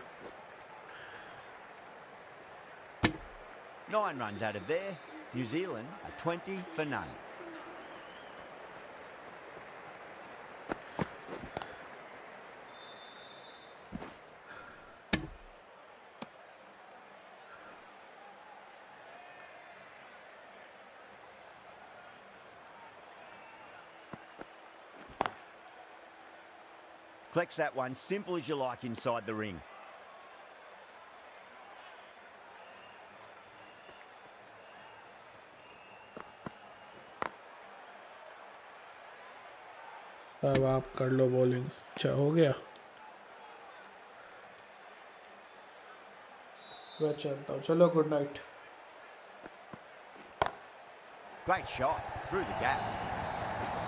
9 runs out of there. New Zealand are 20 for none. Collects that one, simple as you like inside the ring. अब आप कर लो bowling. अच्छा हो गया. मैं चलता हूँ. चलो good night. Great shot through the gap.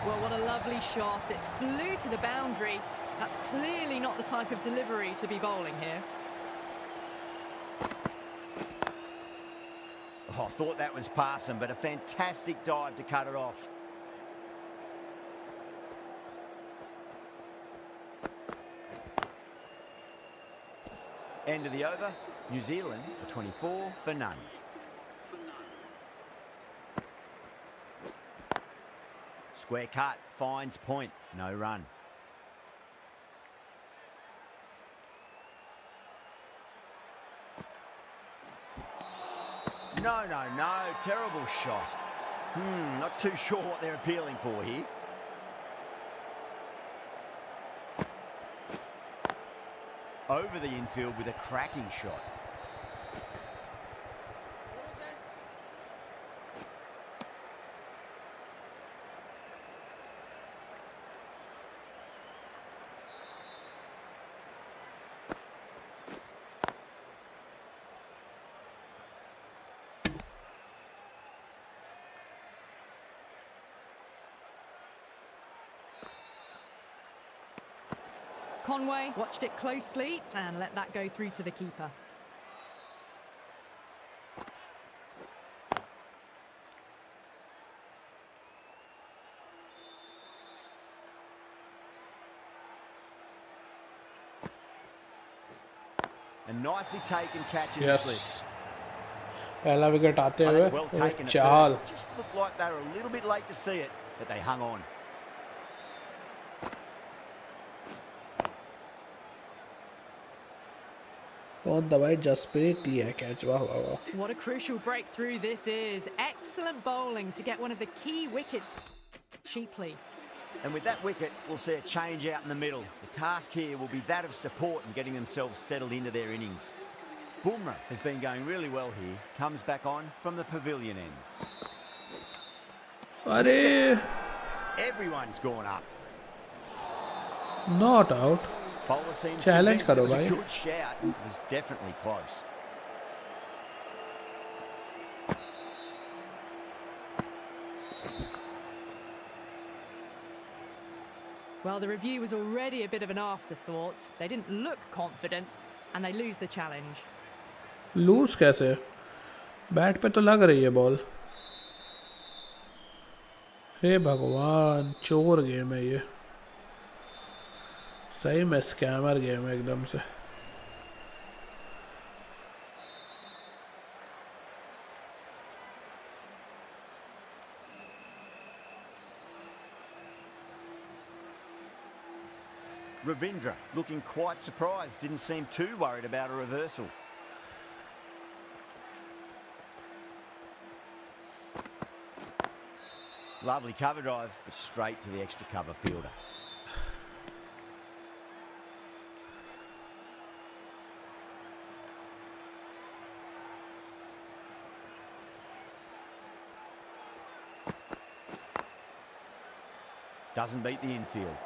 Well, what a lovely shot. It flew to the boundary. That's clearly not the type of delivery to be bowling here. Oh, I thought that was passing, but a fantastic dive to cut it off. End of the over. New Zealand are 24 for none. Square cut, finds point, no run. No, no, no, terrible shot. Not too sure what they're appealing for here. Over the infield with a cracking shot. Conway watched it closely and let that go through to the keeper. A nicely taken catch in Yes. the slip. पहला wicket आते Oh, हुए that's well taken at चाल. third. Just looked like they were a little bit late to see it, but they hung on. कौन दवाई जसप्रीत लिया है catch. वाह वाह वाह. What a crucial breakthrough this is. Excellent bowling to get one of the key wickets cheaply. And with that wicket, we'll see a change out in the middle. The task here will be that of support and getting themselves settled into their innings. Bumrah has been going really well here. Comes back on from the pavilion end. अरे Everyone's gone up. not out. Bowler seems Challenge convinced it करो was a भाई. good shout. It was definitely close. Well, the review was already a bit of an afterthought. They didn't look confident and they lose the challenge. Lose कैसे? Bat पे तो लग रही है ball. हे भगवान, चोर गेम है ये. सही में स्कैमर गेम है एकदम से. Ravindra looking quite surprised, didn't seem too worried about a reversal. Lovely cover drive, but straight to the extra cover fielder. Doesn't beat the infield.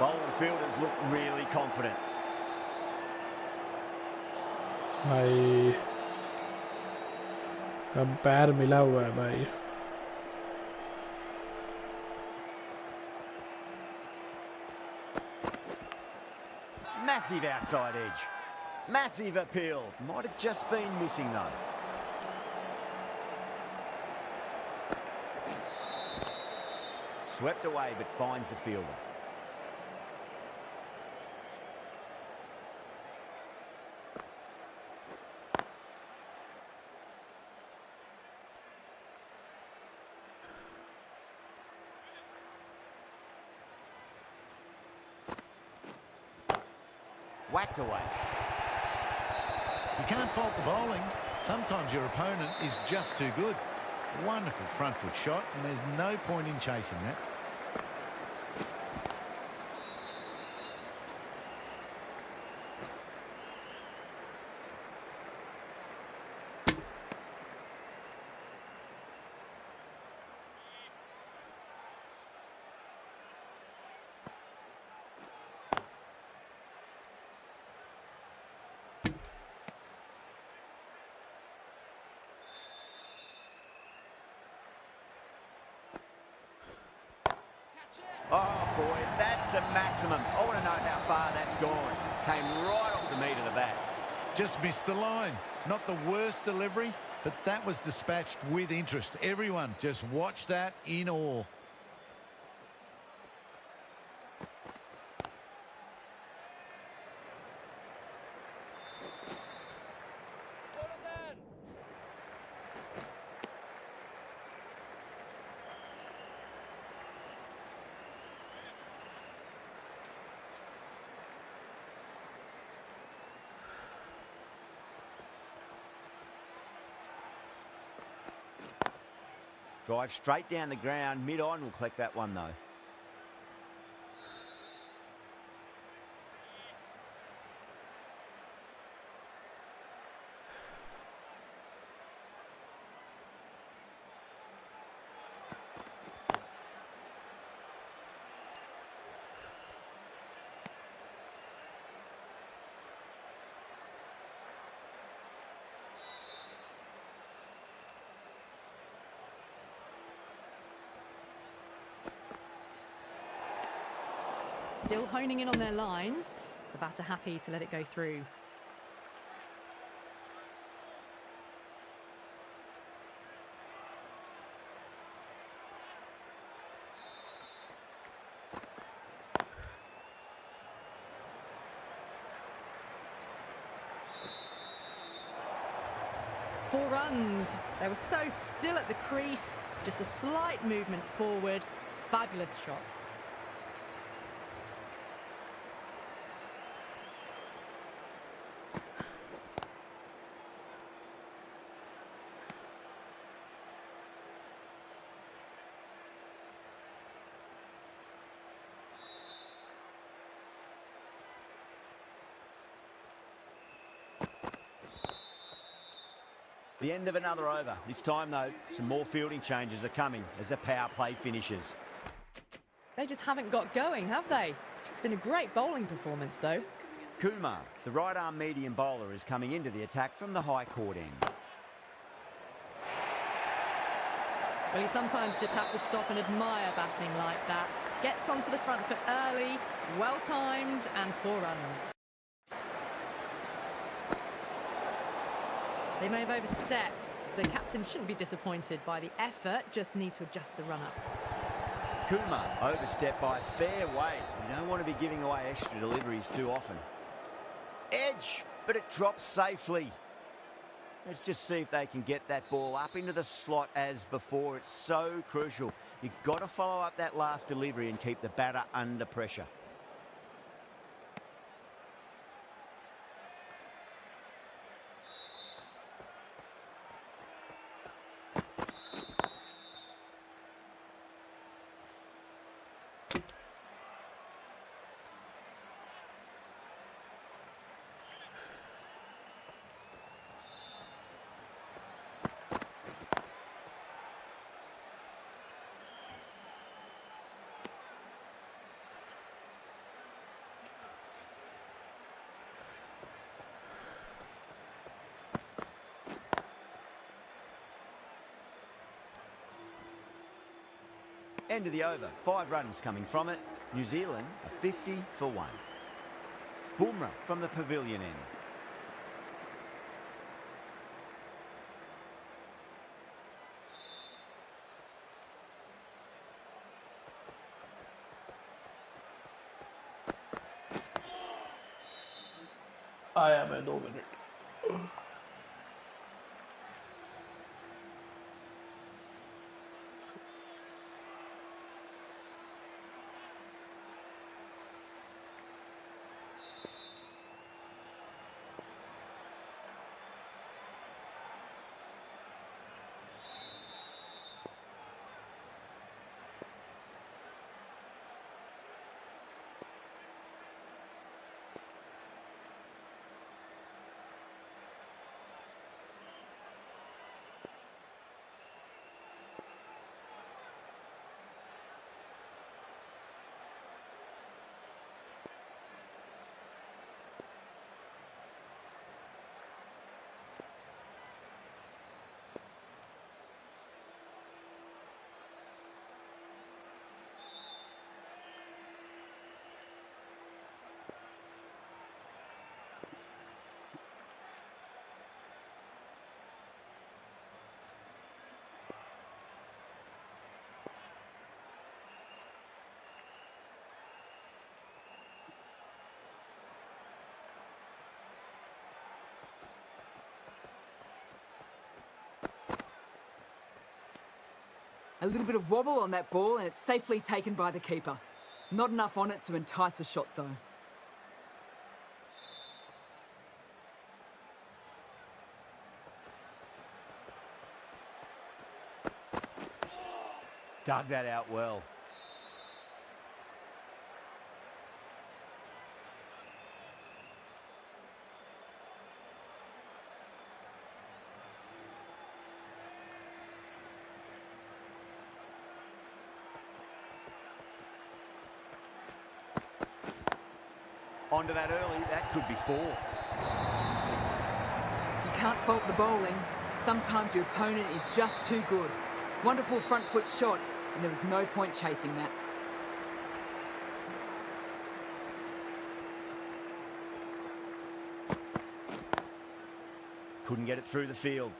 Bowling fielders look really confident. भाई umpire मिला हुआ है भाई. Massive outside edge. Massive appeal. Might have just been missing though. Swept away but finds the fielder. Whacked away. You can't fault the bowling. Sometimes your opponent is just too good. Wonderful front foot shot, and there's no point in chasing that. Oh boy, that's a maximum. I want to know how far that's gone. Came right off the meat of the bat. Just missed the line. Not the worst delivery, but that was dispatched with interest. Everyone just watched that in awe. Drive straight down the ground. Mid-on will collect that one though. Still honing in on their lines. The batter happy to let it go through. Four runs. They were so still at the crease. Just a slight movement forward. Fabulous shots. The end of another over. This time, though, some more fielding changes are coming as the power play finishes. They just haven't got going, have they? Been a great bowling performance, though. Kumar, the right-arm medium bowler, is coming into the attack from the high court end. Well, you sometimes just have to stop and admire batting like that. Gets onto the front foot early, well-timed, and 4 runs. They may have overstepped. The captain shouldn't be disappointed by the effort, just need to adjust the run-up. Kumar overstepped by a fair way. You don't want to be giving away extra deliveries too often. Edge, but it drops safely. Let's just see if they can get that ball up into the slot as before. It's so crucial. You've got to follow up that last delivery and keep the batter under pressure. End of the over, 5 runs coming from it. New Zealand are 50 for 1. Bumrah from the pavilion end. आया मैं 2 minute. A little bit of wobble on that ball and it's safely taken by the keeper. Not enough on it to entice a shot though. Dug that out well. Onto that early, that could be 4. You can't fault the bowling. Sometimes your opponent is just too good. Wonderful front foot shot, and there was no point chasing that. Couldn't get it through the field.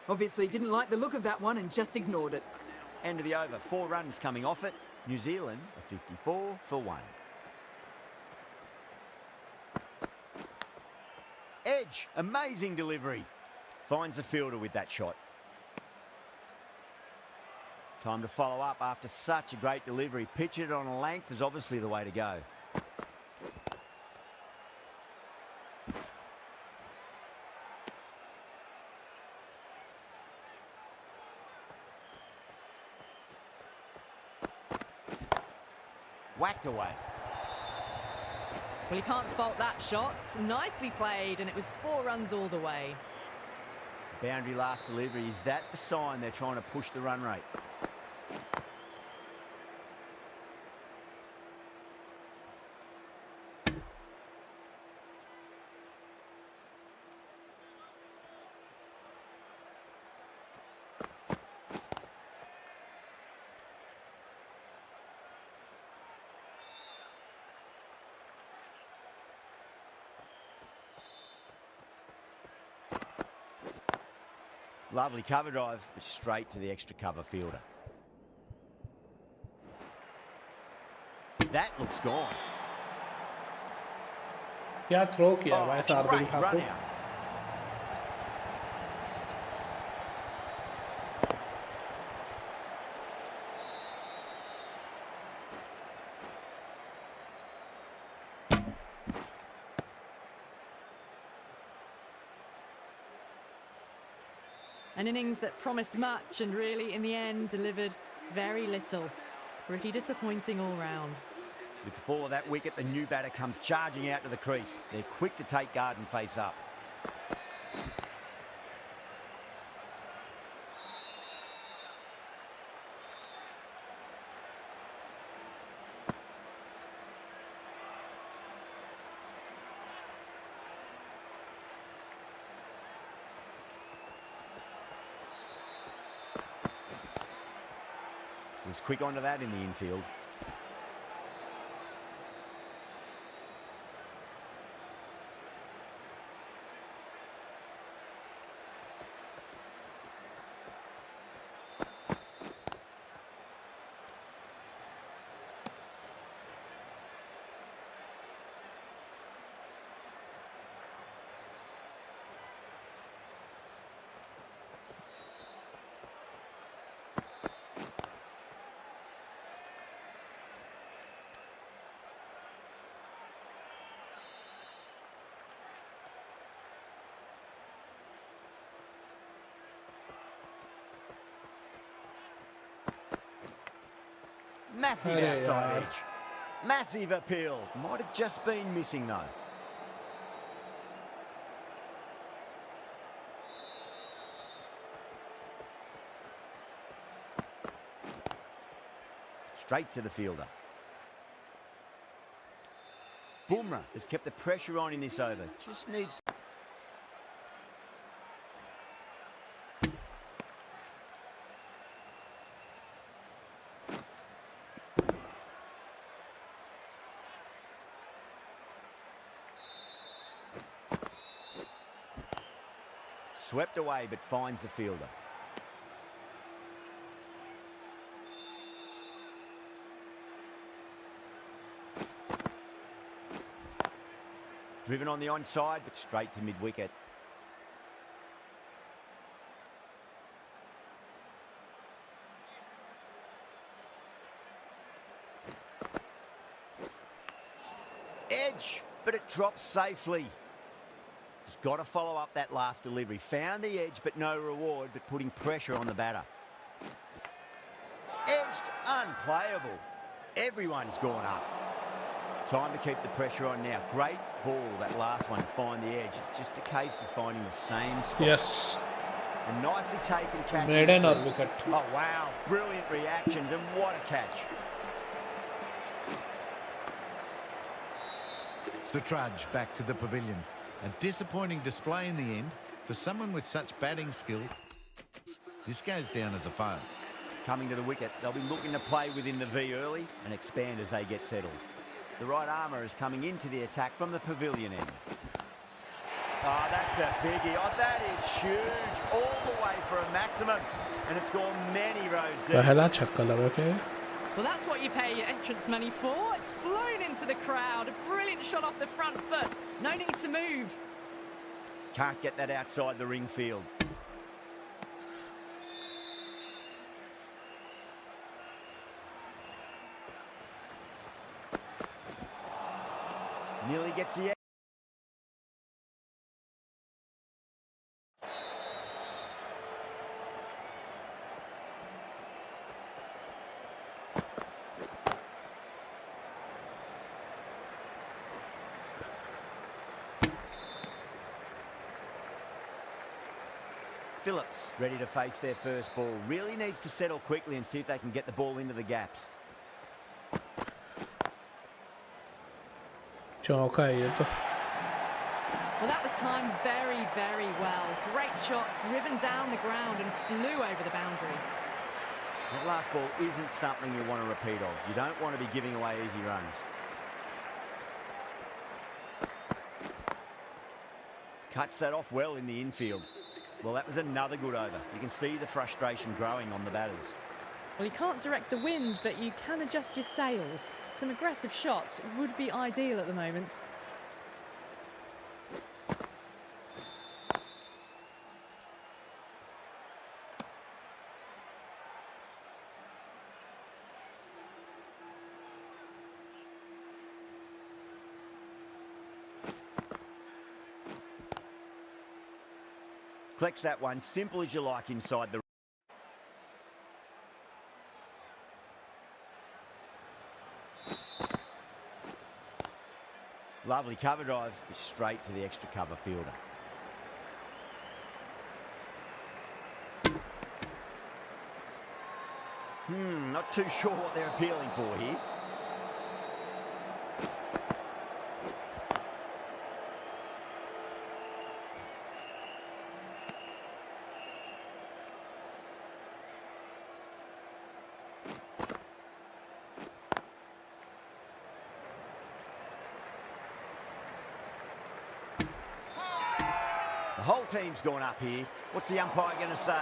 Obviously didn't like the look of that one and just ignored it. End of the over, 4 runs coming off it. New Zealand are 54 for 1. Edge, amazing delivery. Finds the fielder with that shot. Time to follow up after such a great delivery. Pitch it on a length is obviously the way to go. Whacked away. Well, you can't fault that shot. Nicely played, and it was 4 runs all the way. Boundary last delivery. Is that the sign they're trying to push the run rate? Lovely cover drive, but straight to the extra cover fielder. That looks gone. क्या throw किया भाई Oh, Shardul great Thakur? run out. An innings that promised much and really, in the end, delivered very little. Pretty disappointing all round. With the fall of that wicket, the new batter comes charging out to the crease. They're quick to take guard and face up. Was quick onto that in the infield. Massive Arey outside yaar. edge. Massive appeal. Might have just been missing though. Straight to the fielder. Bumrah has kept the pressure on in this over. Just needs... Swept away, but finds the fielder. Driven on the onside, but straight to mid-wicket. Edge, but it drops safely. Just got to follow up that last delivery. Found the edge, but no reward, but putting pressure on the batter. Edged, unplayable. Everyone's gone up. Time to keep the pressure on now. Great ball, that last one, find the edge. It's just a case of finding the same spot. Yes. A nicely taken catch. Maiden or slips. wicket? Oh, wow. Brilliant reactions, and what a catch. The trudge back to the pavilion. A disappointing display in the end. For someone with such batting skill, this goes down as a fail. Coming to the wicket, they'll be looking to play within the V early and expand as they get settled. The right armour is coming into the attack from the pavilion end. Oh, that's a biggie. Oh, that is huge. All the way for a maximum. And it's gone many rows deep. पहला छक्का लगा के. Well, that's what you pay your entrance money for. It's flown into the crowd. A brilliant shot off the front foot. No need to move. Can't get that outside the ring field. Nearly gets the... Phillips ready to face their first ball. Really needs to settle quickly and see if they can get the ball into the gaps. चौका है ये तो. Well, that was timed very, very well. Great shot, driven down the ground and flew over the boundary. That last ball isn't something you want to repeat of. You don't want to be giving away easy runs. Cuts that off well in the infield. Well, that was another good over. You can see the frustration growing on the batters. Well, you can't direct the wind, but you can adjust your sails. Some aggressive shots would be ideal at the moment. Collects that one, simple as you like inside the... Lovely cover drive, straight to the extra cover fielder. Not too sure what they're appealing for here. The whole team's gone up here. What's the umpire going to say?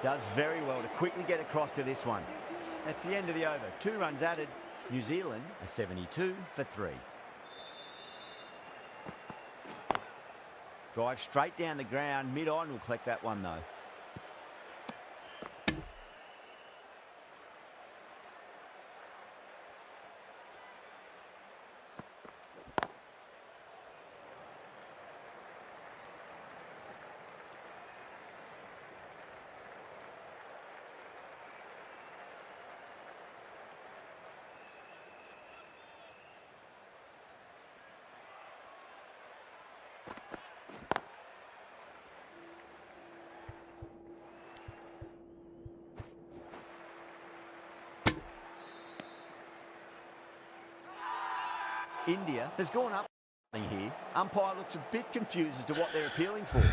Does very well to quickly get across to this one. That's the end of the over. 2 runs added. New Zealand are 72 for 3. Drive straight down the ground. Mid-on will collect that one though. India has gone up here. Umpire looks a bit confused as to what they're appealing for.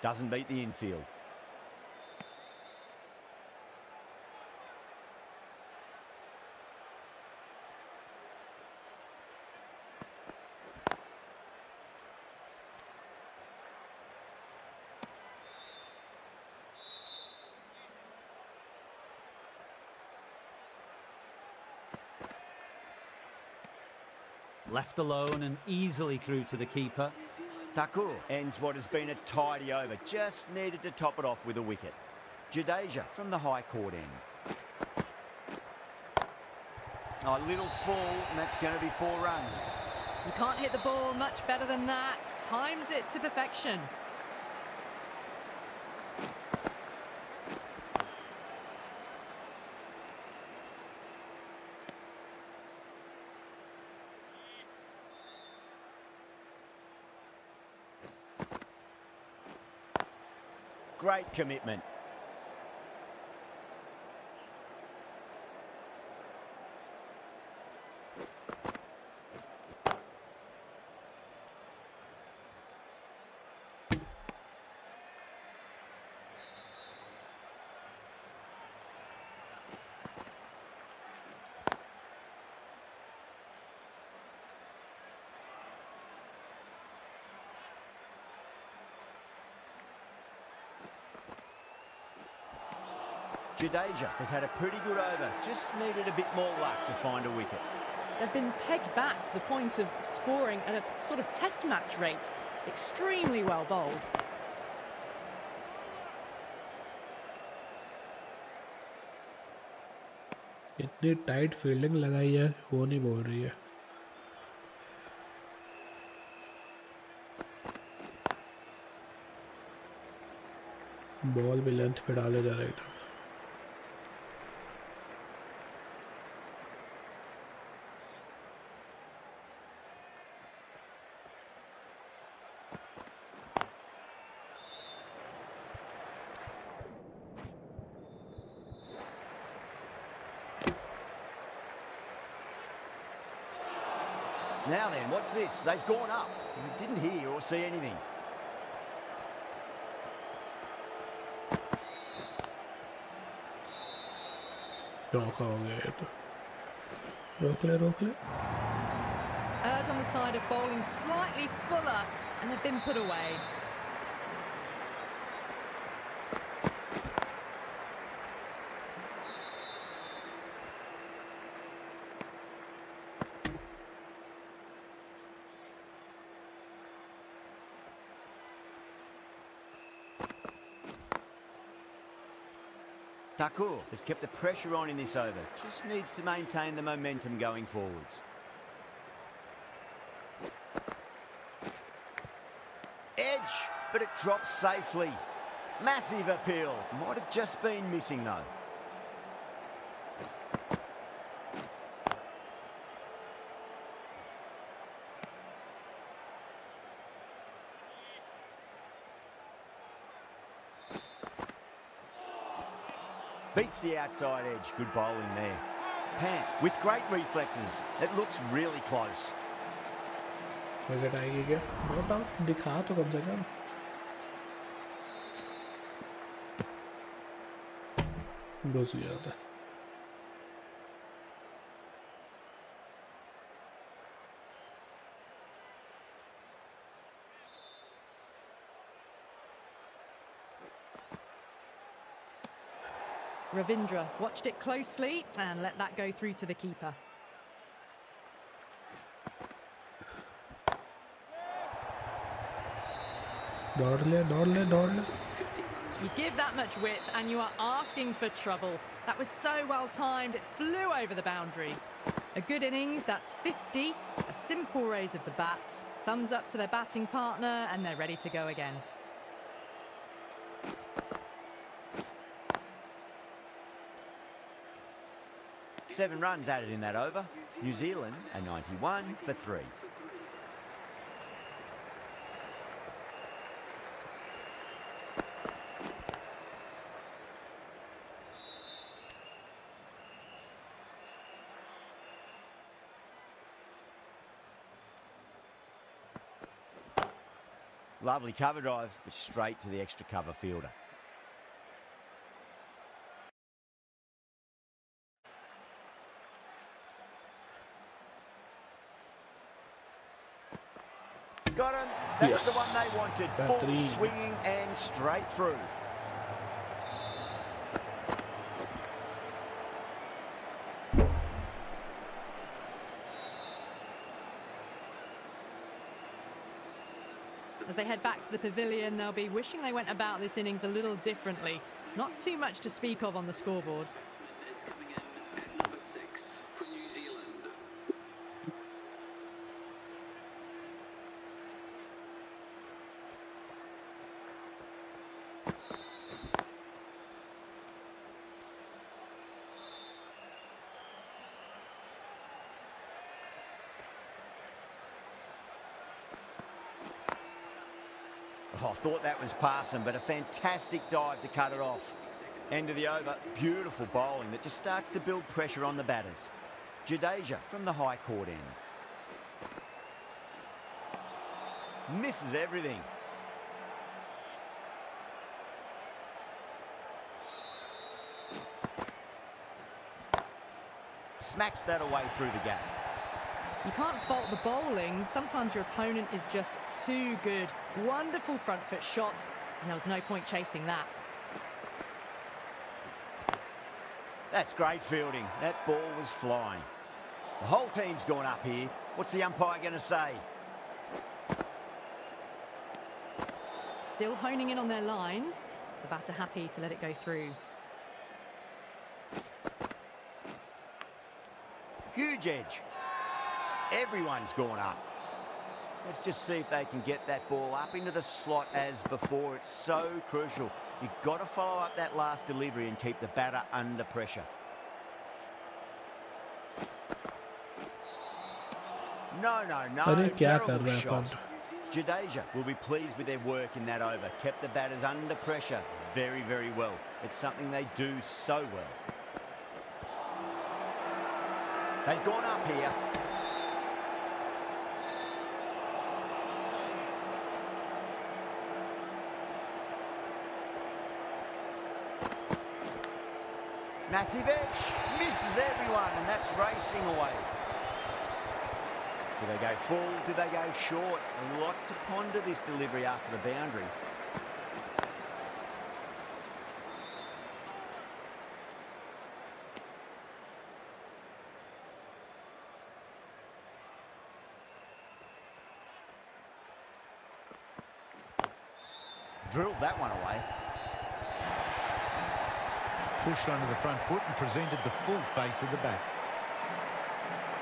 Doesn't beat the infield. Left alone and easily through to the keeper. Thakur ends what has been a tidy over. Just needed to top it off with a wicket. Jadeja from the high court end. Oh, a little fall, and that's going to be 4 runs. You can't hit the ball much better than that. Timed it to perfection. Great commitment. Jadeja has had a pretty good over. Just needed a bit more luck to find a wicket. They've been pegged back to the point of scoring at a sort of test match rate. Extremely well bowled. इतनी tight fielding लगाई है वो नहीं बोल रही है. Ball भी length पे डाले जा रहे हैं. Now then, what's this? They've gone up. I didn't hear or see anything. चौका हो गया ये तो रोक ले Errs on the side of bowling slightly fuller, and they've been put away. Thakur has kept the pressure on in this over. Just needs to maintain the momentum going forwards. Edge, but it drops safely. Massive appeal. Might have just been missing though. Beats the outside edge. Good bowling there. Pant with great reflexes. It looks really close. Wicket आएगी क्या? Not out दिखा तो कम से कम. घुस गया था. Ravindra watched it closely and let that go through to the keeper. दौड़ ले. You give that much width and you are asking for trouble. That was so well timed, it flew over the boundary. A good innings, that's 50. A simple raise of the bats. Thumbs up to their batting partner and they're ready to go again. Seven runs added in that over. New Zealand a 91 for 3. Lovely cover drive, but straight to the extra cover fielder. Got him. That's Yes. the one they wanted. Full swinging and straight through. As they head back to the pavilion, they'll be wishing they went about this innings a little differently. Not too much to speak of on the scoreboard. Oh, I thought that was passing, but a fantastic dive to cut it off. End of the over. Beautiful bowling that just starts to build pressure on the batters. Jadeja from the high court end. Misses everything. Smacks that away through the gap. You can't fault the bowling. Sometimes your opponent is just too good. Wonderful front foot shot, and there was no point chasing that. That's great fielding. That ball was flying. The whole team's gone up here. What's the umpire going to say? Still honing in on their lines. The batter happy to let it go through. Huge edge. Everyone's gone up. Let's just see if they can get that ball up into the slot as before. It's so crucial. You've got to follow up that last delivery and keep the batter under pressure. No. अरे क्या कर Terrible रहा है shot. Pant? Jadeja will be pleased with their work in that over. Kept the batters under pressure very, very well. It's something they do so well. They've gone up here. Massive edge, misses everyone, and that's racing away. Do they go full? Do they go short? A lot to ponder this delivery after the boundary. Drilled that one away. Pushed onto the front foot and presented the full face of the bat.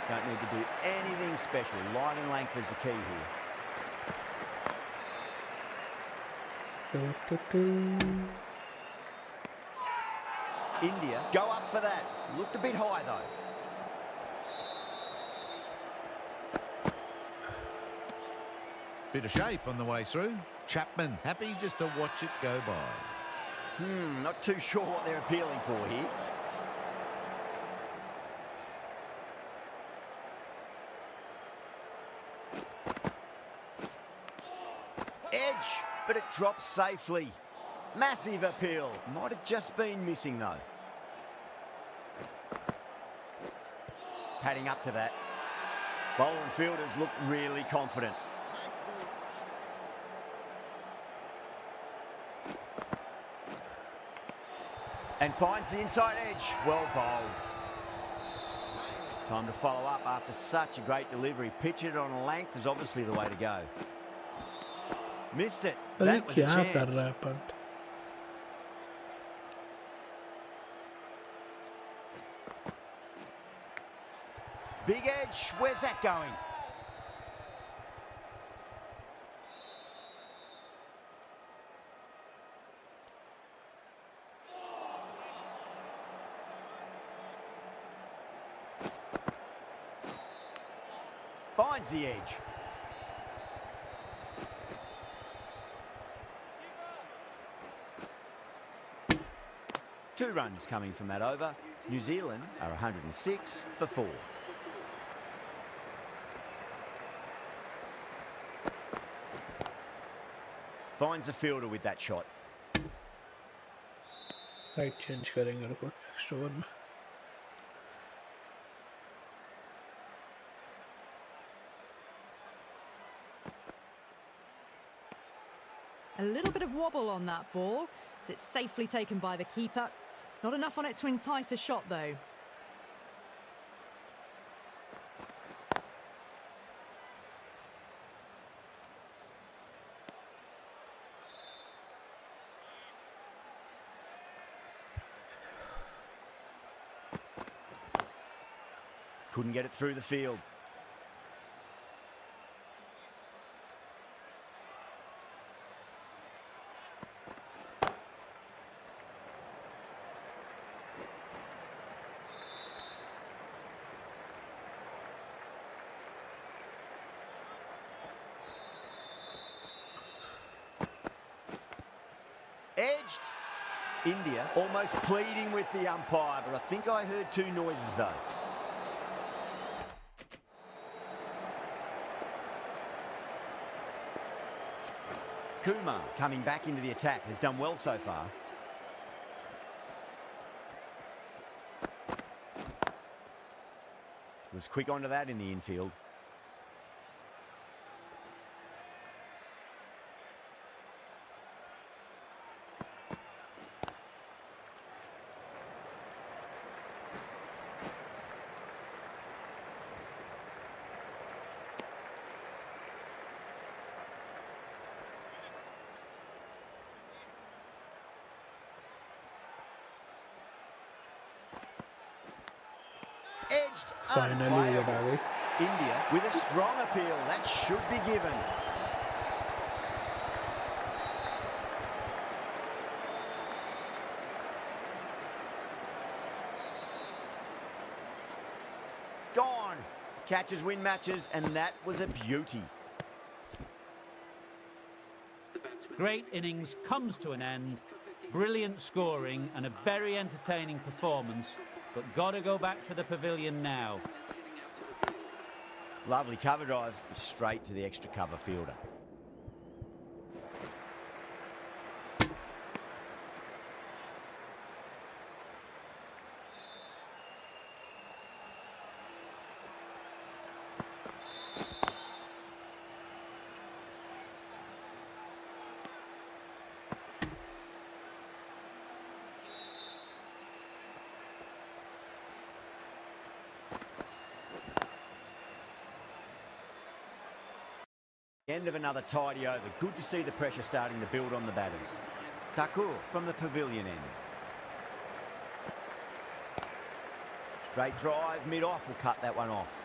Don't need to do anything special. Line and length is the key here. India go up for that. Looked a bit high though. Bit of shape on the way through. Chapman happy just to watch it go by. Not too sure what they're appealing for here. Edge, but it drops safely. Massive appeal. Might have just been missing though. Padding up to that. Bowling fielders look really confident. And finds the inside edge. Well bowled. Time to follow up after such a great delivery. Pitch it on a length is obviously the way to go. Missed it. That was a chance. Big edge. Where's that going? Finds the edge. Two runs coming from that over. New Zealand are 106 for 4. Finds the fielder with that shot. Right change करेंगे रुको next over में. A little bit of wobble on that ball. It's safely taken by the keeper. Not enough on it to entice a shot though. Couldn't get it through the field. Edged. India almost pleading with the umpire, but I think I heard two noises though. Kumar coming back into the attack has done well so far. Was quick onto that in the infield. Edged. Finally, what are we? India with a strong appeal. That should be given. Gone. Catches win matches, and that was a beauty. Great innings comes to an end. Brilliant scoring and a very entertaining performance. But got to go back to the pavilion now. Lovely cover drive, straight to the extra cover fielder. End of another tidy over. Good to see the pressure starting to build on the batters. Takur from the pavilion end. Straight drive, mid-off will cut that one off.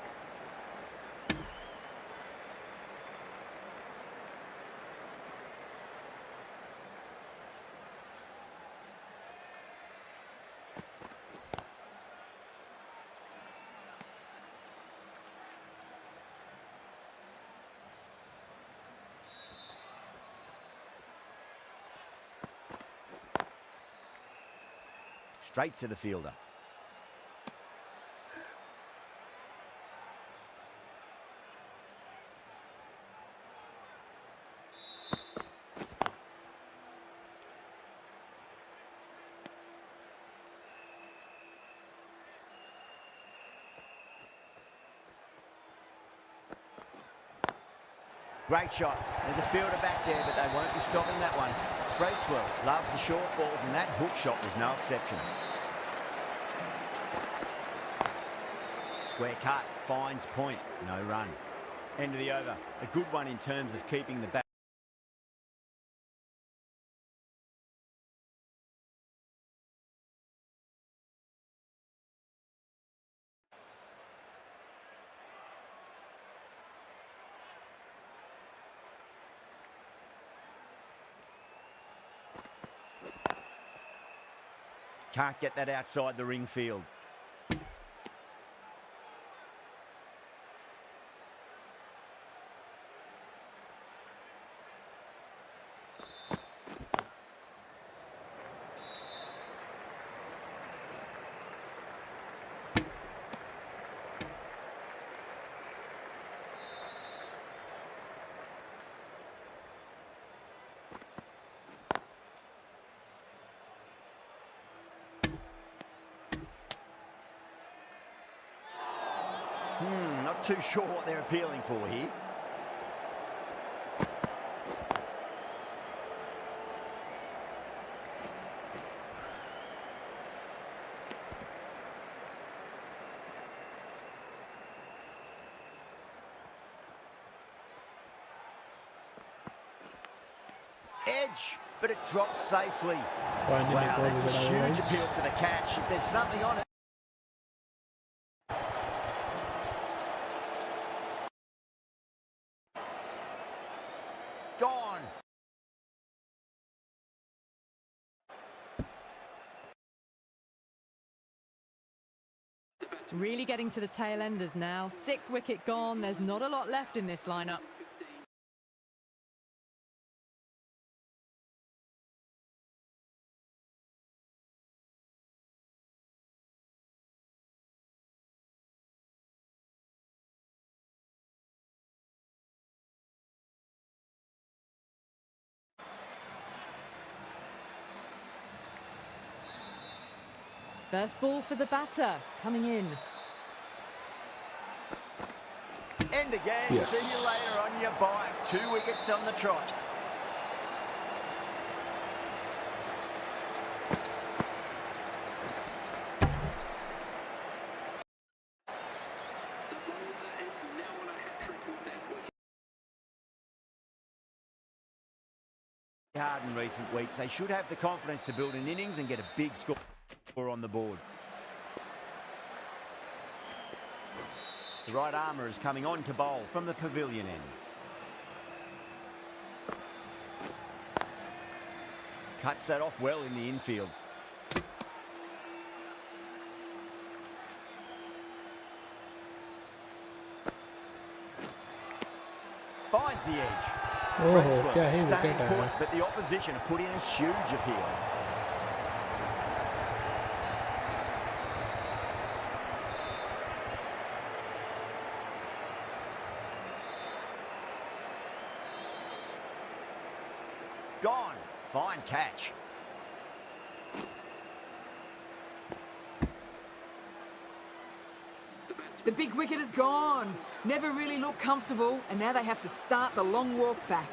Straight to the fielder. Great shot. There's a fielder back there, but they won't be stopping that one. Bracewell loves the short balls, and that hook shot was no exception. Square cut, finds point, no run. End of the over. A good one in terms of keeping the bat. Can't get that outside the ring field. Not too sure what they're appealing for here. Edge, but it drops safely. Wow, that's a huge appeal for the catch. If there's something on it. Gone. Really getting to the tail enders now. 6th wicket gone. There's not a lot left in this lineup. First ball for the batter, coming in. End again. Yes. See you later on your bike. 2 wickets on the trot. Hard in recent weeks. They should have the confidence to build an innings and get a big score on the board. The right armour is coming on to bowl from the pavilion end. Cuts that off well in the infield. Finds the edge. क्या ही Staying wicket put, है. but the opposition have put in a huge appeal. Gone. Fine catch. The big wicket is gone. Never really looked comfortable, and now they have to start the long walk back.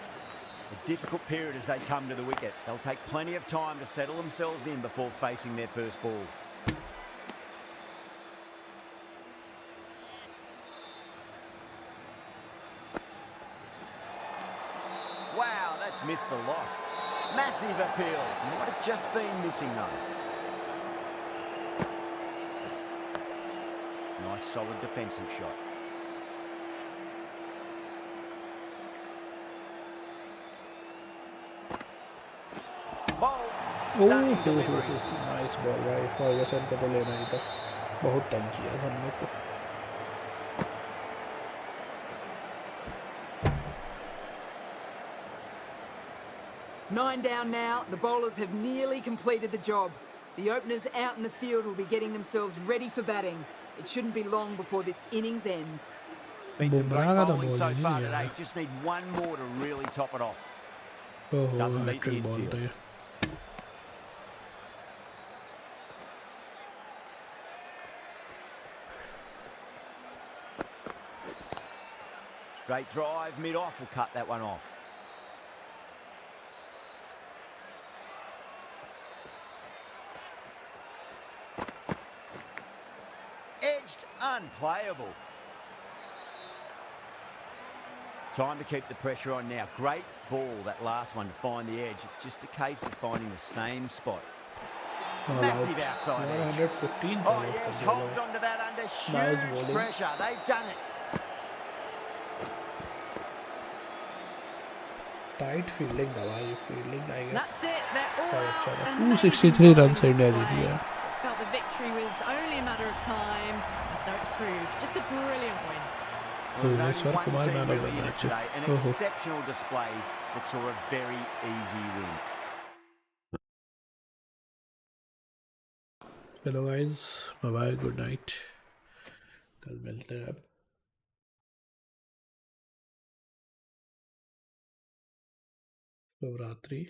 A difficult period as they come to the wicket. They'll take plenty of time to settle themselves in before facing their first ball. that's missed the lot. Massive appeal. Might have just been missing though. Nice solid defensive shot. Ball. Stunning delivery. Nice ball भाई, Fergusson को तो लेना ही था, बहुत तंग किया हम लोग को। Nine down now. The bowlers have nearly completed the job. The openers out in the field will be getting themselves ready for batting. It shouldn't be long before this innings ends. Been some great Bumrah का तो bowling ball so ही far नहीं today. आया। Just need one more to really top it off. ओहो, Doesn't beat the hattrick ball infield. तो ये। Straight drive, mid-off will cut that one off. Edged, unplayable. Time to keep the pressure on now. Great ball, that last one, to find the edge. It's just a case of finding the same spot. Massive outside edge. 115 Oh yes, holds onto that under Nice huge bowling. pressure. They've done it. Tight fielding दवाई, fielding आई गया। That's it. They're all Sorry, out sorry. and 263 amazing runs bowling India Jeet display. गया। Felt the victory was only a matter of time, and so it's proved. Just a brilliant win. Well, there's Bhuvneshwar only one Kumar team man of the really in it match. today. An Oh. exceptional display that saw a very easy win. चलो guys, bye bye, good night, कल मिलते हैं अब। शुभ रात्रि।